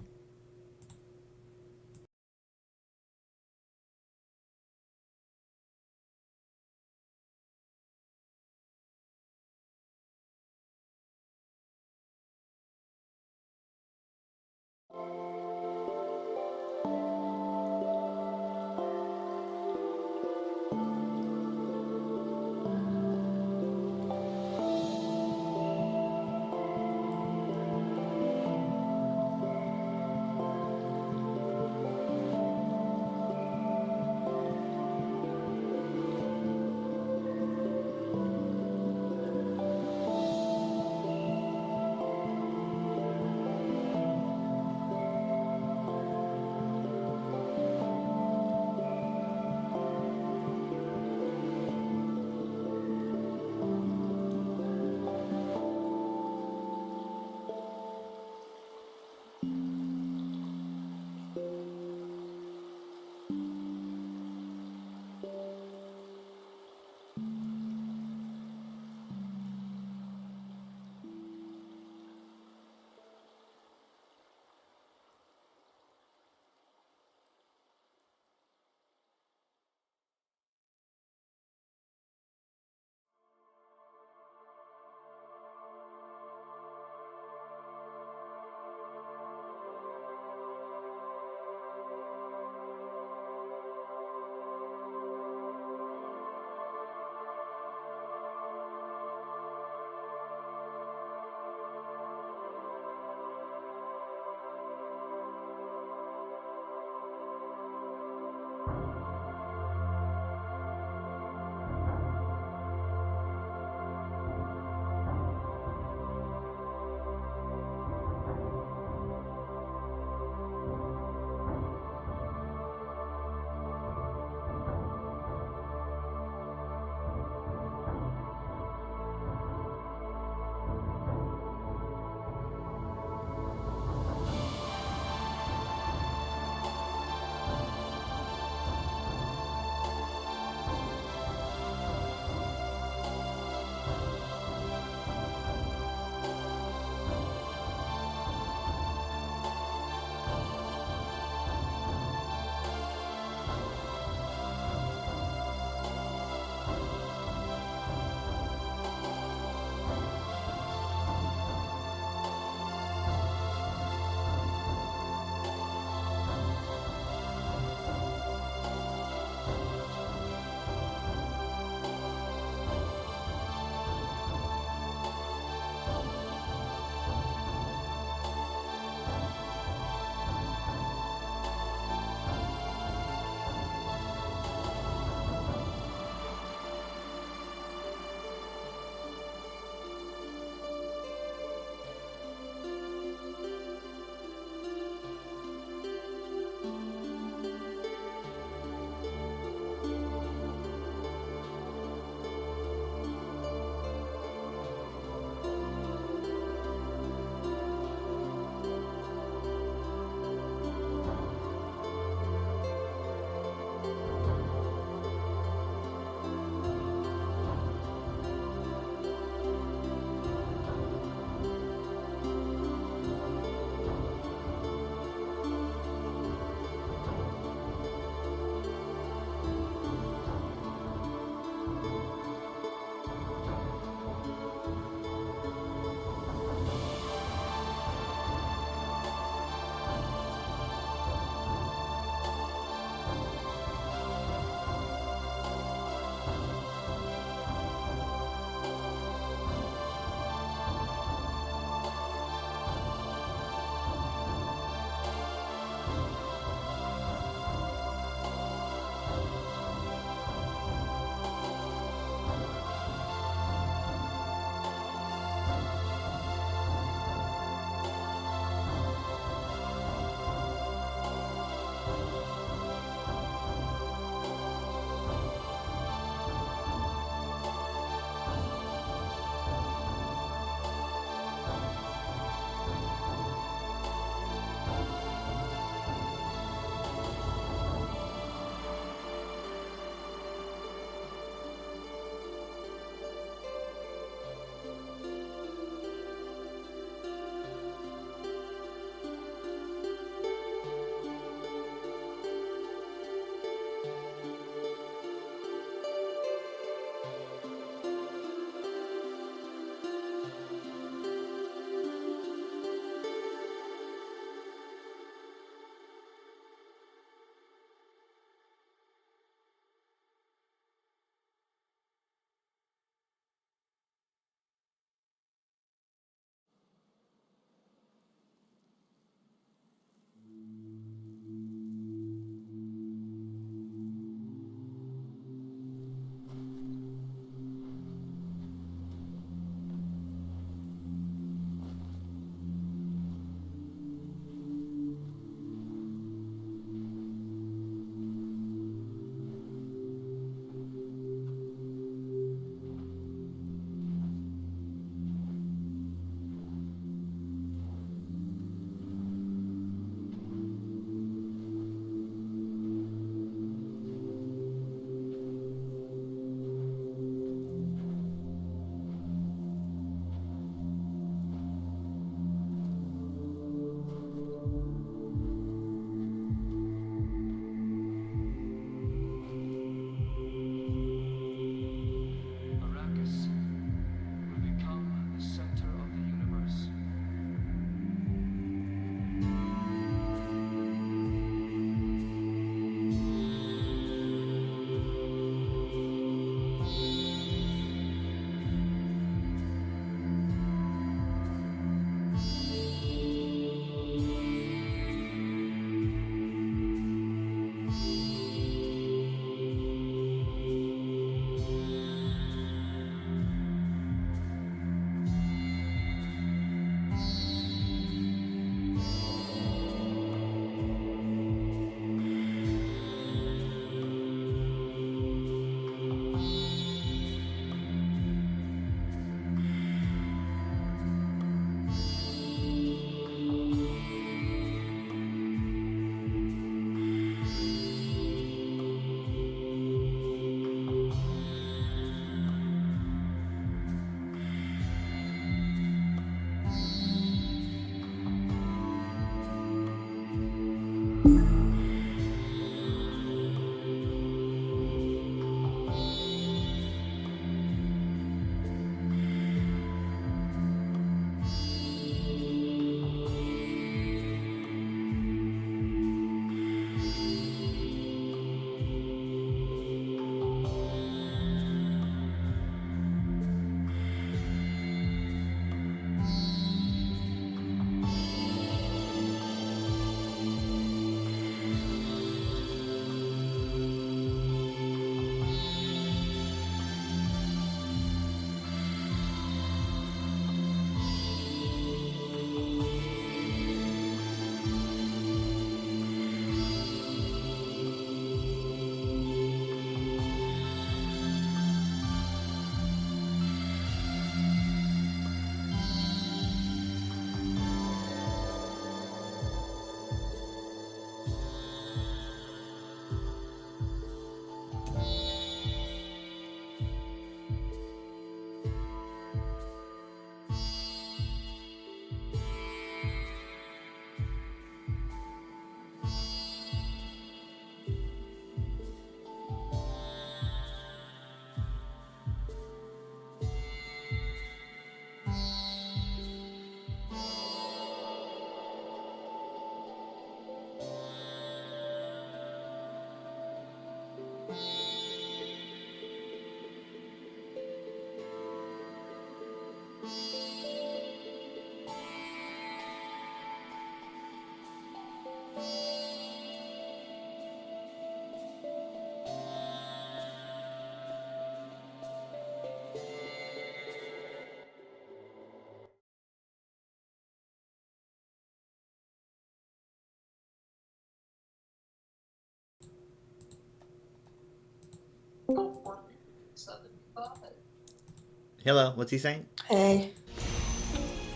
[SPEAKER 1] Hello, what's he saying?
[SPEAKER 4] Hey.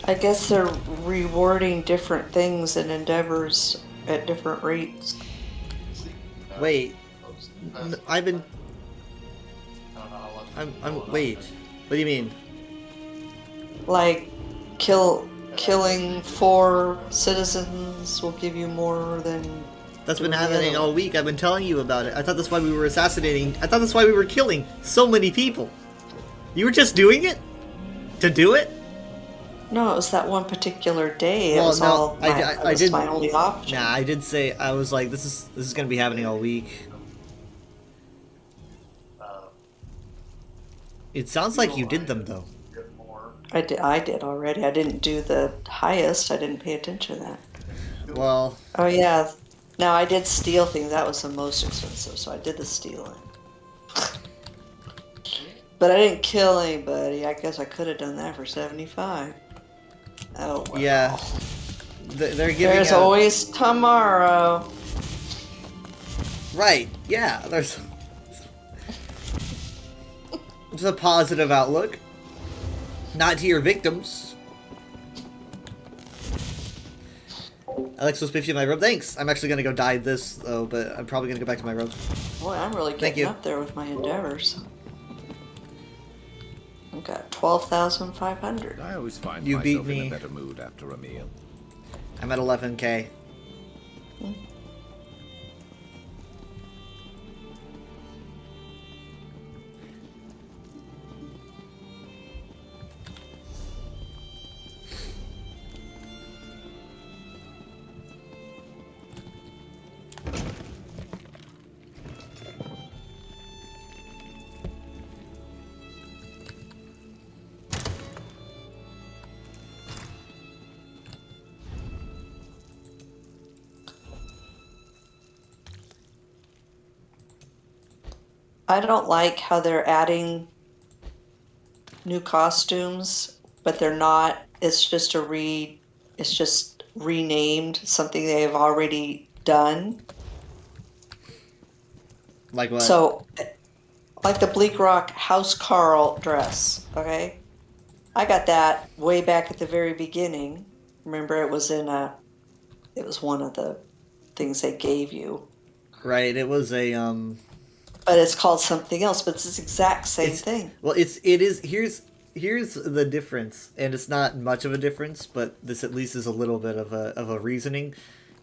[SPEAKER 4] I guess they're rewarding different things and endeavors at different rates.
[SPEAKER 1] Wait, I've been. Wait. What do you mean?
[SPEAKER 4] Like, killing 4 citizens will give you more than.
[SPEAKER 1] That's been
[SPEAKER 4] doing the
[SPEAKER 1] happening
[SPEAKER 4] other
[SPEAKER 1] all week. I've been telling you about it. I thought that's why we were assassinating. I thought that's why we were killing so many people. You were just doing it? To do it?
[SPEAKER 4] No, it was that one particular day.
[SPEAKER 1] Well,
[SPEAKER 4] It was
[SPEAKER 1] no,
[SPEAKER 4] all my,
[SPEAKER 1] I
[SPEAKER 4] that was
[SPEAKER 1] didn't-
[SPEAKER 4] my only option.
[SPEAKER 1] Nah, I did say I was like, this is gonna be happening all week. It sounds like you did them though.
[SPEAKER 4] I did already. I didn't do the highest. I didn't pay attention to that.
[SPEAKER 1] Well,
[SPEAKER 4] Oh yeah. Now I did steal things. That was the most expensive, so I did the stealing. But I didn't kill anybody. I guess I could have done that for 75. Oh well.
[SPEAKER 1] yeah. They're giving
[SPEAKER 4] There's
[SPEAKER 1] out-
[SPEAKER 4] always tomorrow.
[SPEAKER 1] Right. Yeah. There's a positive outlook. Not to your victims. Alex was 50 in my robe. Thanks. I'm actually gonna go dye this though, but I'm probably gonna go back to my robe.
[SPEAKER 4] Boy, I'm really
[SPEAKER 1] Thank
[SPEAKER 4] getting
[SPEAKER 1] you.
[SPEAKER 4] up there with my endeavors. I've got 12,500.
[SPEAKER 6] I always find
[SPEAKER 1] You beat
[SPEAKER 6] myself in
[SPEAKER 1] me.
[SPEAKER 6] a better mood after a meal.
[SPEAKER 1] I'm at 11K.
[SPEAKER 4] I don't like how they're adding new costumes, but they're not. It's just it's just renamed something they have already done.
[SPEAKER 1] Like what?
[SPEAKER 4] So, like the Bleak Rock House Carl dress, okay? I got that way back at the very beginning. Remember, it was it was one of the things they gave you.
[SPEAKER 1] Right. It was a
[SPEAKER 4] But it's called something else, but it's the exact same thing.
[SPEAKER 1] Well, it is. Here's the difference, and it's not much of a difference, but this at least is a little bit of a reasoning.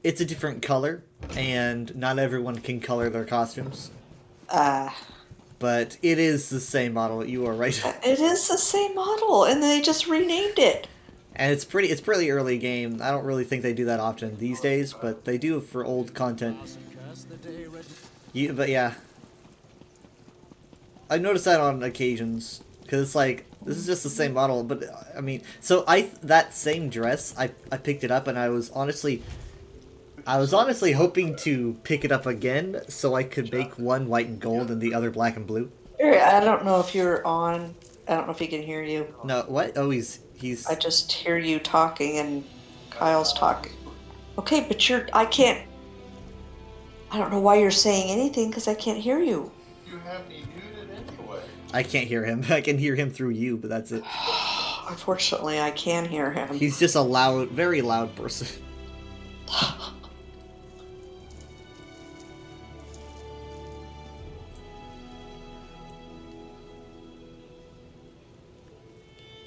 [SPEAKER 1] It's a different color, and not everyone can color their costumes. But it is the same model. You are right,
[SPEAKER 4] It is the same model, and they just renamed it.
[SPEAKER 1] and it's pretty early game. I don't really think they do that often these days, but they do for old content. But yeah, I noticed that on occasions because it's like this is just the same model. But I mean, so that same dress I picked it up, and I was honestly hoping to pick it up again so I could make one white and gold and the other black and blue.
[SPEAKER 4] I don't know if you're on. I don't know if he can hear you.
[SPEAKER 1] No, what? Oh, he's.
[SPEAKER 4] I just hear you talking and Kyle's talking. Okay, but I can't. I don't know why you're saying anything because I can't hear you.
[SPEAKER 7] You have me muted anyway.
[SPEAKER 1] I can't hear him. I can hear him through you, but that's it.
[SPEAKER 4] Unfortunately, I can hear him.
[SPEAKER 1] He's just a loud, very loud person.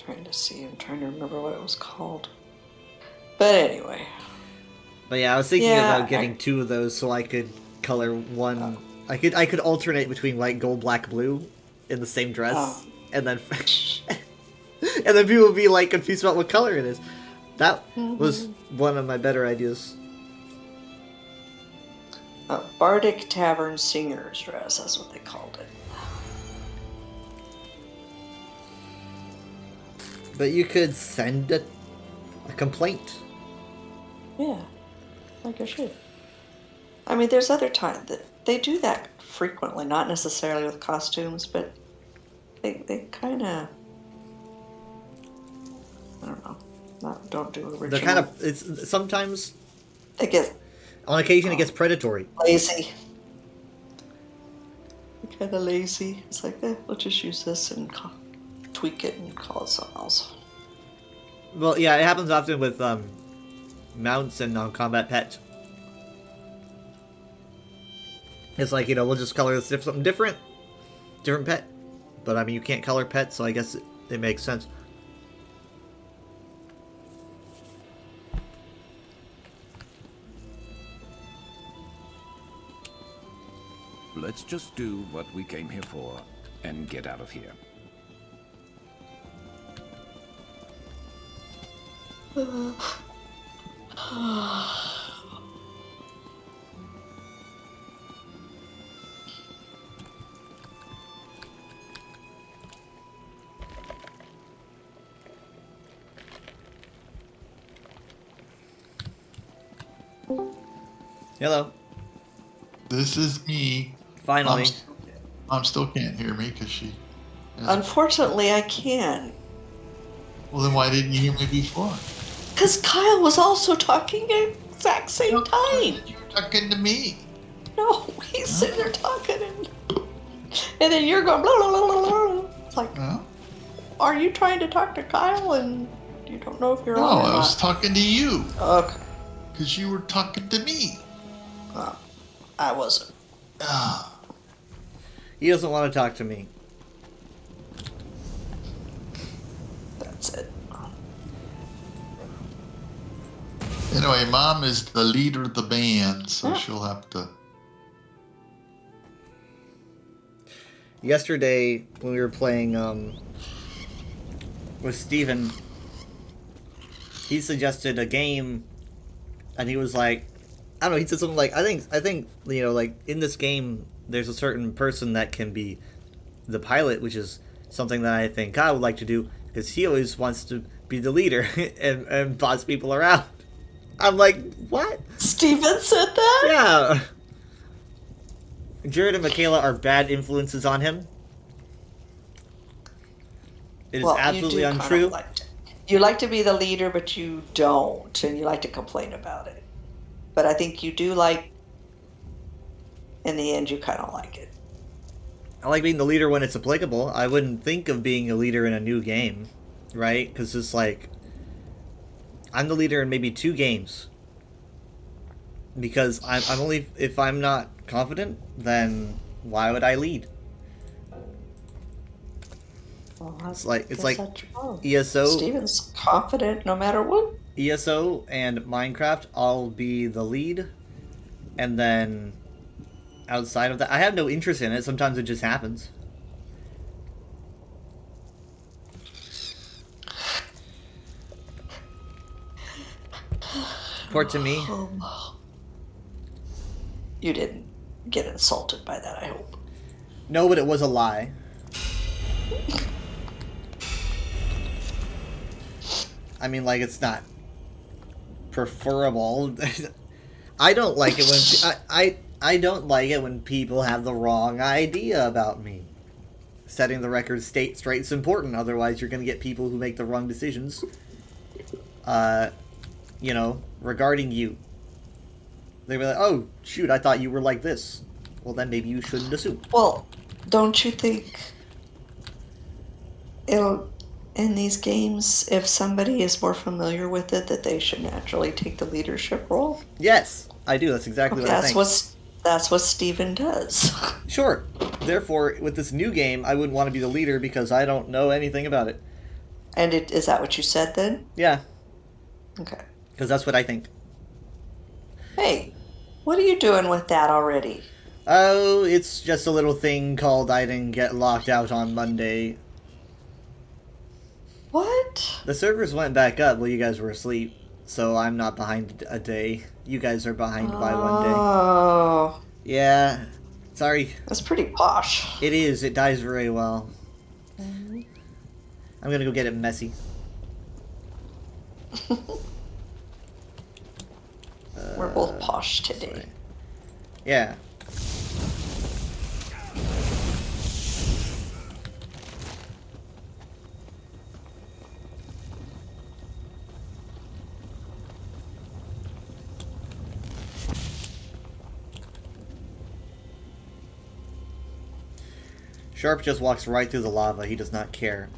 [SPEAKER 4] Trying to see. I'm trying to remember what it was called. But anyway.
[SPEAKER 1] But yeah, I was thinking
[SPEAKER 4] Yeah,
[SPEAKER 1] about getting two of those so I could color one. I could alternate between white, gold, black, blue in the same dress,
[SPEAKER 4] Oh.
[SPEAKER 1] and then and then people would be like confused about what color it is. That was one of my better ideas.
[SPEAKER 4] Bardic Tavern Singer's dress. That's what they called it.
[SPEAKER 1] But you could send a complaint.
[SPEAKER 4] Yeah, like I should. I mean, there's other times that they do that frequently, not necessarily with costumes, but they kind of, I don't know, don't do original.
[SPEAKER 1] They're kind of it's sometimes
[SPEAKER 4] They get
[SPEAKER 1] on occasion it gets predatory.
[SPEAKER 4] lazy. They're kind of lazy. It's like, let's just use this and tweak it and call it something else.
[SPEAKER 1] Well, yeah, it happens often with mounts and non-combat pets. It's like, we'll just color this something different pet. But I mean, you can't color pets, so I guess it makes sense.
[SPEAKER 6] Let's just do what we came here for and get out of here.
[SPEAKER 1] Hello.
[SPEAKER 7] This is me.
[SPEAKER 1] Finally.
[SPEAKER 7] Mom still can't hear me because she.
[SPEAKER 4] Unfortunately, I can.
[SPEAKER 7] Well, then why didn't you hear me before?
[SPEAKER 4] Because Kyle was also talking at the exact same time.
[SPEAKER 7] You were talking to me.
[SPEAKER 4] No, he's sitting there talking, and then you're going blah, blah, blah, blah, blah. It's like,
[SPEAKER 7] No,
[SPEAKER 4] are you trying to talk to Kyle and you don't know if you're
[SPEAKER 7] no,
[SPEAKER 4] on or
[SPEAKER 7] I was
[SPEAKER 4] not?
[SPEAKER 7] talking to you
[SPEAKER 4] Okay.
[SPEAKER 7] because you were talking to me.
[SPEAKER 4] I wasn't.
[SPEAKER 7] Ah,
[SPEAKER 1] He doesn't want to talk to me.
[SPEAKER 4] That's it.
[SPEAKER 7] anyway, Mom is the leader of the band, so
[SPEAKER 4] Yeah.
[SPEAKER 7] she'll have to.
[SPEAKER 1] Yesterday, when we were playing with Steven, he suggested a game, and he was like, I don't know, he said something like, I think, like, in this game, there's a certain person that can be the pilot, which is something that I think I would like to do, because he always wants to be the leader and boss people around. I'm like, what?
[SPEAKER 4] Steven said that?
[SPEAKER 1] Yeah. Jared and Michaela are bad influences on him. It is
[SPEAKER 4] Well,
[SPEAKER 1] absolutely
[SPEAKER 4] you do
[SPEAKER 1] untrue.
[SPEAKER 4] Kind of you like to be the leader, but you don't, and you like to complain about it. But I think you do like, in the end, you kind of like it.
[SPEAKER 1] I like being the leader when it's applicable. I wouldn't think of being a leader in a new game, right? Because it's like, I'm the leader in maybe 2 games. Because I'm only, if I'm not confident, then why would I lead?
[SPEAKER 4] Well,
[SPEAKER 1] It's like
[SPEAKER 4] that's true.
[SPEAKER 1] ESO,
[SPEAKER 4] Steven's confident no matter what.
[SPEAKER 1] ESO and Minecraft, I'll be the lead, and then outside of that, I have no interest in it. Sometimes it just happens. Report to me.
[SPEAKER 4] You didn't get insulted by that, I hope.
[SPEAKER 1] No, but it was a lie. I mean, like, it's not preferable. I don't like it when I don't like it when people have the wrong idea about me. Setting the record straight is important. Otherwise, you're going to get people who make the wrong decisions. Regarding you. They'll be like, "Oh, shoot! I thought you were like this." Well, then maybe you shouldn't assume.
[SPEAKER 4] Well, don't you think in these games, if somebody is more familiar with it, that they should naturally take the leadership role?
[SPEAKER 1] Yes, I do. That's exactly what I think.
[SPEAKER 4] That's what Steven does.
[SPEAKER 1] Sure. Therefore, with this new game, I wouldn't want to be the leader because I don't know anything about it.
[SPEAKER 4] And is that what you said then?
[SPEAKER 1] Yeah,
[SPEAKER 4] Okay.
[SPEAKER 1] because that's what I think.
[SPEAKER 4] Hey, what are you doing with that already?
[SPEAKER 1] Oh, it's just a little thing called I didn't get locked out on Monday.
[SPEAKER 4] What?
[SPEAKER 1] The servers went back up while you guys were asleep, so I'm not behind a day. You guys are behind by 1 day.
[SPEAKER 4] Oh,
[SPEAKER 1] Yeah, sorry.
[SPEAKER 4] that's pretty posh.
[SPEAKER 1] It is. It dies very well. I'm gonna go get it messy.
[SPEAKER 4] We're both posh today.
[SPEAKER 1] Sorry. Yeah. Sharp just walks right through the lava. He does not care.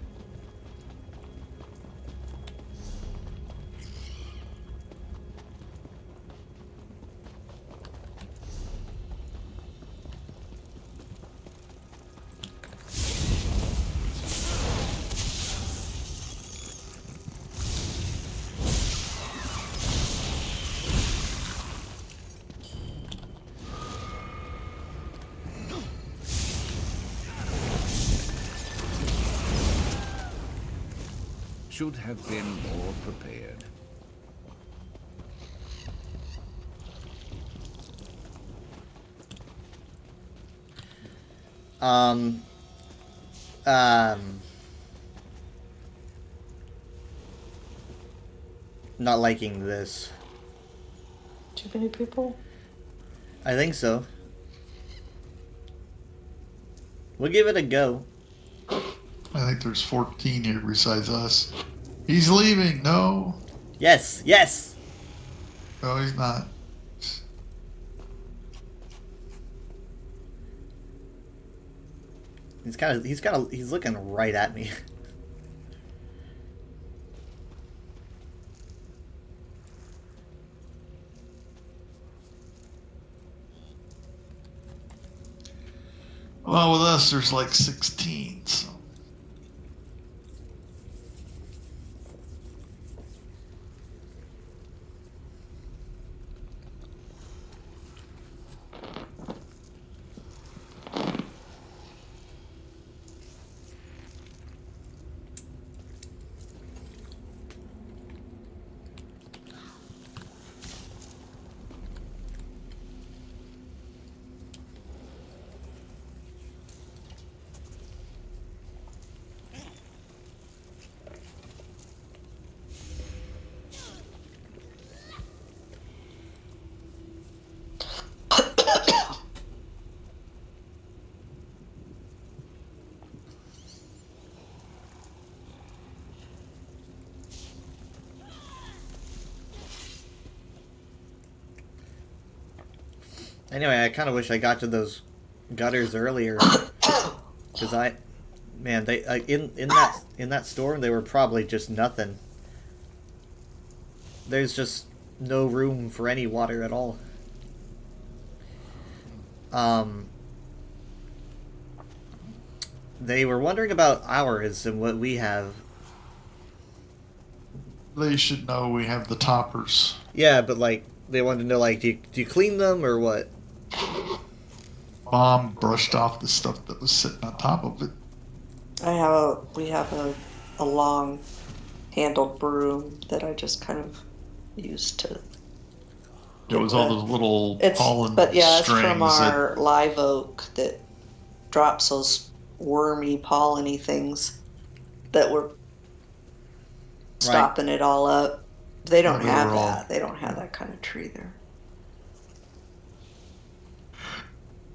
[SPEAKER 6] should have been more prepared.
[SPEAKER 1] Not liking this.
[SPEAKER 4] Too many people?
[SPEAKER 1] I think so. We'll give it a go.
[SPEAKER 7] I think there's 14 here besides us. He's leaving. No.
[SPEAKER 1] Yes, yes.
[SPEAKER 7] No, he's not.
[SPEAKER 1] He's looking right at me.
[SPEAKER 7] Well, with us, there's like 16. So.
[SPEAKER 1] Anyway, I kind of wish I got to those gutters earlier, because man, they in that storm they were probably just nothing. There's just no room for any water at all. They were wondering about ours and what we have.
[SPEAKER 7] They should know we have the toppers.
[SPEAKER 1] Yeah, but like they wanted to know, like, do you clean them or what?
[SPEAKER 7] Mom brushed off the stuff that was sitting on top of it.
[SPEAKER 4] We have a long handled broom that I just kind of used to.
[SPEAKER 7] It was all those little pollen
[SPEAKER 4] But yeah, it's
[SPEAKER 7] strings
[SPEAKER 4] from our live oak that drops those wormy, polleny things that were stopping it all up. They don't have that. They don't have that kind of tree there.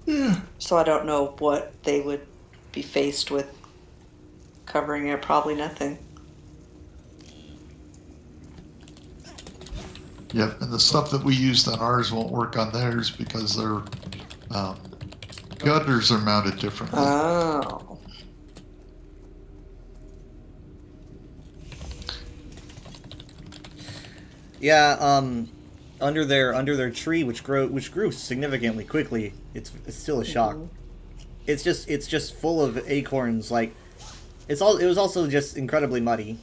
[SPEAKER 7] Yeah.
[SPEAKER 4] So I don't know what they would be faced with covering it. Probably nothing.
[SPEAKER 7] Yep, and the stuff that we used on ours won't work on theirs because their gutters are mounted differently.
[SPEAKER 4] Oh.
[SPEAKER 1] Yeah, under their tree, which grew significantly quickly. It's still a shock.
[SPEAKER 4] Mm-hmm.
[SPEAKER 1] It's just full of acorns. Like it was also just incredibly muddy.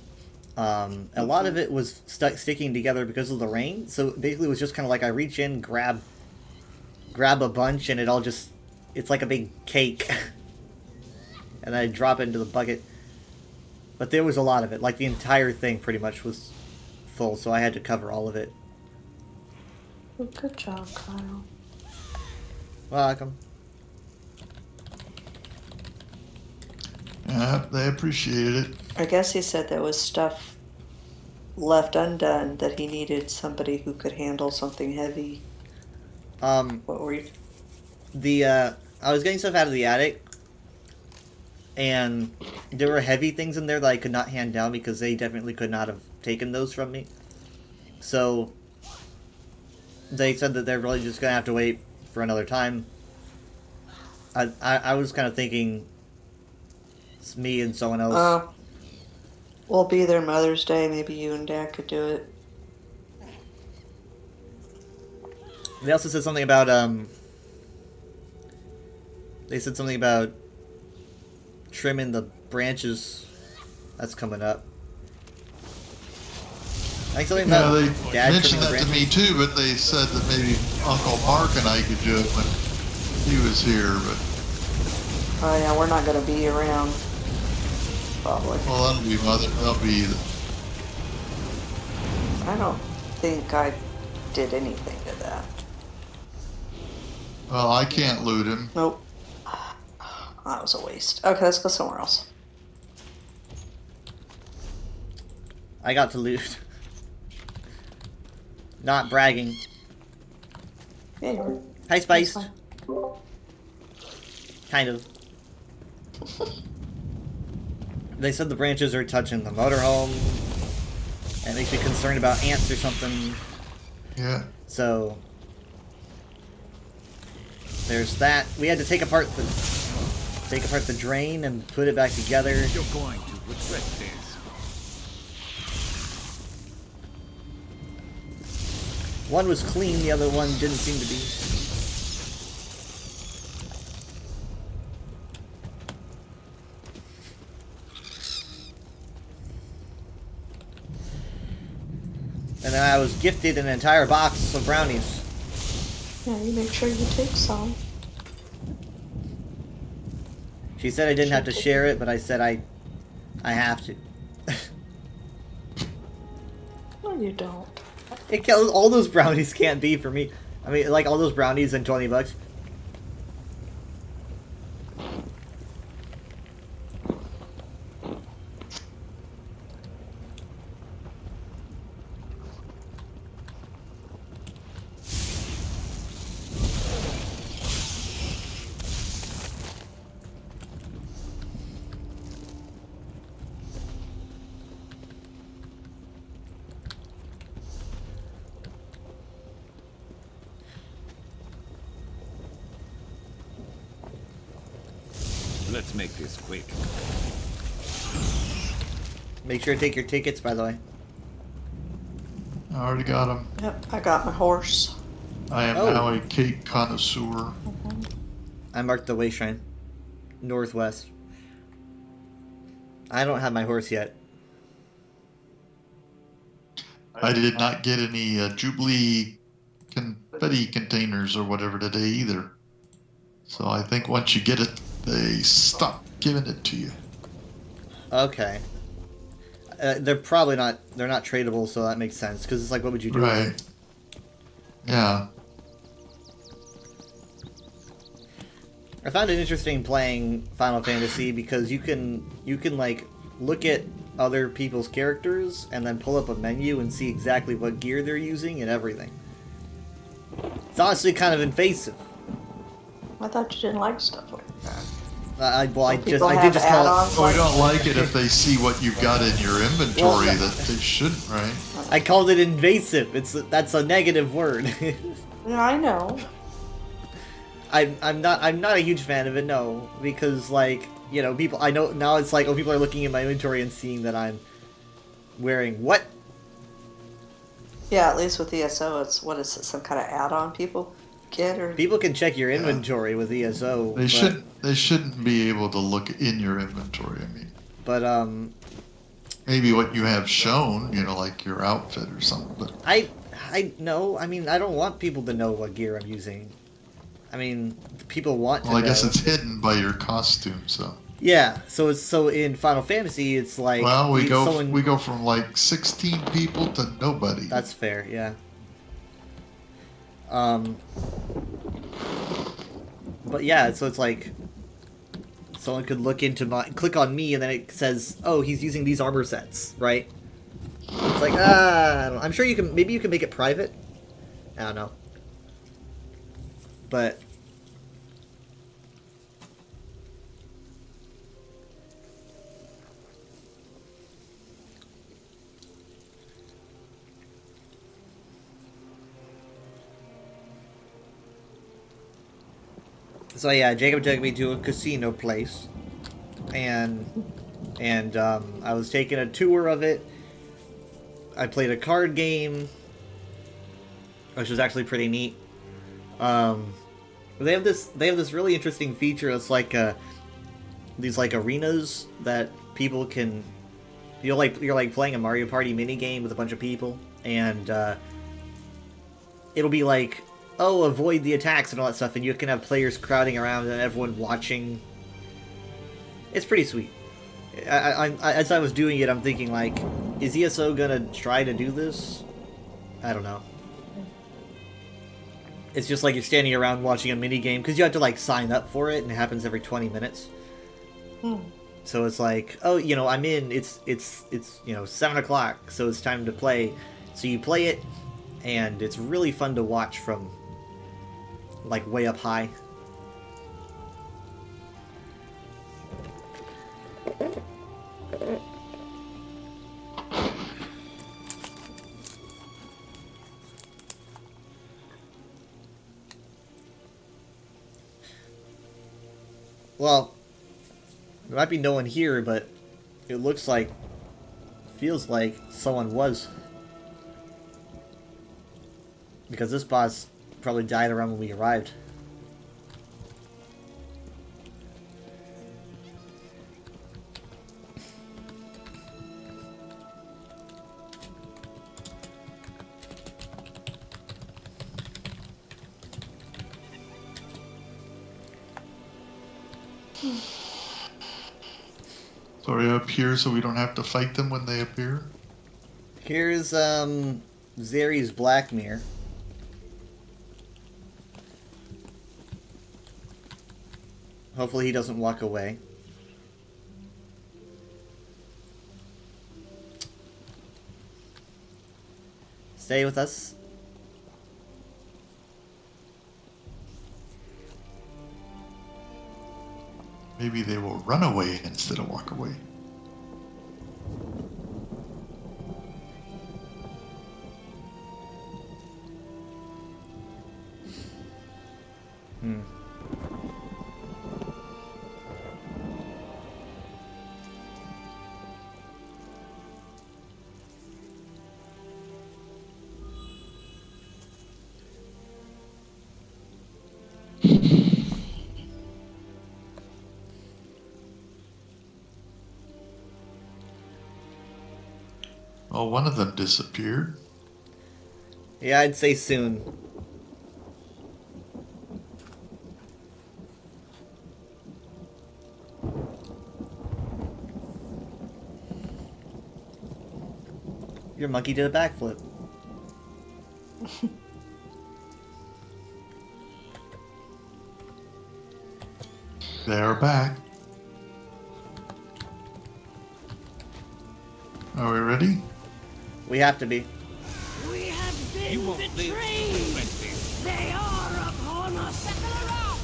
[SPEAKER 1] A lot of it was sticking together because of the rain. So basically, it was just kind of like I reach in, grab a bunch, and it's like a big cake, and I drop it into the bucket. But there was a lot of it. Like the entire thing pretty much was full, so I had to cover all of it.
[SPEAKER 4] Well, good job, Kyle.
[SPEAKER 1] Welcome.
[SPEAKER 7] Yeah, they appreciated it.
[SPEAKER 4] I guess he said there was stuff left undone that he needed somebody who could handle something heavy. What were you?
[SPEAKER 1] I was getting stuff out of the attic, and there were heavy things in there that I could not hand down because they definitely could not have taken those from me. So they said that they're really just gonna have to wait for another time. I was kind of thinking it's me and someone else.
[SPEAKER 4] We'll be there Mother's Day. Maybe you and Dad could do it.
[SPEAKER 1] They also said something about they said something about trimming the branches. That's coming up. I think something about
[SPEAKER 7] They
[SPEAKER 1] Dad
[SPEAKER 7] mentioned
[SPEAKER 1] trimming the
[SPEAKER 7] that to me
[SPEAKER 1] branches.
[SPEAKER 7] too, but they said that maybe Uncle Mark and I could do it when he was here. But
[SPEAKER 4] Oh yeah, we're not gonna be around. Probably.
[SPEAKER 7] well, that'll be
[SPEAKER 4] I don't think I did anything to that.
[SPEAKER 7] Well, I can't loot him.
[SPEAKER 4] Nope. That was a waste. Okay, let's go somewhere else.
[SPEAKER 1] I got to loot. Not bragging.
[SPEAKER 4] Yeah, you're
[SPEAKER 1] Hi, Spice.
[SPEAKER 4] fine.
[SPEAKER 1] Kind of. They said the branches are touching the motorhome. And it makes me concerned about ants or something.
[SPEAKER 7] Yeah.
[SPEAKER 1] So there's that. We had to take apart the drain and put it back together.
[SPEAKER 6] You're going to regret this.
[SPEAKER 1] One was clean, the other one didn't seem to be. And then I was gifted an entire box of brownies.
[SPEAKER 4] Yeah, you make sure you take some.
[SPEAKER 1] She said I didn't have to share it, but I said I have to.
[SPEAKER 4] No, you don't.
[SPEAKER 1] All those brownies can't be for me. I mean, like all those brownies and $20.
[SPEAKER 6] Let's make this quick.
[SPEAKER 1] Make sure to take your tickets, by the way.
[SPEAKER 7] I already got him.
[SPEAKER 4] Yep, I got my horse.
[SPEAKER 7] I am
[SPEAKER 1] Oh.
[SPEAKER 7] now a cake connoisseur.
[SPEAKER 1] I marked the way shrine. Northwest. I don't have my horse yet.
[SPEAKER 7] I did not get any Jubilee confetti containers or whatever today either. So I think once you get it, they stop giving it to you.
[SPEAKER 1] Okay. They're probably not. They're not tradable, so that makes sense. Because it's like, what would you do?
[SPEAKER 7] Right. Yeah.
[SPEAKER 1] I found it interesting playing Final Fantasy because you can like look at other people's characters and then pull up a menu and see exactly what gear they're using and everything. It's honestly kind of invasive.
[SPEAKER 4] I thought you didn't like stuff like that.
[SPEAKER 1] I did
[SPEAKER 4] have
[SPEAKER 1] just call it.
[SPEAKER 4] add-ons
[SPEAKER 7] Well, we
[SPEAKER 4] like
[SPEAKER 7] don't like it if they see what you've got in your inventory that they shouldn't, right?
[SPEAKER 1] I called it invasive. That's a negative word.
[SPEAKER 4] Yeah, I know.
[SPEAKER 1] I'm not a huge fan of it, no, because like, you know, people I know now it's like, oh, people are looking at my inventory and seeing that I'm wearing what?
[SPEAKER 4] Yeah, at least with ESO, it's what is it? Some kind of add-on people get or
[SPEAKER 1] People can check your inventory with ESO.
[SPEAKER 7] They shouldn't be able to look in your inventory. I mean,
[SPEAKER 1] But
[SPEAKER 7] maybe what you have shown, you know, like your outfit or something. But
[SPEAKER 1] I know. I mean, I don't want people to know what gear I'm using. I mean, people want to
[SPEAKER 7] well, I
[SPEAKER 1] know.
[SPEAKER 7] guess it's hidden by your costume. So
[SPEAKER 1] Yeah, so in Final Fantasy, it's like
[SPEAKER 7] well, we
[SPEAKER 1] someone-
[SPEAKER 7] go from like 16 people to nobody.
[SPEAKER 1] That's fair, yeah. But yeah, so it's like someone could click on me, and then it says, "Oh, he's using these armor sets," right? It's like, I don't know. I'm sure you can. Maybe you can make it private. I don't know. But so yeah, Jacob took me to a casino place, and I was taking a tour of it. I played a card game, which was actually pretty neat. They have this really interesting feature. It's like these like arenas that people can. You're like playing a Mario Party mini game with a bunch of people, and it'll be like, oh, avoid the attacks and all that stuff, and you can have players crowding around and everyone watching. It's pretty sweet. I as I was doing it, I'm thinking like, is ESO gonna try to do this? I don't know. It's just like you're standing around watching a mini game because you have to like sign up for it, and it happens every 20 minutes. So it's like, oh, you know, I'm in. It's 7 o'clock, so it's time to play. So you play it, and it's really fun to watch from like way up high. Well, there might be no one here, but it looks like, feels like someone was. Because this boss probably died around when we arrived.
[SPEAKER 7] So are you up here so we don't have to fight them when they appear?
[SPEAKER 1] Here's, Zeri's Black Mirror. Hopefully he doesn't walk away. Stay with us.
[SPEAKER 7] Maybe they will run away instead of walk away. Well, one of them disappeared.
[SPEAKER 1] Yeah, I'd say soon. Your monkey did a backflip.
[SPEAKER 7] They're back. Are we ready?
[SPEAKER 1] We have to be.
[SPEAKER 8] We have been
[SPEAKER 6] You won't live
[SPEAKER 8] betrayed.
[SPEAKER 6] 20.
[SPEAKER 8] They are upon us. Settle around.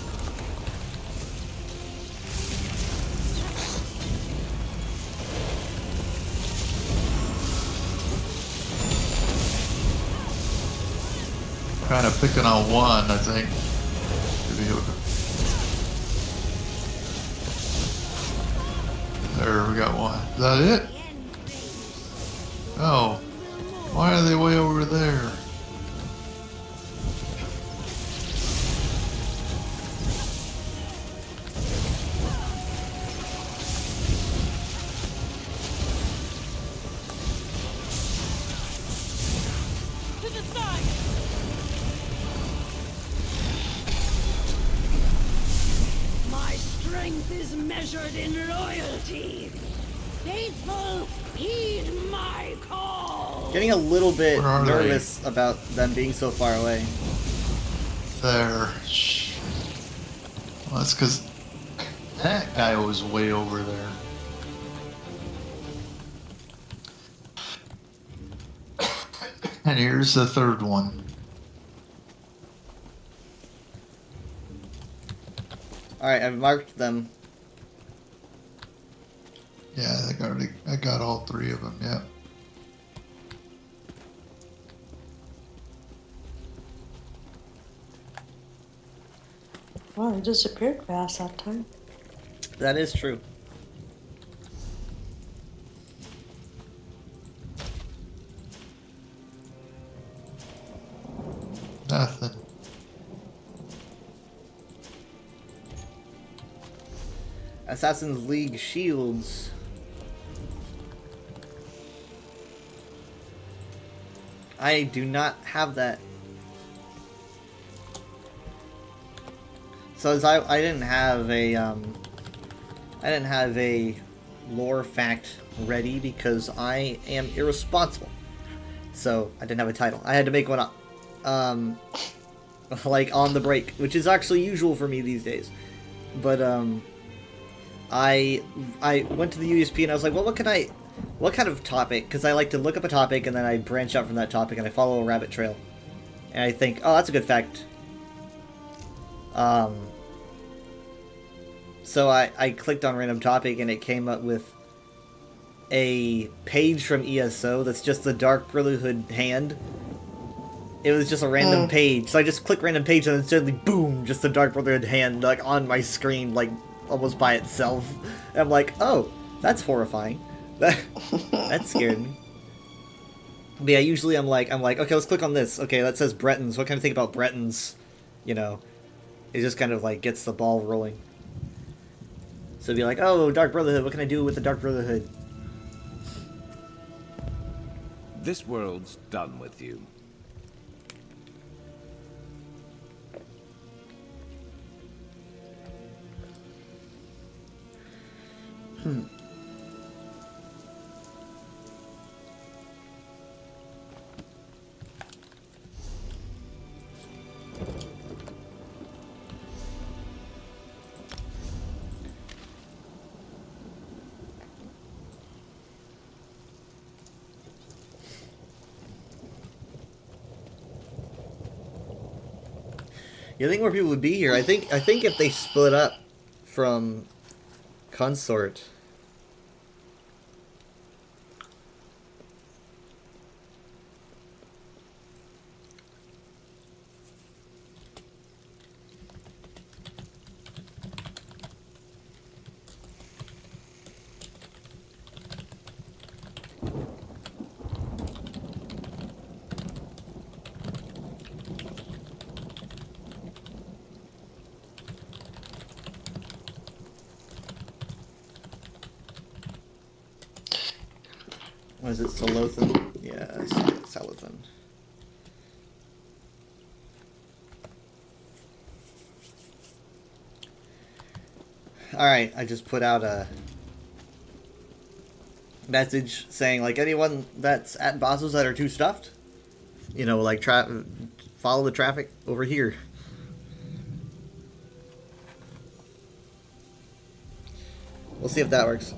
[SPEAKER 7] Kind of picking on one, I think. Maybe there, we got one. Is that it? Oh. Why are they way over there?
[SPEAKER 8] To the side. My strength is measured in loyalty. Faithful, heed my call.
[SPEAKER 1] Getting a little bit
[SPEAKER 7] Where are they?
[SPEAKER 1] nervous about them being so far away.
[SPEAKER 7] There. Shh. Well, that's because that guy was way over there. And here's the third one.
[SPEAKER 1] Alright, I've marked them.
[SPEAKER 7] Yeah, I got all three of them, yeah.
[SPEAKER 4] Well, they disappeared fast that time.
[SPEAKER 1] That is true.
[SPEAKER 7] Nothing.
[SPEAKER 1] Assassin's League shields. I do not have that. So as I didn't have a lore fact ready because I am irresponsible. so I didn't have a title. I had to make one up, like on the break, which is actually usual for me these days. But I went to the USP and I was like, well, what kind of topic? Because I like to look up a topic and then I branch out from that topic and I follow a rabbit trail, and I think, oh, that's a good fact. So I clicked on random topic and it came up with a page from ESO that's just the Dark Brotherhood hand. It was just a random page, so I just click random page and then suddenly, boom, just the Dark Brotherhood hand like on my screen, like almost by itself. And I'm like, oh, that's horrifying. That scared me. But yeah, usually I'm like, okay, let's click on this. Okay, that says Bretons. What can I think about Bretons? You know, it just kind of like gets the ball rolling. So be like, oh, Dark Brotherhood, what can I do with the Dark Brotherhood?
[SPEAKER 6] This world's done with you.
[SPEAKER 1] You think more people would be here? I think if they split up from Consort. What is it, Solothan? Yeah, I see it, Solothan. Alright, I just put out a message saying, like, anyone that's at bosses that are too stuffed, you know, like, follow the traffic over here. We'll see if that works.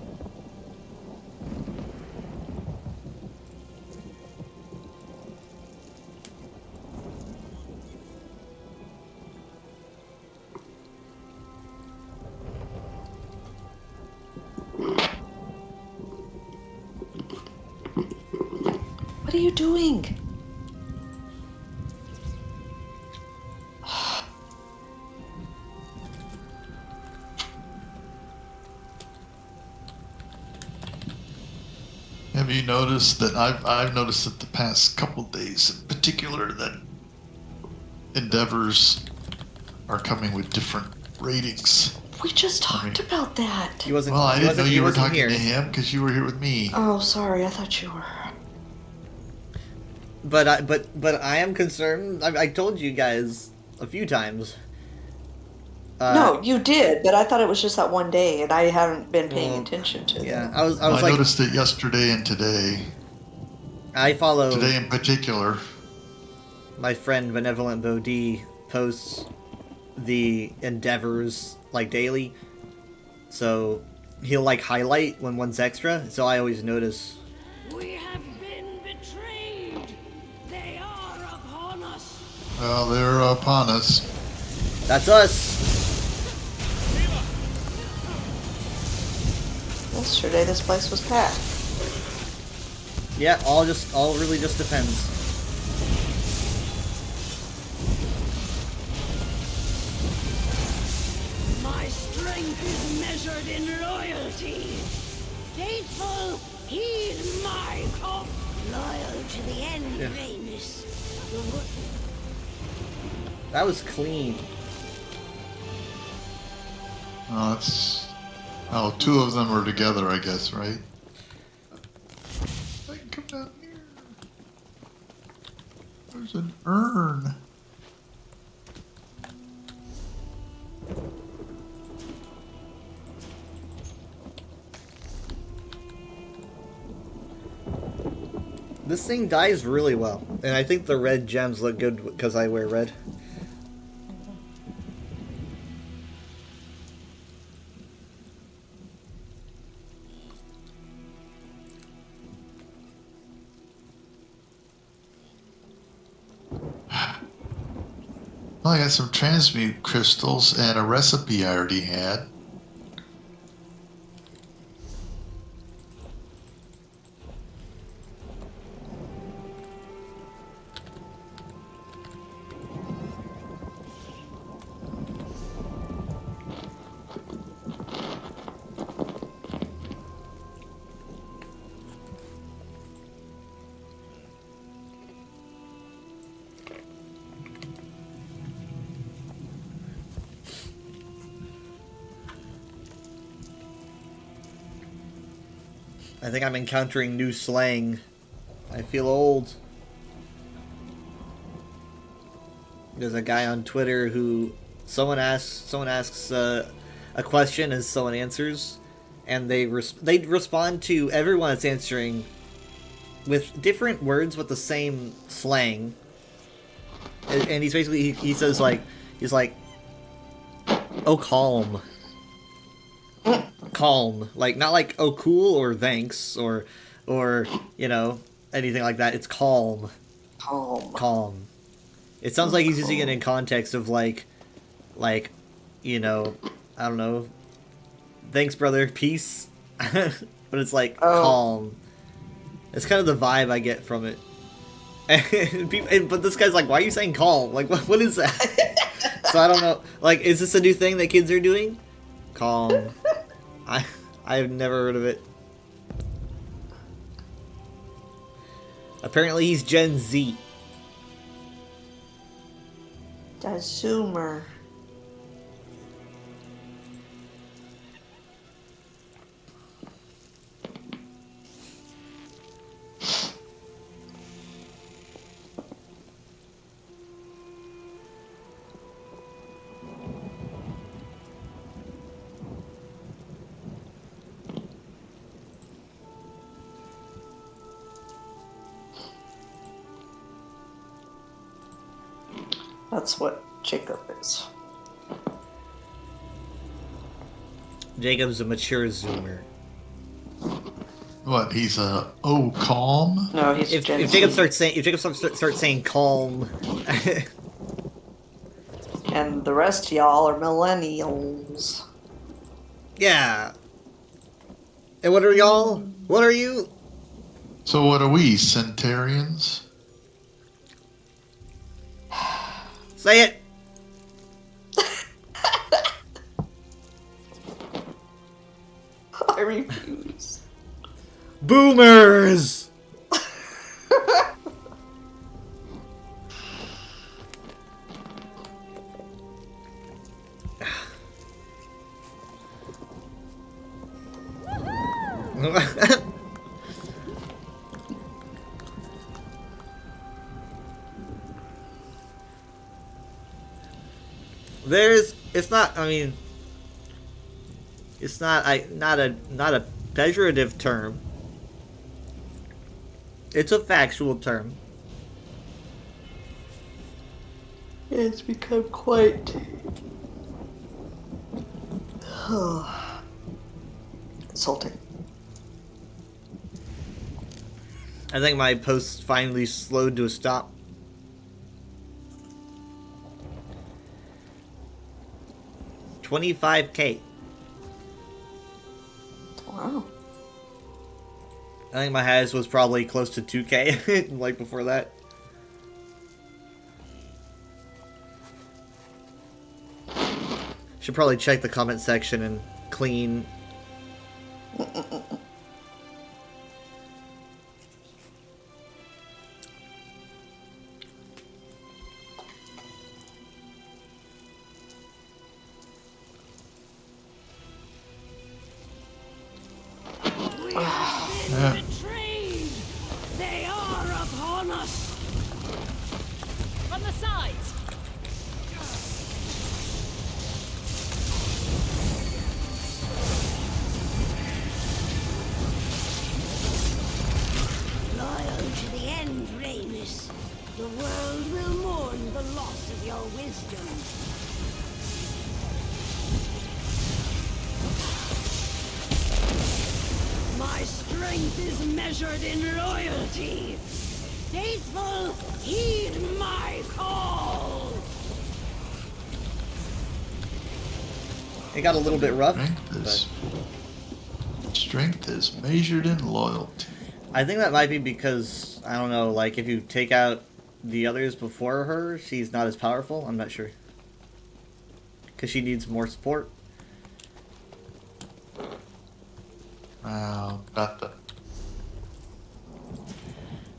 [SPEAKER 4] What are you doing?
[SPEAKER 7] Have you noticed that I've noticed that the past couple days in particular that endeavors are coming with different ratings?
[SPEAKER 4] We just talked about that.
[SPEAKER 1] He wasn't.
[SPEAKER 7] Well, I
[SPEAKER 1] he
[SPEAKER 7] didn't know
[SPEAKER 1] wasn't- he
[SPEAKER 7] you were
[SPEAKER 1] wasn't
[SPEAKER 7] talking
[SPEAKER 1] here.
[SPEAKER 7] to him because you were here with me.
[SPEAKER 4] Oh, sorry. I thought you were.
[SPEAKER 1] But I am concerned. I told you guys a few times.
[SPEAKER 4] No, you did, but I thought it was just that one day, and I haven't been paying
[SPEAKER 1] Well,
[SPEAKER 4] attention to
[SPEAKER 1] Yeah,
[SPEAKER 4] it.
[SPEAKER 1] I was
[SPEAKER 7] I
[SPEAKER 1] like,
[SPEAKER 7] noticed it yesterday and today.
[SPEAKER 1] I follow
[SPEAKER 7] Today in particular.
[SPEAKER 1] my friend Benevolent Bodhi posts the endeavors like daily, so he'll like highlight when one's extra. So I always notice.
[SPEAKER 8] We have been betrayed. They are upon us.
[SPEAKER 7] Well, they're upon us.
[SPEAKER 1] That's us.
[SPEAKER 4] Yesterday, this place was packed.
[SPEAKER 1] Yeah, all really just depends.
[SPEAKER 8] My strength is measured in loyalty. Faithful, heed my call. Loyal to the end,
[SPEAKER 1] Yeah.
[SPEAKER 8] Venus.
[SPEAKER 1] That was clean.
[SPEAKER 7] Oh, it's. Oh, two of them are together, I guess, right? I can come down here. There's an urn.
[SPEAKER 1] This thing dyes really well, and I think the red gems look good because I wear red.
[SPEAKER 7] Well, I got some transmute crystals and a recipe I already had.
[SPEAKER 1] I think I'm encountering new slang. I feel old. There's a guy on Twitter who someone asks a question and someone answers, and they respond to everyone that's answering with different words with the same slang. And he's basically he says he's like, oh, calm. Calm, like not like oh cool or thanks or you know, anything like that. It's calm. Calm. It sounds like he's using it in context of like you know, I don't know, thanks brother, peace. But it's like calm. It's kind of the vibe I get from it. But this guy's like, why are you saying calm? Like what is that? So I don't know, like, is this a new thing that kids are doing? Calm. I've never heard of it. Apparently he's Gen Z.
[SPEAKER 4] The Zoomer. That's what Jacob is.
[SPEAKER 1] Jacob's a mature Zoomer.
[SPEAKER 7] What? He's a calm.
[SPEAKER 4] No, he's
[SPEAKER 1] If
[SPEAKER 4] Gen
[SPEAKER 1] Jacob
[SPEAKER 4] Z.
[SPEAKER 1] starts saying calm,
[SPEAKER 4] And the rest of y'all are millennials.
[SPEAKER 1] yeah. And what are y'all? What are you?
[SPEAKER 7] So what are we, Centurions?
[SPEAKER 1] Say it.
[SPEAKER 4] I refuse.
[SPEAKER 1] Boomers. It's not, I mean, it's not not a pejorative term. It's a factual term.
[SPEAKER 4] It's become quite insulting.
[SPEAKER 1] I think my post finally slowed to a stop. $25K.
[SPEAKER 4] Wow.
[SPEAKER 1] I think my highest was probably close to 2K, like before that. Should probably check the comment section and clean.
[SPEAKER 8] Betrayed! They are upon us! From the sides! strength is measured in loyalty. Faithful, heed my call.
[SPEAKER 1] It got a little bit rough,
[SPEAKER 7] Strength is measured in loyalty.
[SPEAKER 1] I think that might be because, I don't know, like if you take out the others before her, she's not as powerful. I'm not sure. Because she needs more support.
[SPEAKER 7] Wow, got the.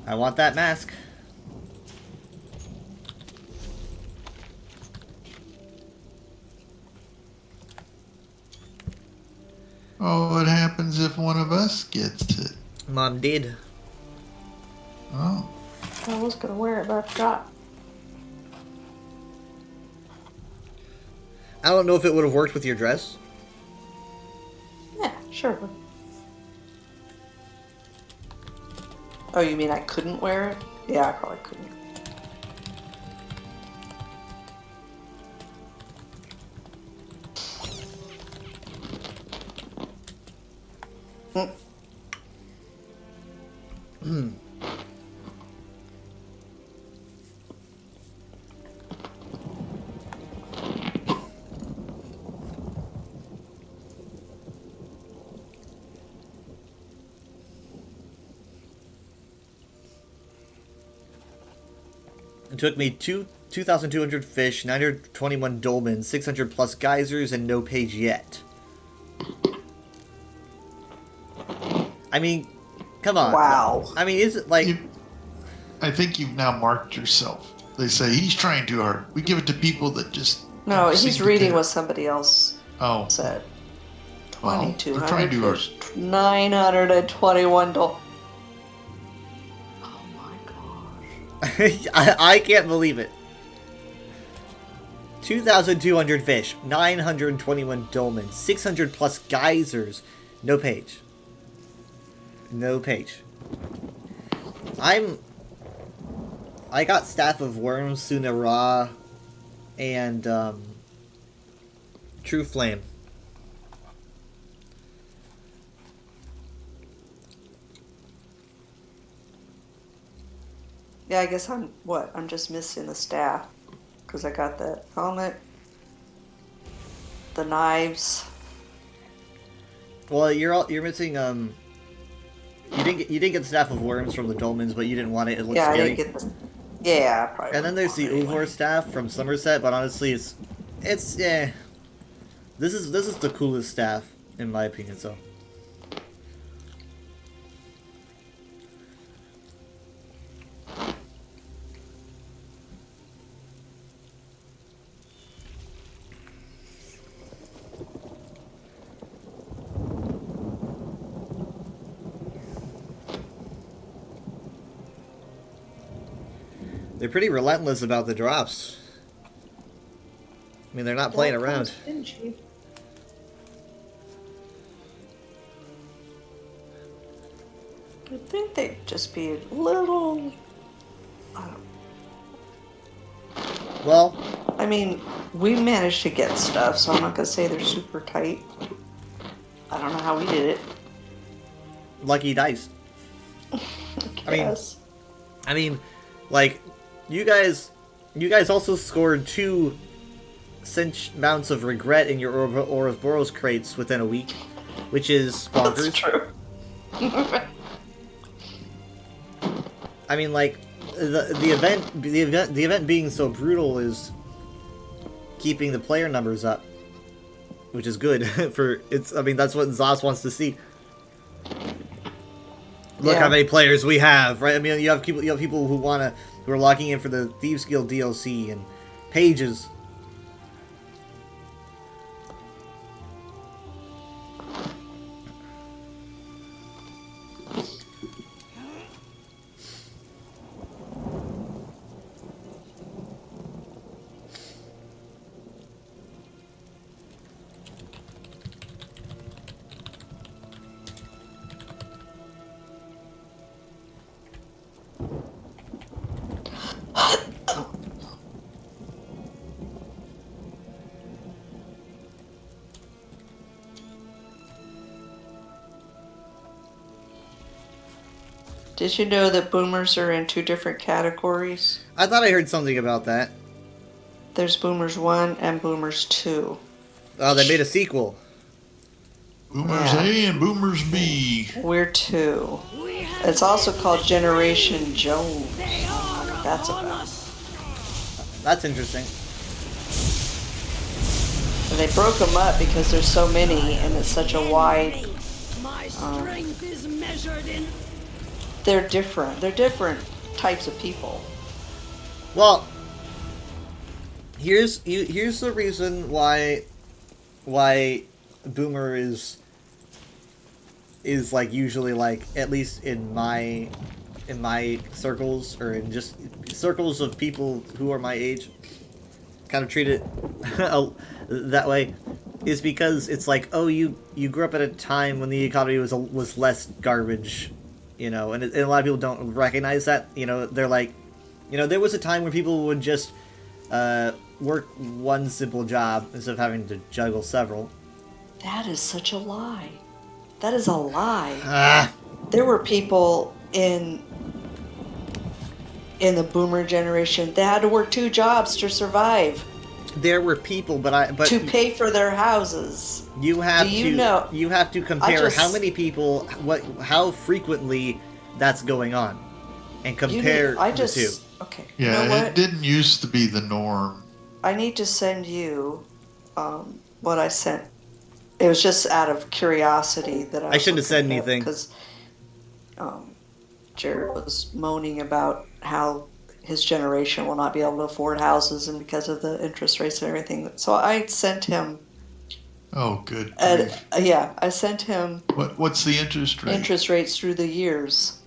[SPEAKER 1] I want that mask.
[SPEAKER 7] Oh, what happens if one of us gets it?
[SPEAKER 1] Mom did.
[SPEAKER 7] Oh.
[SPEAKER 4] I was gonna wear it, but I forgot.
[SPEAKER 1] I don't know if it would have worked with your dress.
[SPEAKER 4] Yeah, sure. Oh, you mean I couldn't wear it? Yeah, I probably couldn't.
[SPEAKER 1] It took me 2,200 fish, 921 dolmens, 600 plus geysers, and no page yet. I mean, come on.
[SPEAKER 4] Wow.
[SPEAKER 1] I mean, is it like...
[SPEAKER 7] I think you've now marked yourself. They say he's trying too hard. We give it to people that just.
[SPEAKER 4] No,
[SPEAKER 7] don't seem
[SPEAKER 4] he's
[SPEAKER 7] to
[SPEAKER 4] reading
[SPEAKER 7] care.
[SPEAKER 4] what somebody else
[SPEAKER 7] Oh,
[SPEAKER 4] said.
[SPEAKER 7] well, we're trying
[SPEAKER 4] 2,200
[SPEAKER 7] too hard.
[SPEAKER 4] fish, 921 dollars. Oh my gosh.
[SPEAKER 1] I can't believe it. 2,200 fish, 921 dolmens, 600 plus geysers, no page. No page. I got Staff of Worms, Sunara, and True Flame.
[SPEAKER 4] Yeah, I guess I'm just missing the staff. Because I got the helmet, the knives.
[SPEAKER 1] Well, you're missing you didn't get Staff of Worms from the Dolmens, but you didn't want it. It looks
[SPEAKER 4] Yeah, I
[SPEAKER 1] scary.
[SPEAKER 4] didn't get the. Yeah, I probably.
[SPEAKER 1] And then there's the
[SPEAKER 4] wouldn't want it
[SPEAKER 1] Uvor staff from Somerset, but honestly, it's yeah. This is the coolest staff in my opinion. So they're pretty relentless about the drops. I mean, they're not playing around.
[SPEAKER 4] I think they'd just be a little.
[SPEAKER 1] Well,
[SPEAKER 4] I mean, we managed to get stuff, so I'm not gonna say they're super tight. I don't know how we did it.
[SPEAKER 1] lucky dice. I mean-
[SPEAKER 4] Yes.
[SPEAKER 1] I mean, like, you guys also scored 2 cinch mounts of regret in your Ouroboros crates within a week, which is bonkers.
[SPEAKER 4] That's true.
[SPEAKER 1] I mean, like, the event being so brutal is keeping the player numbers up, which is good for it's. I mean, that's what Zos wants to see. Look how many players we have, right? I mean, you have people who are locking in for the Thieves Guild DLC and pages.
[SPEAKER 4] Did you know that boomers are in 2 different categories?
[SPEAKER 1] I thought I heard something about that.
[SPEAKER 4] There's boomers 1 and boomers 2.
[SPEAKER 1] Oh, they made a sequel.
[SPEAKER 7] Boomers
[SPEAKER 4] Yeah.
[SPEAKER 7] A and Boomers B.
[SPEAKER 4] We're 2.
[SPEAKER 8] We have
[SPEAKER 4] It's also called Generation Jones.
[SPEAKER 8] they are
[SPEAKER 4] That's
[SPEAKER 8] upon
[SPEAKER 4] about.
[SPEAKER 8] us.
[SPEAKER 1] That's interesting.
[SPEAKER 4] And they broke them up because there's so many and it's such a wide.
[SPEAKER 8] My strength is measured in
[SPEAKER 4] They're different. They're different types of people.
[SPEAKER 1] Well, here's the reason why Boomer is like usually like, at least in my circles, or in just circles of people who are my age, kind of treat it that way, is because it's like, oh, you grew up at a time when the economy was less garbage, you know, and a lot of people don't recognize that. You know, they're like, you know, there was a time where people would just work one simple job instead of having to juggle several.
[SPEAKER 4] That is such a lie. That is a lie.
[SPEAKER 1] Ah,
[SPEAKER 4] There were people in the boomer generation that had to work 2 jobs to survive,
[SPEAKER 1] there were people, but
[SPEAKER 4] to pay for their houses.
[SPEAKER 1] you have
[SPEAKER 4] Do you
[SPEAKER 1] to
[SPEAKER 4] know-
[SPEAKER 1] you have to compare
[SPEAKER 4] just-
[SPEAKER 1] how many people, how frequently that's going on, and
[SPEAKER 4] You need-
[SPEAKER 1] compare
[SPEAKER 4] I
[SPEAKER 1] the
[SPEAKER 4] just
[SPEAKER 1] two.
[SPEAKER 4] okay.
[SPEAKER 7] Yeah,
[SPEAKER 4] You know
[SPEAKER 7] it
[SPEAKER 4] what?
[SPEAKER 7] didn't used to be the norm.
[SPEAKER 4] I need to send you what I sent. It was just out of curiosity that
[SPEAKER 1] I shouldn't have said anything.
[SPEAKER 4] because Jared was moaning about how his generation will not be able to afford houses and because of the interest rates and everything. So I sent him.
[SPEAKER 7] Oh, good.
[SPEAKER 4] And
[SPEAKER 7] grief.
[SPEAKER 4] I sent him
[SPEAKER 7] What's the interest rate?
[SPEAKER 4] interest rates through the years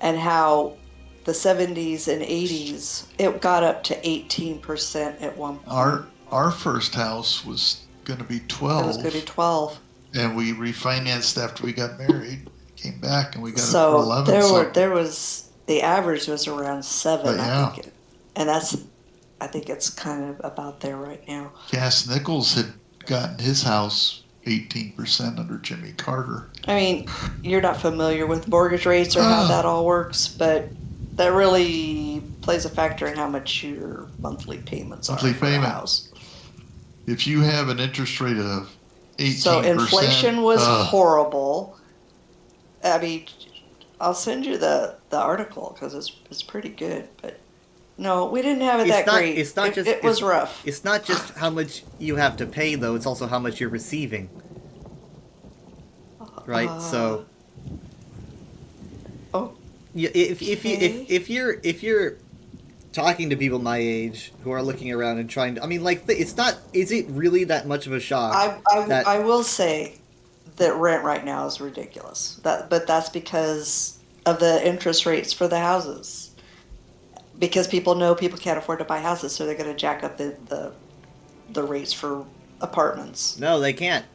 [SPEAKER 4] and how the 70s and 80s it got up to 18% at one point.
[SPEAKER 7] Our first house was going to be 12.
[SPEAKER 4] It was going to be 12.
[SPEAKER 7] And we refinanced after we got married. Came back and we got it for
[SPEAKER 4] So
[SPEAKER 7] 11.
[SPEAKER 4] there was the average was around 7,
[SPEAKER 7] But yeah.
[SPEAKER 4] I think, and I think it's kind of about there right now.
[SPEAKER 7] Cass Nichols had gotten his house 18% under Jimmy Carter.
[SPEAKER 4] I mean, you're not familiar with mortgage rates or how that all works, but that really plays a factor in how much your monthly payments
[SPEAKER 7] Monthly
[SPEAKER 4] are for a
[SPEAKER 7] payment.
[SPEAKER 4] house.
[SPEAKER 7] If you have an interest rate of 18%.
[SPEAKER 4] So inflation was
[SPEAKER 7] ugh.
[SPEAKER 4] horrible. I mean, I'll send you the article because it's pretty good. But no, we didn't have it
[SPEAKER 1] It's
[SPEAKER 4] that
[SPEAKER 1] not-
[SPEAKER 4] great.
[SPEAKER 1] it's not
[SPEAKER 4] it,
[SPEAKER 1] just-
[SPEAKER 4] it was
[SPEAKER 1] it's-
[SPEAKER 4] rough.
[SPEAKER 1] It's not just how much you have to pay, though. It's also how much you're receiving. Right. So.
[SPEAKER 4] Oh.
[SPEAKER 1] Yeah, if you
[SPEAKER 4] Okay.
[SPEAKER 1] if you're talking to people my age who are looking around and trying to, I mean, like, it's not. Is it really that much of a shock? that-
[SPEAKER 4] I will say that rent right now is ridiculous. But that's because of the interest rates for the houses. Because people know people can't afford to buy houses, so they're going to jack up the rates for apartments.
[SPEAKER 1] No, they can't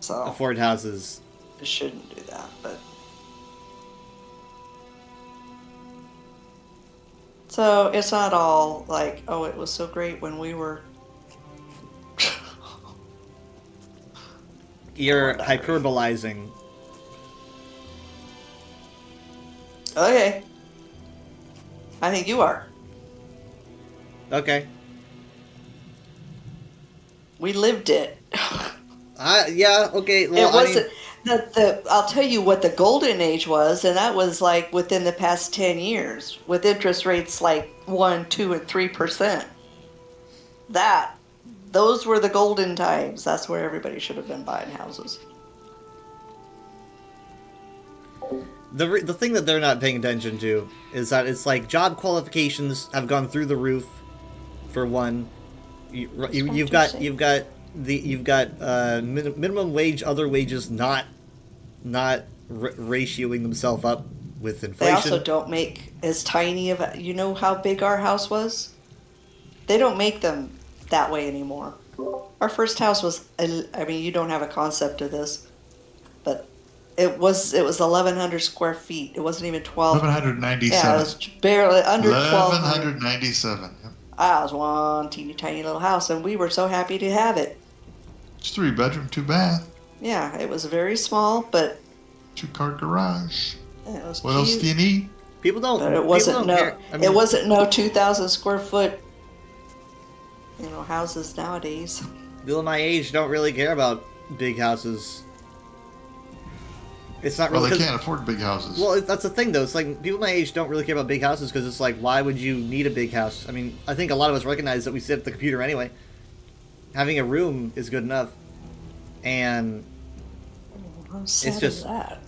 [SPEAKER 4] So
[SPEAKER 1] afford houses.
[SPEAKER 4] you shouldn't do that. But so it's not all like, oh, it was so great when we were.
[SPEAKER 1] You're hyperbolizing.
[SPEAKER 4] Okay. I think you are.
[SPEAKER 1] Okay.
[SPEAKER 4] We lived it.
[SPEAKER 1] Yeah. Okay. Well,
[SPEAKER 4] It wasn't I'll tell you what the golden age was, and that was like within the past 10 years with interest rates like 1, 2, and 3%. Those were the golden times. That's where everybody should have been buying houses.
[SPEAKER 1] the thing that they're not paying attention to is that it's like job qualifications have gone through the roof. For one, you've got minimum wage, other wages not ratioing themselves up with
[SPEAKER 4] They
[SPEAKER 1] inflation.
[SPEAKER 4] also don't make as tiny of a, you know how big our house was? They don't make them that way anymore. Our first house was, I mean, you don't have a concept of this, but it was 1,100 square feet. It wasn't even 12.
[SPEAKER 7] 1197.
[SPEAKER 4] Yeah, it was barely under 1,200.
[SPEAKER 7] 1197. Yep.
[SPEAKER 4] I was one teeny tiny little house, and we were so happy to have it.
[SPEAKER 7] It's 3 bedroom, 2 bath,
[SPEAKER 4] Yeah, it was very small, but
[SPEAKER 7] 2 car garage.
[SPEAKER 4] And it was
[SPEAKER 7] What
[SPEAKER 4] cute,
[SPEAKER 7] else do you need?
[SPEAKER 1] People don't.
[SPEAKER 4] but it wasn't
[SPEAKER 1] people
[SPEAKER 4] no.
[SPEAKER 1] don't care. I mean,
[SPEAKER 4] It wasn't no 2,000 square foot. Houses nowadays.
[SPEAKER 1] People my age don't really care about big houses. It's not
[SPEAKER 7] Well,
[SPEAKER 1] really.
[SPEAKER 7] they can't afford big houses.
[SPEAKER 1] Well, that's the thing, though. It's like people my age don't really care about big houses because it's like, why would you need a big house? I mean, I think a lot of us recognize that we sit at the computer anyway. Having a room is good enough, and
[SPEAKER 4] How sad
[SPEAKER 1] It's just-
[SPEAKER 4] is that?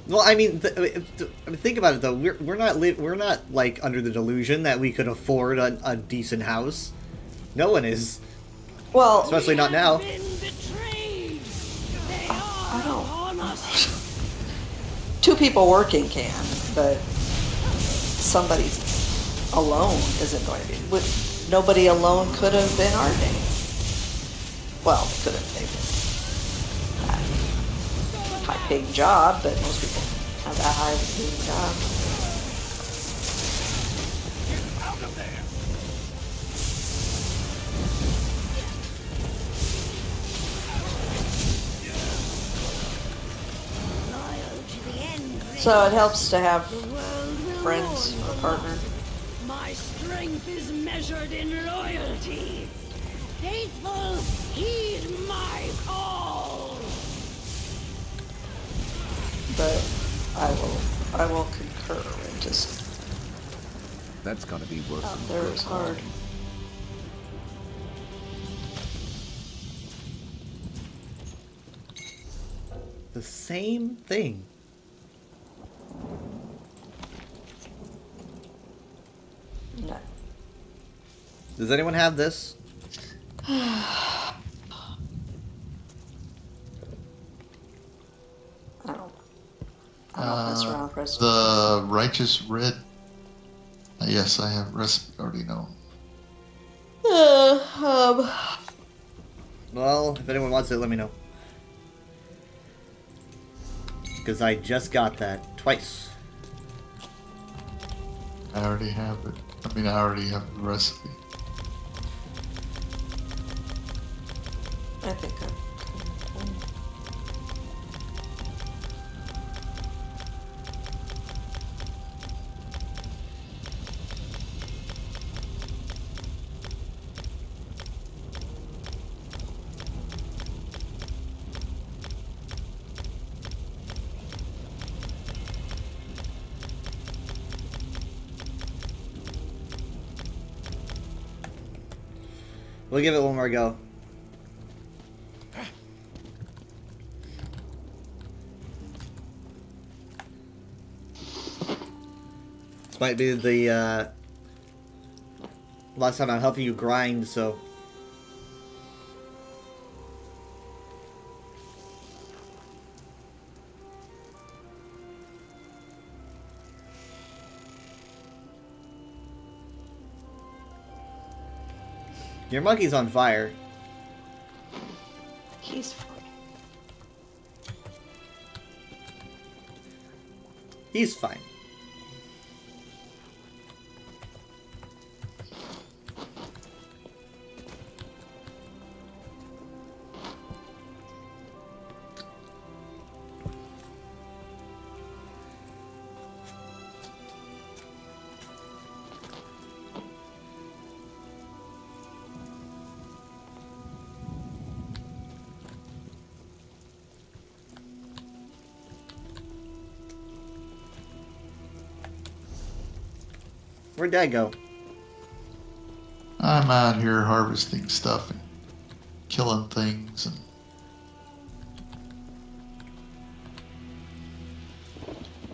[SPEAKER 1] well, I mean, think about it though. We're not like under the delusion that we could afford a decent house. No one is,
[SPEAKER 4] Well,
[SPEAKER 1] especially not now.
[SPEAKER 8] Been betrayed. They
[SPEAKER 4] I
[SPEAKER 8] are
[SPEAKER 4] don't-
[SPEAKER 8] upon us.
[SPEAKER 4] 2 people working can, but somebody alone isn't going to be. Nobody alone could have been our day. Well, they could have. They high-paying job, but most people have that high-paying job.
[SPEAKER 8] Loyal to the end.
[SPEAKER 4] So it helps to have
[SPEAKER 8] The world will
[SPEAKER 4] friends
[SPEAKER 8] mourn
[SPEAKER 4] or
[SPEAKER 8] for
[SPEAKER 4] partner.
[SPEAKER 8] loss. My strength is measured in loyalty. Faithful, heed my call.
[SPEAKER 4] But I will concur and just
[SPEAKER 6] That's gotta be worse
[SPEAKER 4] out
[SPEAKER 6] than
[SPEAKER 4] there
[SPEAKER 6] good
[SPEAKER 4] is hard.
[SPEAKER 1] The same thing.
[SPEAKER 4] No.
[SPEAKER 1] Does anyone have this?
[SPEAKER 4] I don't mess around with recipes.
[SPEAKER 7] The righteous red. Yes, I have recipe already known.
[SPEAKER 1] Well, if anyone wants it, let me know. Because I just got that twice.
[SPEAKER 7] I already have it. I mean, I already have the recipe.
[SPEAKER 4] I think I'm.
[SPEAKER 1] We'll give it one more go. This might be the last time I'm helping you grind, so. Your monkey's on fire.
[SPEAKER 4] He's fine.
[SPEAKER 1] He's fine. Where'd Dad go?
[SPEAKER 7] I'm out here harvesting stuff and killing things and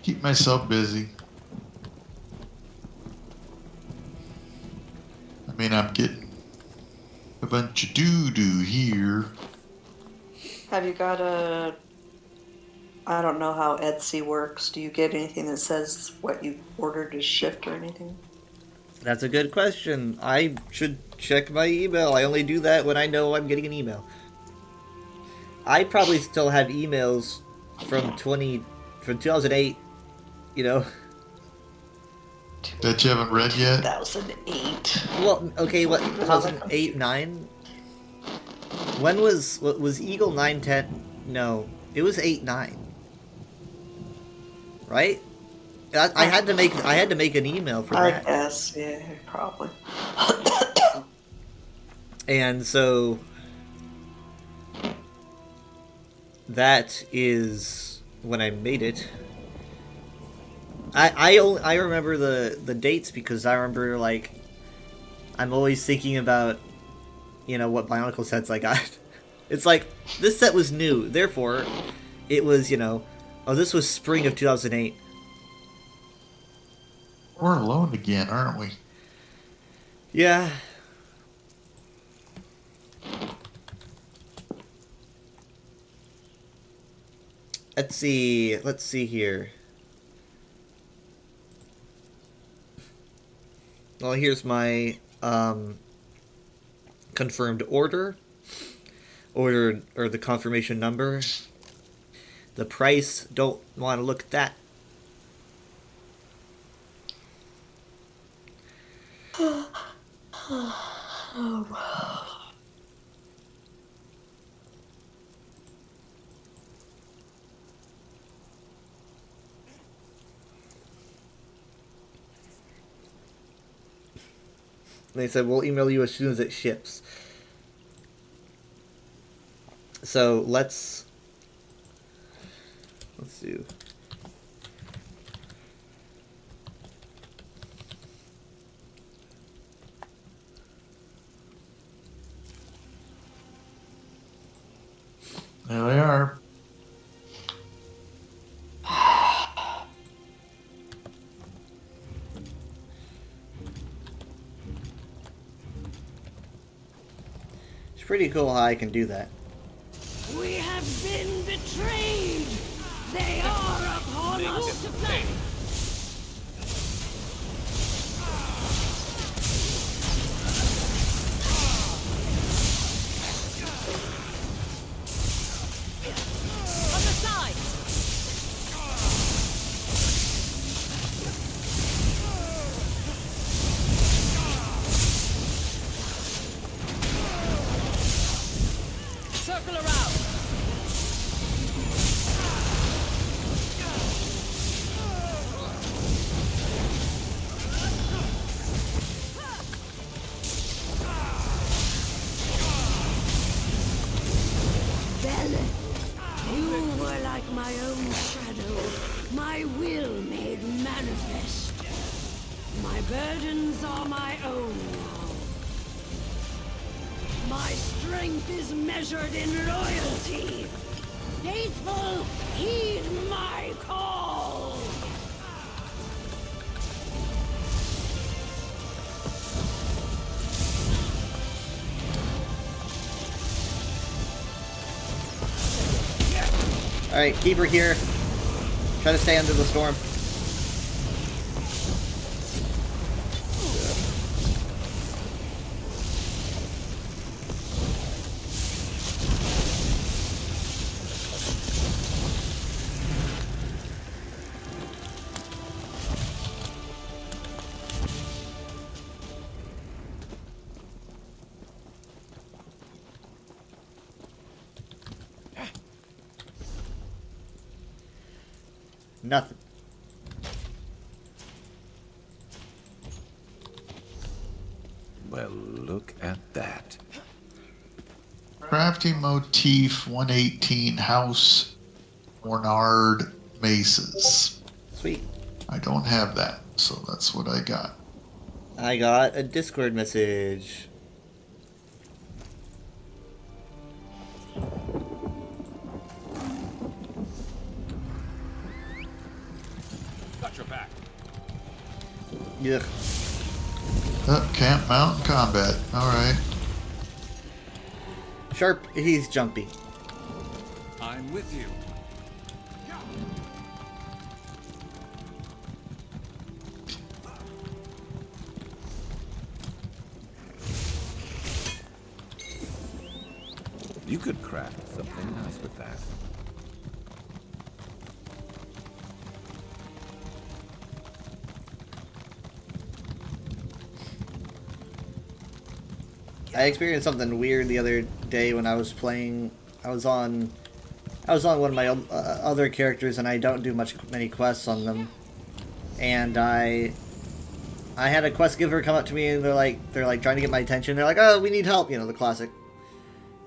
[SPEAKER 7] keep myself busy. I mean, I'm getting a bunch of doo-doo here.
[SPEAKER 4] Have you got a? I don't know how Etsy works. Do you get anything that says what you ordered is shipped or anything?
[SPEAKER 1] That's a good question. I should check my email. I only do that when I know I'm getting an email. I probably still have emails from 2008, you know.
[SPEAKER 7] That you haven't read yet?
[SPEAKER 4] 2008.
[SPEAKER 1] Well, okay, what 2008, 9? When was Eagle 910? No, it was 8, 9. right? I had to make an email for
[SPEAKER 4] I
[SPEAKER 1] that.
[SPEAKER 4] guess, yeah, probably.
[SPEAKER 1] And so that is when I made it. I remember the dates because I remember, like, I'm always thinking about, you know, what Bionicle sets I got. It's like, this set was new, therefore it was, you know, oh, this was spring of 2008.
[SPEAKER 7] We're alone again, aren't we?
[SPEAKER 1] Yeah. Let's see here. Well, here's my confirmed order, or the confirmation number. The price, don't want to look at that. They said, we'll email you as soon as it ships. So let's do.
[SPEAKER 7] There they are.
[SPEAKER 1] It's pretty cool how I can do that.
[SPEAKER 8] We have been betrayed. They are upon us. On the side. Circle around. Belle, you were like my own shadow, my will made manifest. My burdens are my own now. My strength is measured in loyalty. Faithful, heed my call.
[SPEAKER 1] Alright, keep her here. Try to stay under the storm. Nothing.
[SPEAKER 6] Well, look at that.
[SPEAKER 7] Crafting motif 118 House Ornard Maces.
[SPEAKER 1] Sweet.
[SPEAKER 7] I don't have that, so that's what I got.
[SPEAKER 1] I got a Discord message.
[SPEAKER 6] Got your back.
[SPEAKER 1] Yuck.
[SPEAKER 7] Camp Mountain Combat. Alright.
[SPEAKER 1] Sharp, he's jumpy.
[SPEAKER 6] I'm with you. You could craft something nice with that.
[SPEAKER 1] I experienced something weird the other day when I was playing. I was on I was on one of my other characters, and I don't do many quests on them. And I had a quest giver come up to me, and they're like trying to get my attention. They're like, "Oh, we need help," you know, the classic.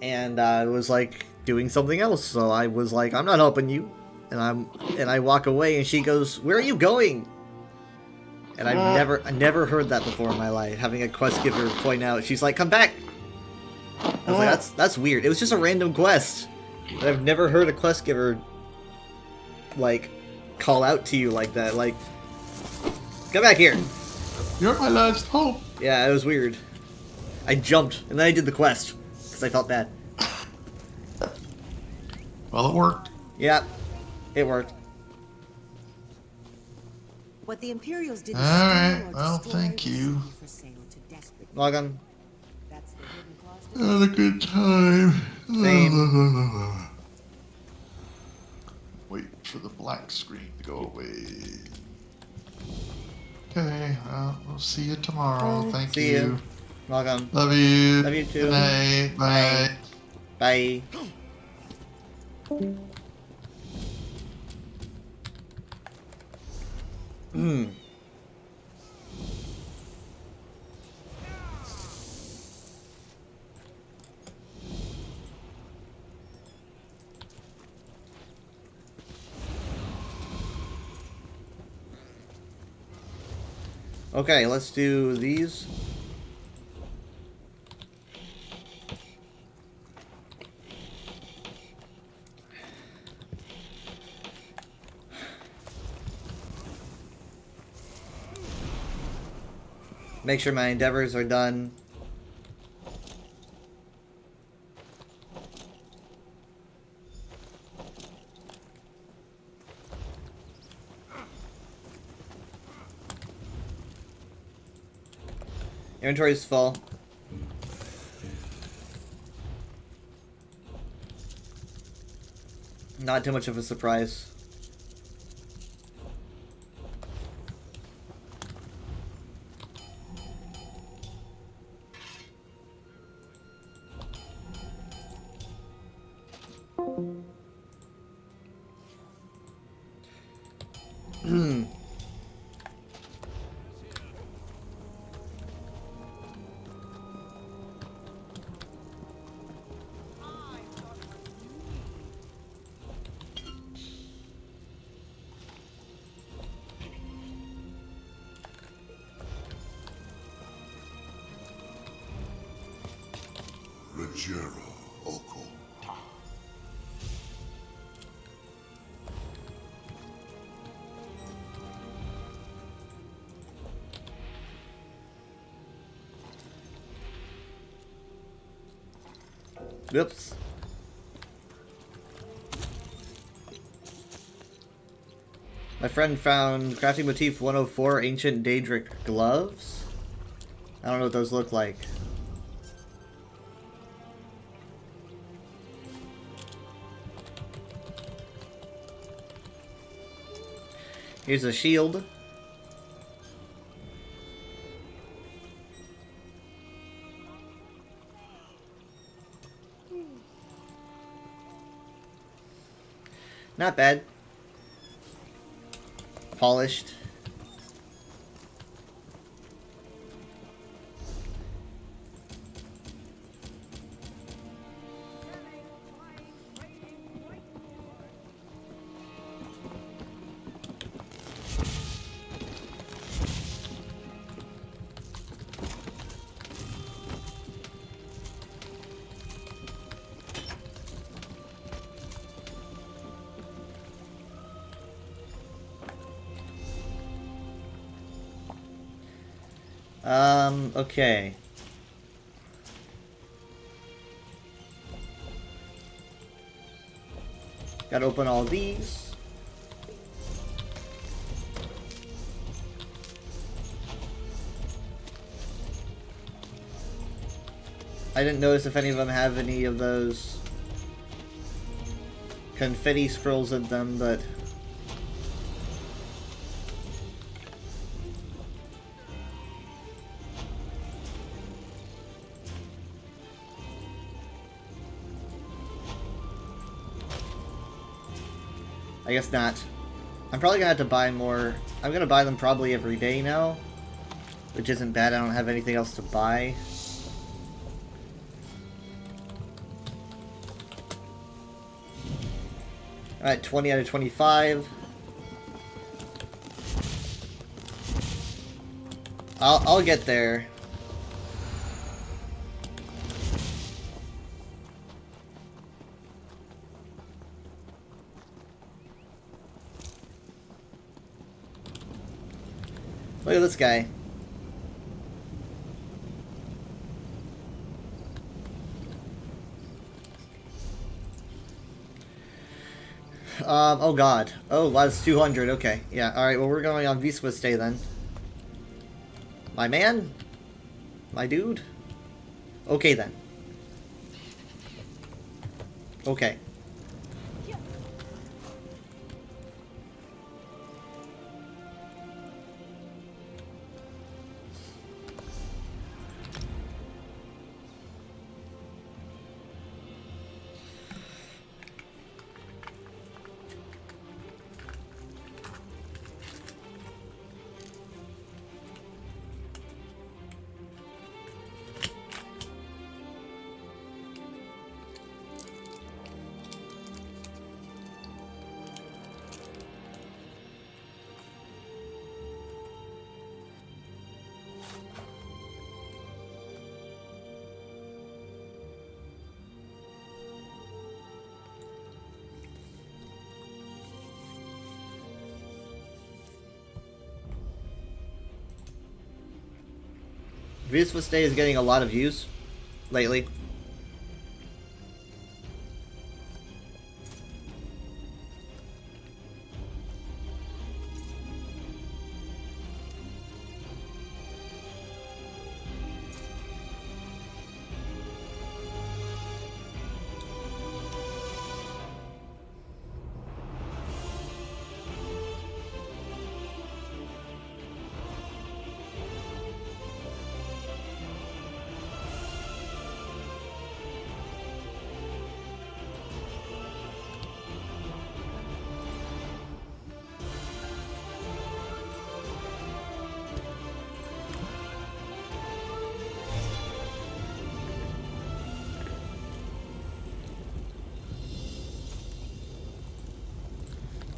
[SPEAKER 1] And I was like doing something else, so I was like, "I'm not helping you," and I walk away, and she goes, "Where are you going?" And I never heard that before in my life. Having a quest giver point out, she's like, "Come back." I was like, "That's weird." It was just a random quest. But I've never heard a quest giver like call out to you like that. Like, "Come back here."
[SPEAKER 7] You're my last hope.
[SPEAKER 1] Yeah, it was weird. I jumped, and then I did the quest, because I felt bad.
[SPEAKER 7] Well, it worked.
[SPEAKER 1] Yeah, it worked.
[SPEAKER 9] What the Imperials didn't
[SPEAKER 7] All
[SPEAKER 9] steal
[SPEAKER 7] right,
[SPEAKER 9] or
[SPEAKER 7] well,
[SPEAKER 9] destroy
[SPEAKER 7] thank
[SPEAKER 9] was
[SPEAKER 7] you.
[SPEAKER 9] for sale to desperate
[SPEAKER 1] Log on.
[SPEAKER 9] That's the hidden cost.
[SPEAKER 7] Had a good time.
[SPEAKER 1] Same.
[SPEAKER 7] Wait for the black screen to go away. Okay, well, we'll see you tomorrow. Thank
[SPEAKER 1] See
[SPEAKER 7] you.
[SPEAKER 1] you. Log on.
[SPEAKER 7] Love you.
[SPEAKER 1] Love you too.
[SPEAKER 7] Good night. Bye.
[SPEAKER 1] Bye. Hmm. Okay, let's do these. Make sure my endeavors are done. Inventory is full. Not too much of a surprise.
[SPEAKER 10] Rogero Oko.
[SPEAKER 1] Oops. My friend found crafting motif 104 ancient Daedric gloves. I don't know what those look like. Here's a shield. Not bad. Polished. Okay. Gotta open all these. I didn't notice if any of them have any of those confetti scrolls in them, but I guess not. I'm probably gonna have to buy more. I'm gonna buy them probably every day now, which isn't bad. I don't have anything else to buy. Alright, 20 out of 25. I'll get there. Look at this guy. Oh god. Oh, that's 200. Okay. Yeah, alright, well, we're going on Wiswa Stay then. My man? My dude? Okay then. Okay. Wiswa Stay is getting a lot of views lately.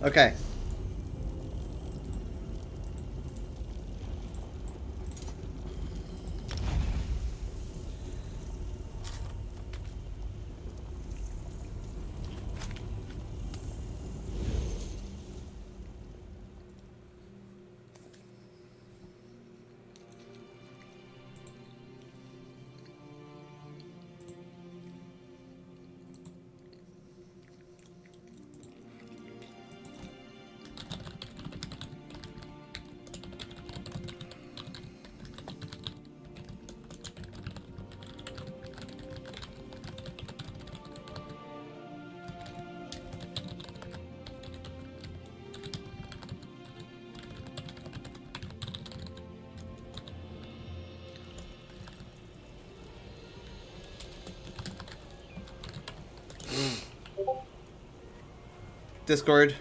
[SPEAKER 1] Okay. Discord.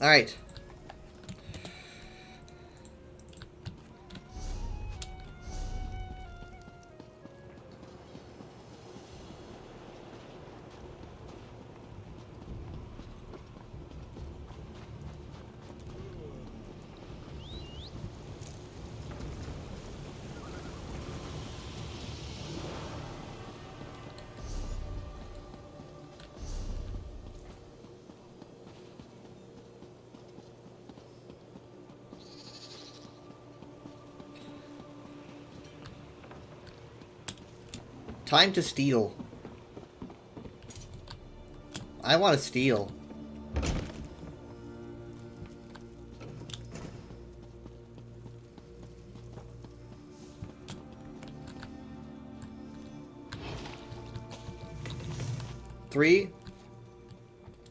[SPEAKER 1] Alright. Time to steal. I want to steal. Three,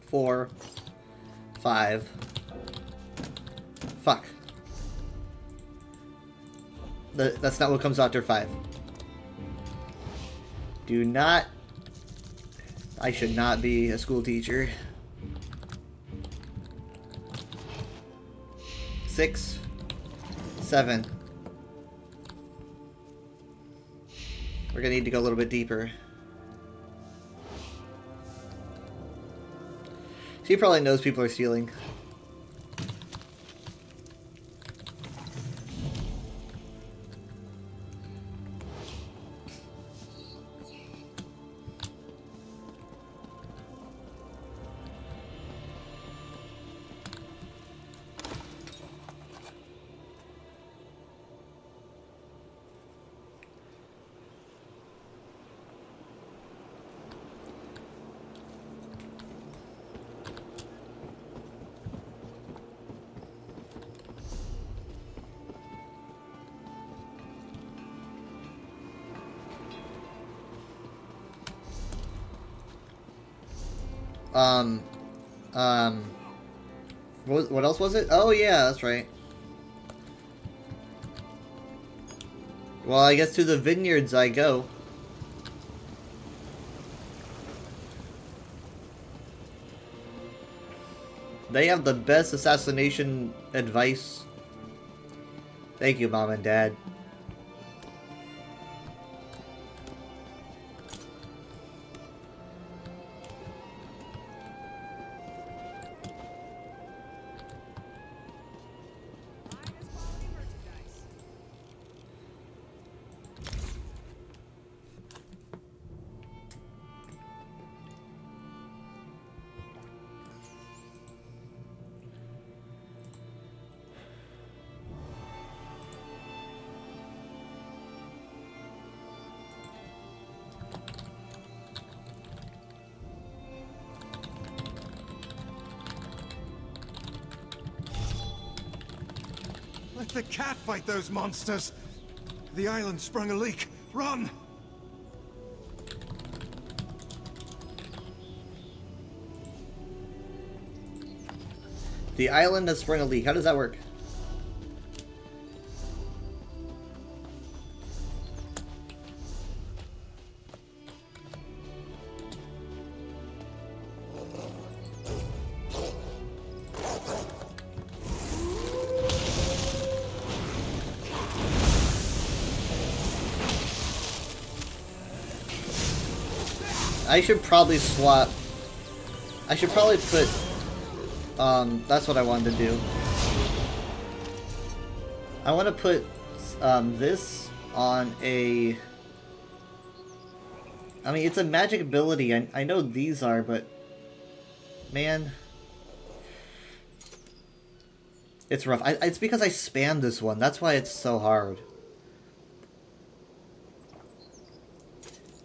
[SPEAKER 1] 4, 5. Fuck. That's not what comes after 5. Do not... I should not be a school teacher. 6, 7. We're gonna need to go a little bit deeper. She probably knows people are stealing. What else was it? Oh yeah, that's right. Well, I guess to the vineyards I go. They have the best assassination advice. Thank you, Mom and Dad.
[SPEAKER 10] Let the cat fight those monsters! The island sprung a leak. Run!
[SPEAKER 1] The island has sprung a leak. How does that work? I should probably swap. I should probably put. That's what I wanted to do. I want to put this on a. I mean, it's a magic ability. I know these are, but man, it's rough. It's because I spammed this one. That's why it's so hard.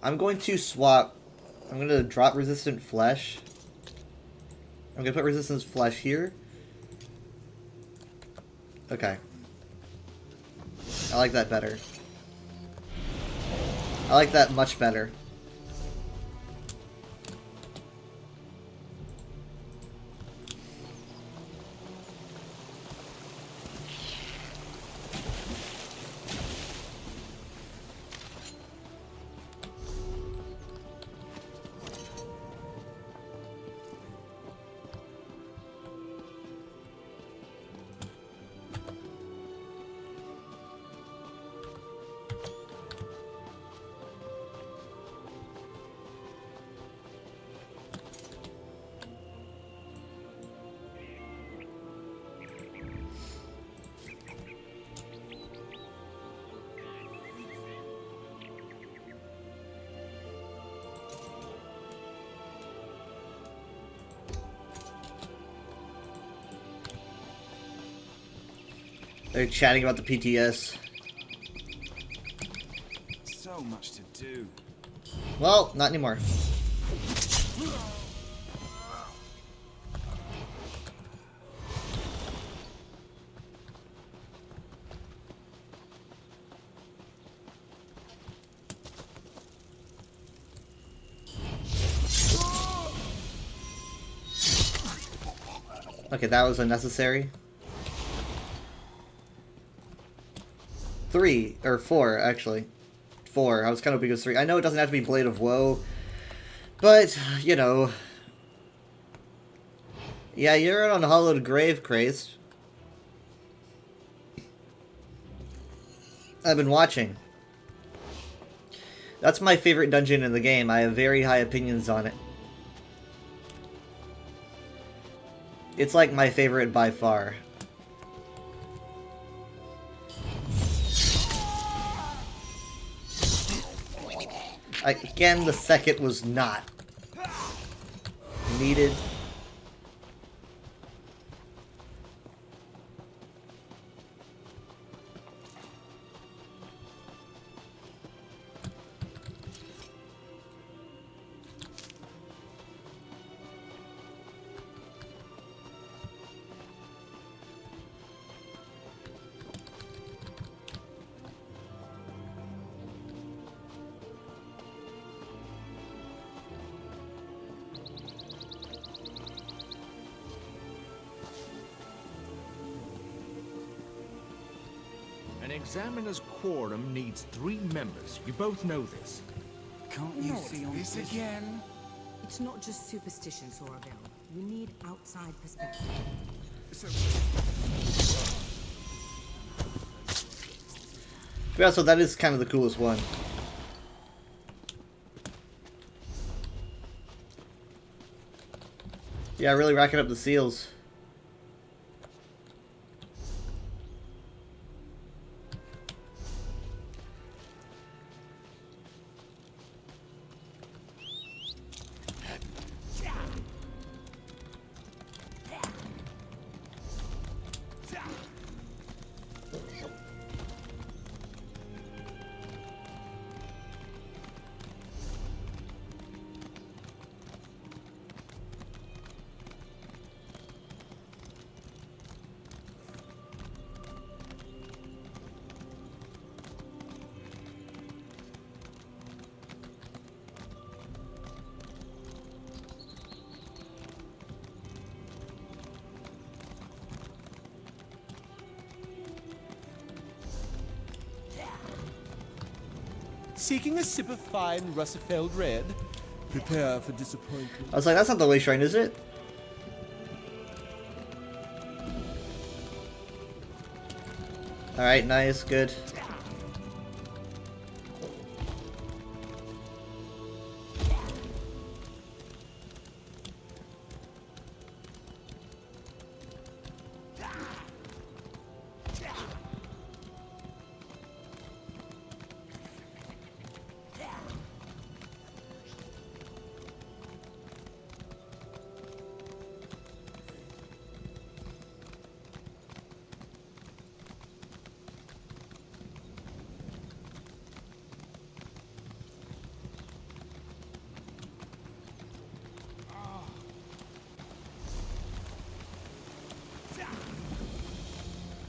[SPEAKER 1] I'm going to swap. I'm going to drop resistant flesh. I'm going to put resistance flesh here. Okay. I like that better. I like that much better. They're chatting about the PTS.
[SPEAKER 10] So much to do.
[SPEAKER 1] Well, not anymore. Okay, that was unnecessary. 3 or 4, actually. 4. I was kind of hoping it was 3. I know it doesn't have to be Blade of Woe, but you know. Yeah, you're on Hollowed Grave, Crazed. I've been watching. That's my favorite dungeon in the game. I have very high opinions on it. It's like my favorite by far. Again, the second was not needed.
[SPEAKER 11] An examiner's quorum needs 3 members. You both know this.
[SPEAKER 10] Can't you see on this again?
[SPEAKER 9] It's not just superstition, Soraville. You need outside perspective.
[SPEAKER 1] Yeah, so that is kind of the coolest one. Yeah, really racking up the seals.
[SPEAKER 12] Seeking a sip of fine Russifeld red? Prepare for disappointment.
[SPEAKER 1] I was like, that's not the way shrine, is it? Alright, nice, good.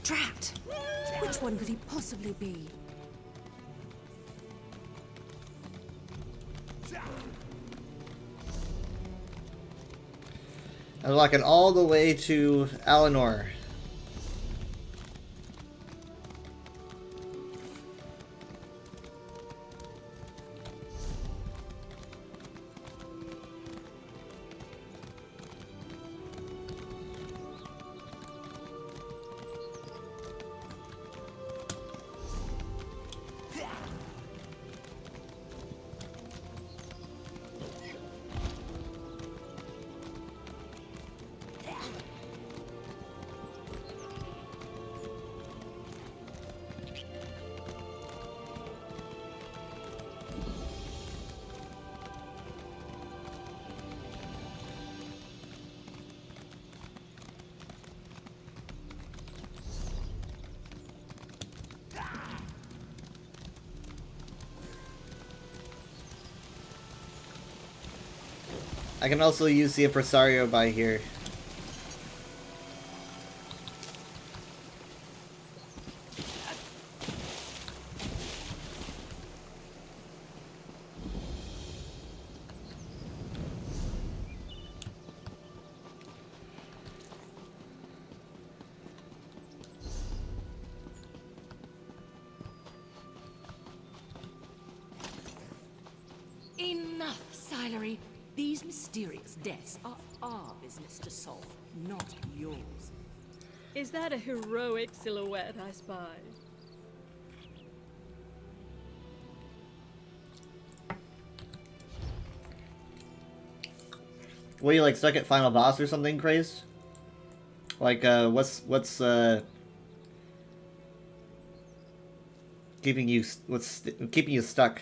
[SPEAKER 9] Trapped! Which one could he possibly be?
[SPEAKER 1] I'm walking all the way to Alinor. I can also use the impresario by here.
[SPEAKER 9] Enough, Silery. These mysterious deaths are our business to solve, not yours.
[SPEAKER 13] Is that a heroic silhouette I spy?
[SPEAKER 1] What are you, like, stuck at final boss or something crazed? Like, what's keeping you stuck?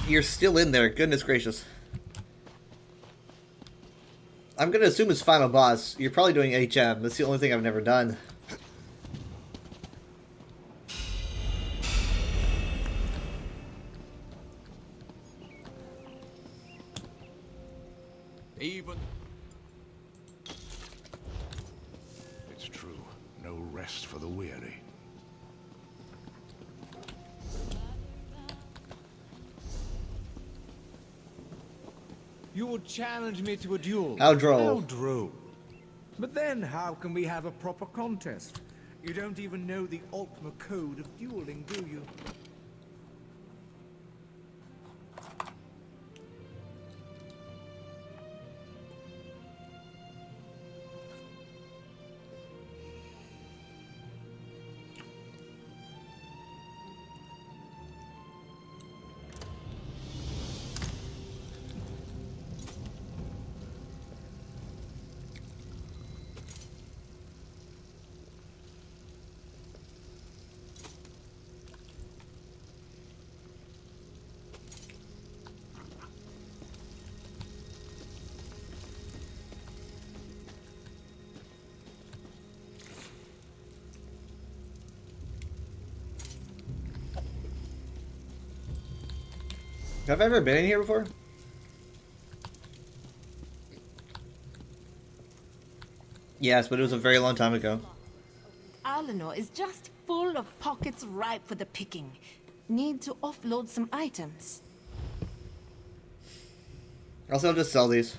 [SPEAKER 1] You're still in there, goodness gracious. I'm gonna assume it's final boss. You're probably doing HM. That's the only thing I've never done.
[SPEAKER 6] Even. It's true. No rest for the weary.
[SPEAKER 11] You will challenge me to a duel.
[SPEAKER 1] How droll.
[SPEAKER 11] How droll. But then how can we have a proper contest? You don't even know the Ultima code of dueling, do you?
[SPEAKER 1] Have I ever been in here before? Yes, but it was a very long time ago.
[SPEAKER 9] Alinor is just full of pockets ripe for the picking. Need to offload some items.
[SPEAKER 1] Also, I'll just sell these.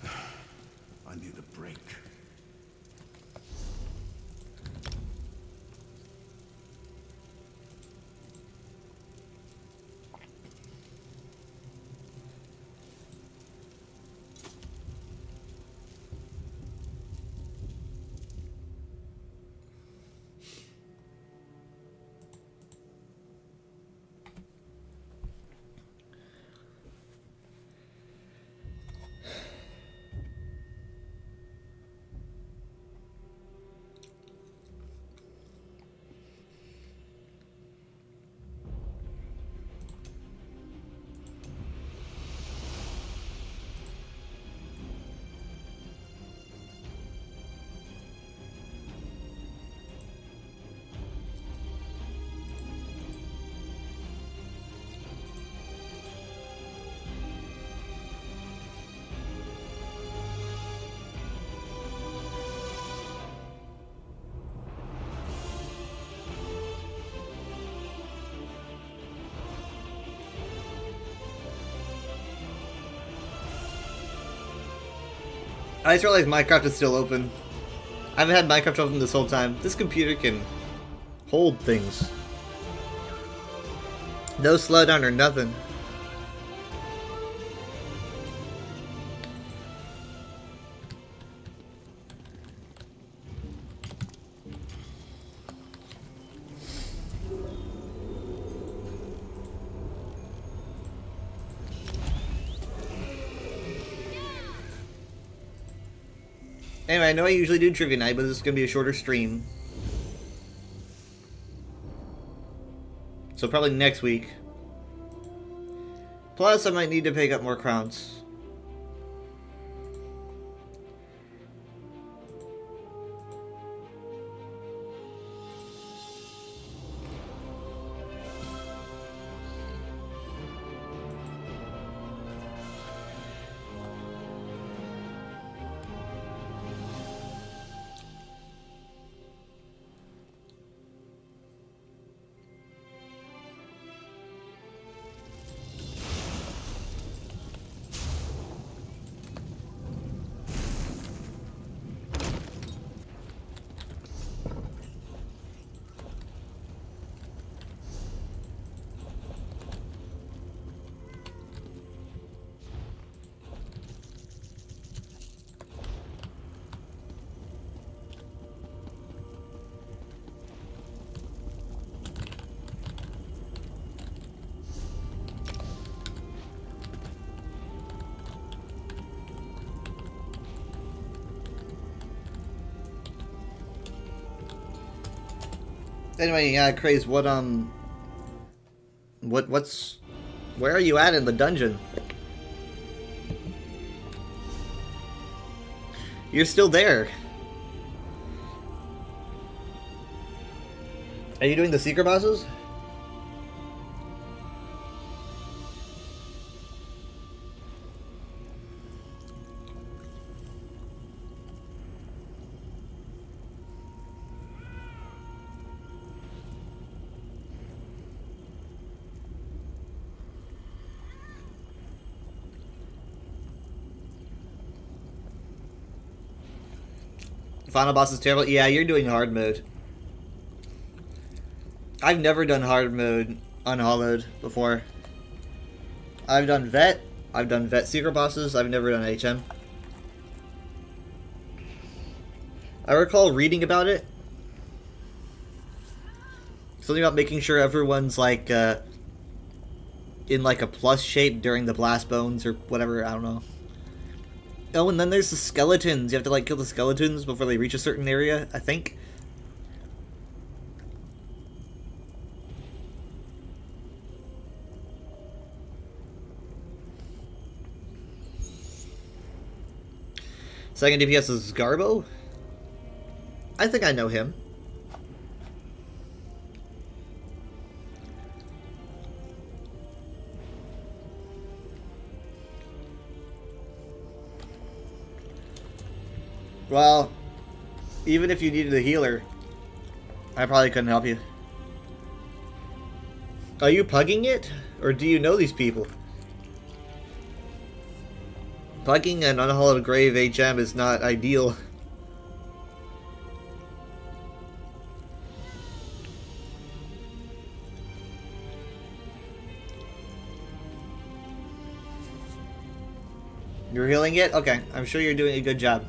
[SPEAKER 6] I need a break.
[SPEAKER 1] I just realized Minecraft is still open. I haven't had Minecraft open this whole time. This computer can hold things. No slowdown or nothing. Anyway, I know I usually do trivia night, but this is going to be a shorter stream. So probably next week. Plus, I might need to pick up more crowns. Anyway, yeah, Craze, what's... Where are you at in the dungeon? You're still there. Are you doing the secret bosses? Final boss is terrible. Yeah, you're doing hard mode. I've never done hard mode unhollowed before. I've done vet. I've done vet secret bosses. I've never done HM. I recall reading about it. Something about making sure everyone's like in like a plus shape during the blast bones or whatever. I don't know. Oh, and then there's the skeletons. You have to like kill the skeletons before they reach a certain area, I think. Second DPS is Garbo. I think I know him. Well, even if you needed a healer, I probably couldn't help you. Are you pugging it? Or do you know these people? Pugging an unhallowed grave HM is not ideal. You're healing it? Okay, I'm sure you're doing a good job.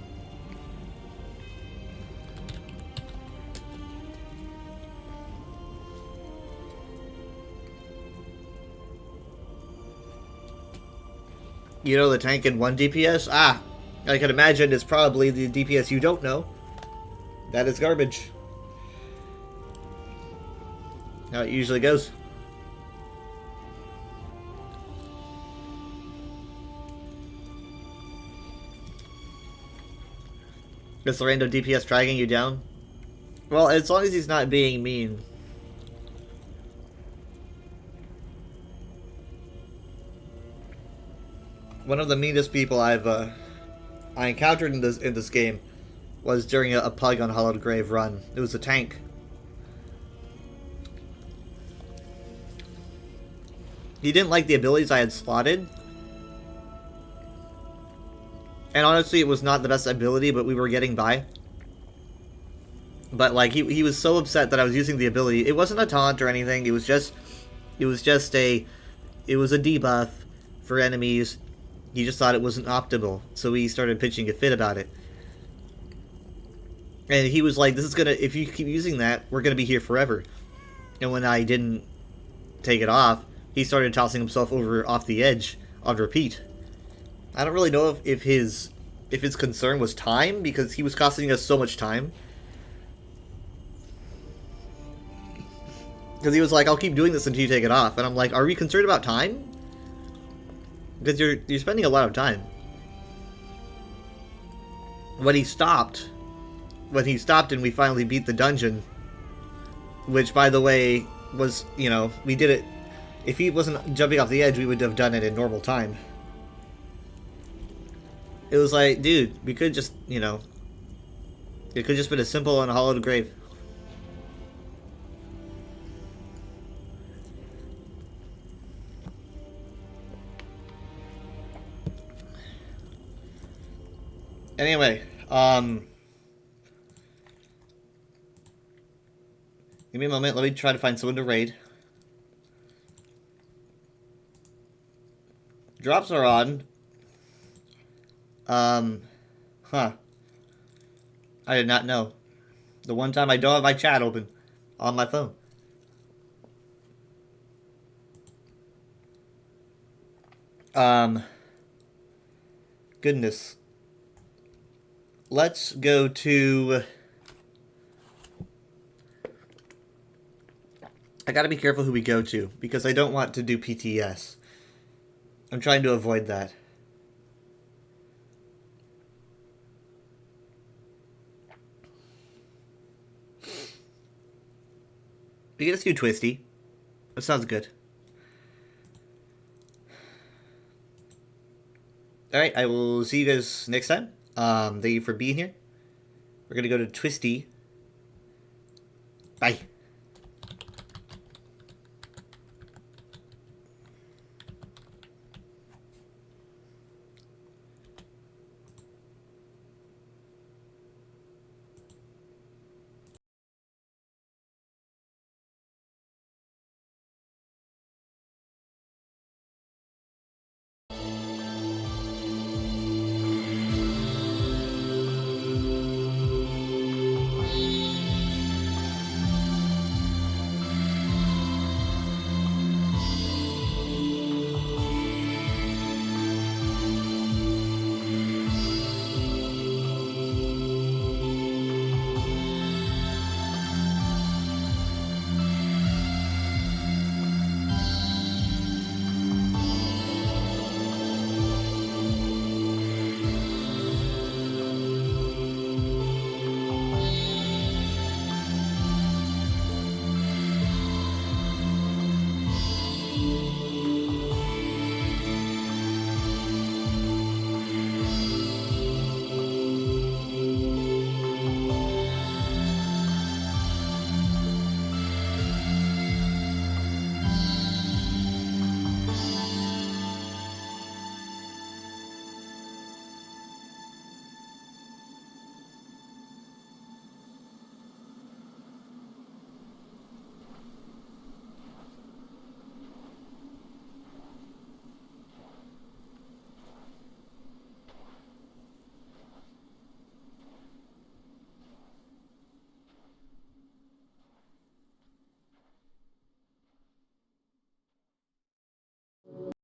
[SPEAKER 1] You know the tank in 1 DPS? Ah, I can imagine it's probably the DPS you don't know. That is garbage. How it usually goes. Is the random DPS dragging you down? Well, as long as he's not being mean. One of the meanest people I encountered in this game was during a Pug on Hallowed Grave run. It was a tank. He didn't like the abilities I had slotted. And honestly, it was not the best ability, but we were getting by. But like he was so upset that I was using the ability. It wasn't a taunt or anything. It was just a debuff for enemies. He just thought it wasn't optimal, so he started pitching a fit about it. And he was like, "This is gonna. If you keep using that, we're gonna be here forever." And when I didn't take it off, he started tossing himself off the edge on repeat. I don't really know if his concern was time, because he was costing us so much time. Because he was like, "I'll keep doing this until you take it off," and I'm like, "Are we concerned about time? Because you're spending a lot of time." When he stopped and we finally beat the dungeon, which, by the way, was, you know, we did it. If he wasn't jumping off the edge, we would have done it in normal time. It was like, dude, we could just, you know, it could just been a simple and hollowed grave. Anyway, give me a moment, let me try to find someone to raid. Drops are on. Huh. I did not know. The one time I don't have my chat open on my phone. Goodness. Let's go to... I gotta be careful who we go to, because I don't want to do PTS. I'm trying to avoid that. We can just do Twisty. That sounds good. Alright, I will see you guys next time. Thank you for being here. We're gonna go to Twisty. Bye.